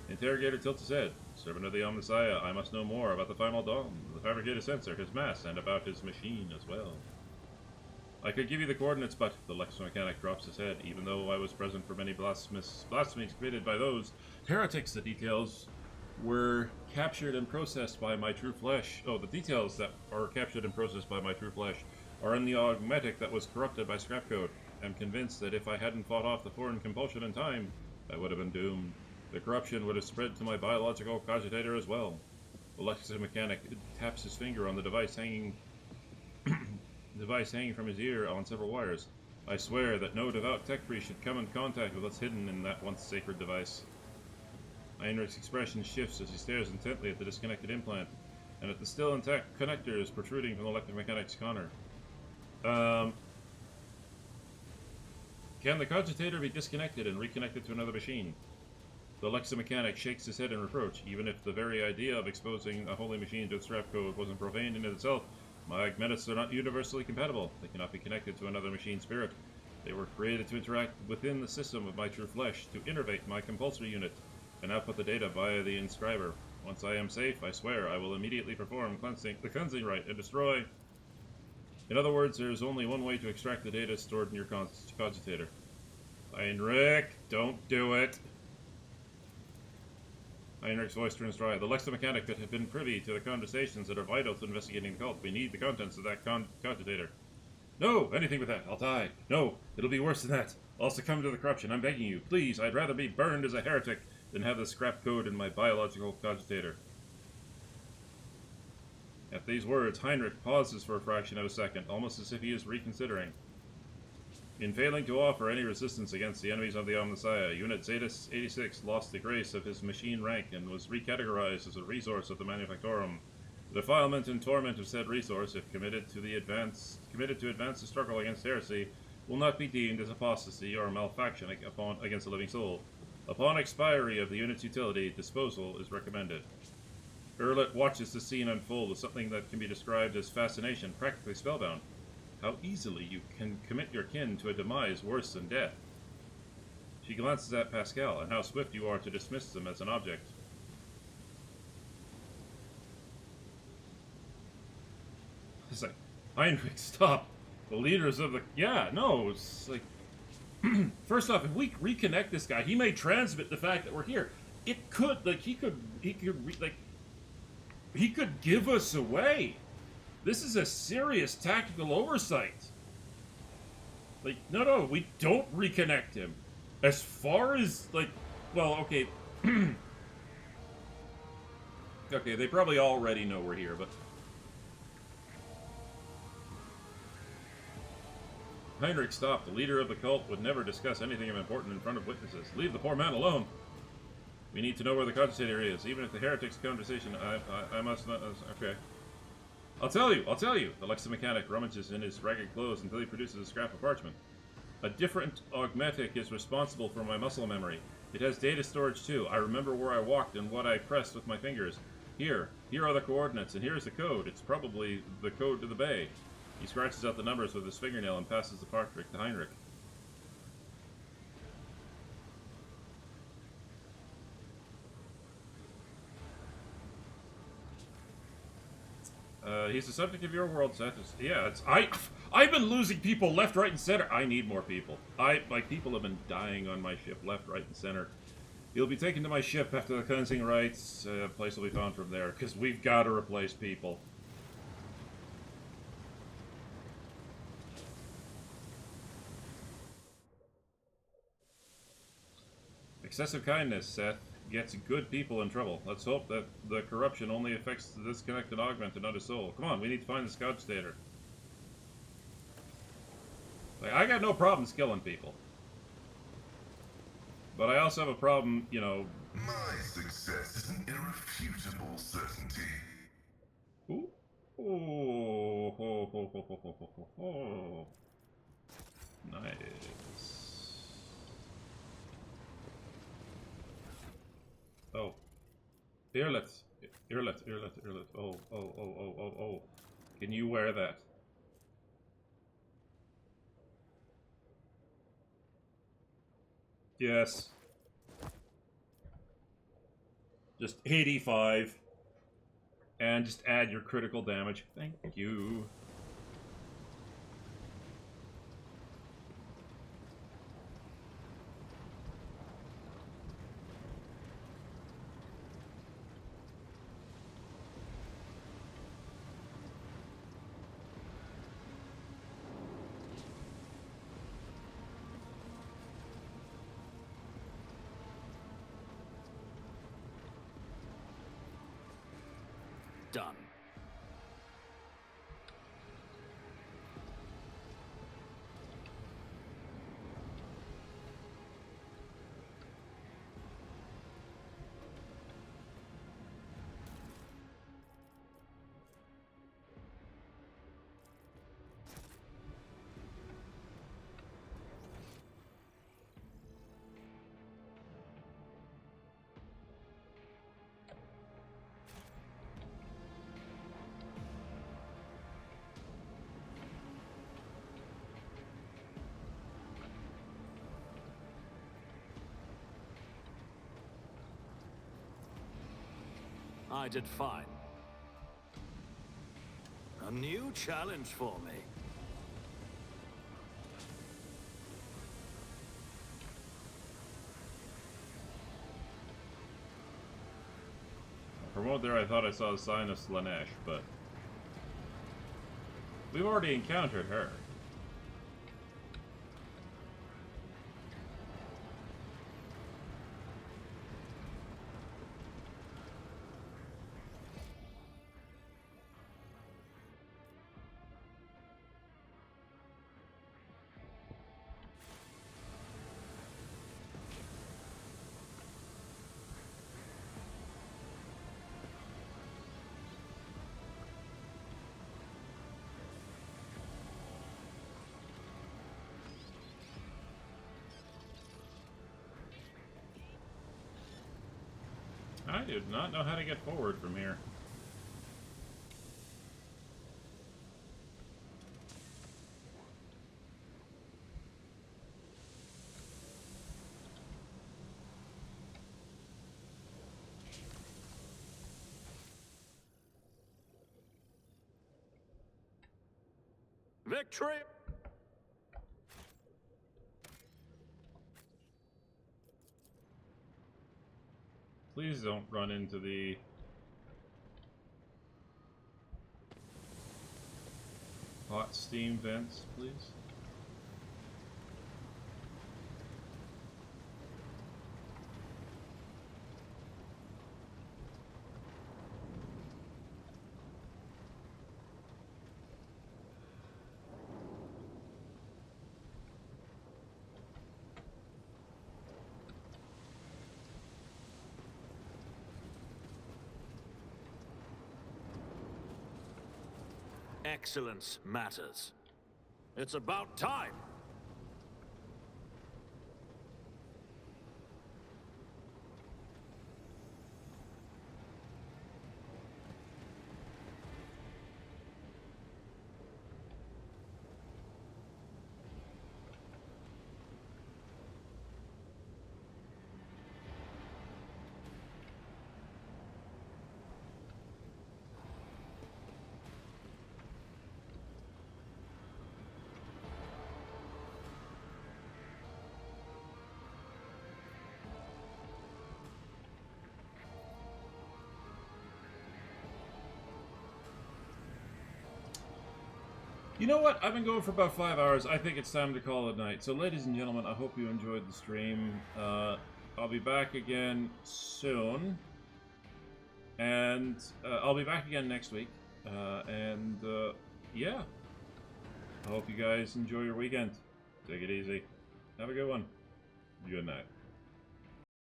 The interrogator tilts his head. Servant of the Omnissiah, I must know more about the final dawn, the fabricator sensor, his mass, and about his machine as well. I could give you the coordinates, but the Lexomechanic drops his head. Even though I was present for many blasphemies committed by those heretics, the details were captured and processed by my true flesh. Oh, the details that are captured and processed by my true flesh are in the augmetic that was corrupted by scrap code. I'm convinced that if I hadn't fought off the foreign compulsion in time, I would have been doomed. The corruption would have spread to my biological cogitator as well. The Lexomechanic taps his finger on the device hanging from his ear on several wires. I swear that no devout tech priest should come in contact with what's hidden in that once sacred device. Heinrich's expression shifts as he stares intently at the disconnected implant, and at the still intact connectors protruding from the Lexomechanic's corner. Can the cogitator be disconnected and reconnected to another machine? The Lexomechanic shakes his head in reproach. Even if the very idea of exposing a holy machine to its scrap code wasn't profane in itself, my augmetics are not universally compatible. They cannot be connected to another machine spirit. They were created to interact within the system of my true flesh, to innervate my compulsory unit, and output the data via the inscriber. Once I am safe, I swear I will immediately perform the cleansing rite and destroy. In other words, there is only one way to extract the data stored in your cogitator. Heinrich, don't do it. Heinrich's voice turns dry. The Lexomechanic could have been privy to the conversations that are vital to investigating the cult. We need the contents of that cogitator. No! Anything with that. I'll die. No! It'll be worse than that. I'll succumb to the corruption. I'm begging you. Please, I'd rather be burned as a heretic than have the scrap code in my biological cogitator. At these words, Heinrich pauses for a fraction of a second, almost as if he is reconsidering. In failing to offer any resistance against the enemies of the Omnissiah, Unit Zetas 86 lost the grace of his machine rank and was recategorized as a resource of the Manufactorum. The defilement and torment of said resource, if committed to advance the struggle against heresy, will not be deemed as apostasy or malfaction against a living soul. Upon expiry of the unit's utility, disposal is recommended. Erlet watches the scene unfold with something that can be described as fascination, practically spellbound. How easily you can commit your kin to a demise worse than death. She glances at Pascal, and how swift you are to dismiss them as an object. It's like, Heinrich, stop. The leaders of the... Yeah, no, it's like... First off, if we reconnect this guy, he may transmit the fact that we're here. It could, like, he could give us away. This is a serious tactical oversight. Like, no, we don't reconnect him. As far as, like, well, okay. Okay, they probably already know we're here, but... Heinrich, stop. The leader of the cult would never discuss anything of importance in front of witnesses. Leave the poor man alone. We need to know where the cogitator is. Even if the heretic's conversation, I must not... Okay. I'll tell you. The Lexa mechanic rummages in his ragged clothes until he produces a scrap of parchment. A different augmetic is responsible for my muscle memory. It has data storage too. I remember where I walked and what I pressed with my fingers. Here are the coordinates, and here's the code. It's probably the code to the bay. He scratches out the numbers with his fingernail and passes the parchment to Heinrich. He's the subject of your world, Seth. I've been losing people left, right, and center. I need more people. People have been dying on my ship left, right, and center. You'll be taken to my ship after the cleansing rites. Place will be found from there, because we've got to replace people. Excessive kindness, Seth, gets good people in trouble. Let's hope that the corruption only affects the disconnected augment and not his soul. Come on, we need to find the cogitator. Like, I got no problems killing people. But I also have a problem, you know... My success is an irrefutable certainty. Ooh. Oh, ho, ho, ho, ho, ho, ho, ho. Nice. Oh. Earlet. Oh. Can you wear that? Yes. Just 85. And just add your critical damage. Thank you. Done. I did fine. A new challenge for me. From out there, I thought I saw a sign of Slanesh, but we've already encountered her. I do not know how to get forward from here. Victory! Please don't run into the... hot steam vents, please. excellence matters. It's about time. You know what? I've been going for about 5 hours. I think it's time to call it night. So, ladies and gentlemen, I hope you enjoyed the stream. I'll be back again soon. And I'll be back again next week. Yeah. I hope you guys enjoy your weekend. Take it easy. Have a good one. Good night.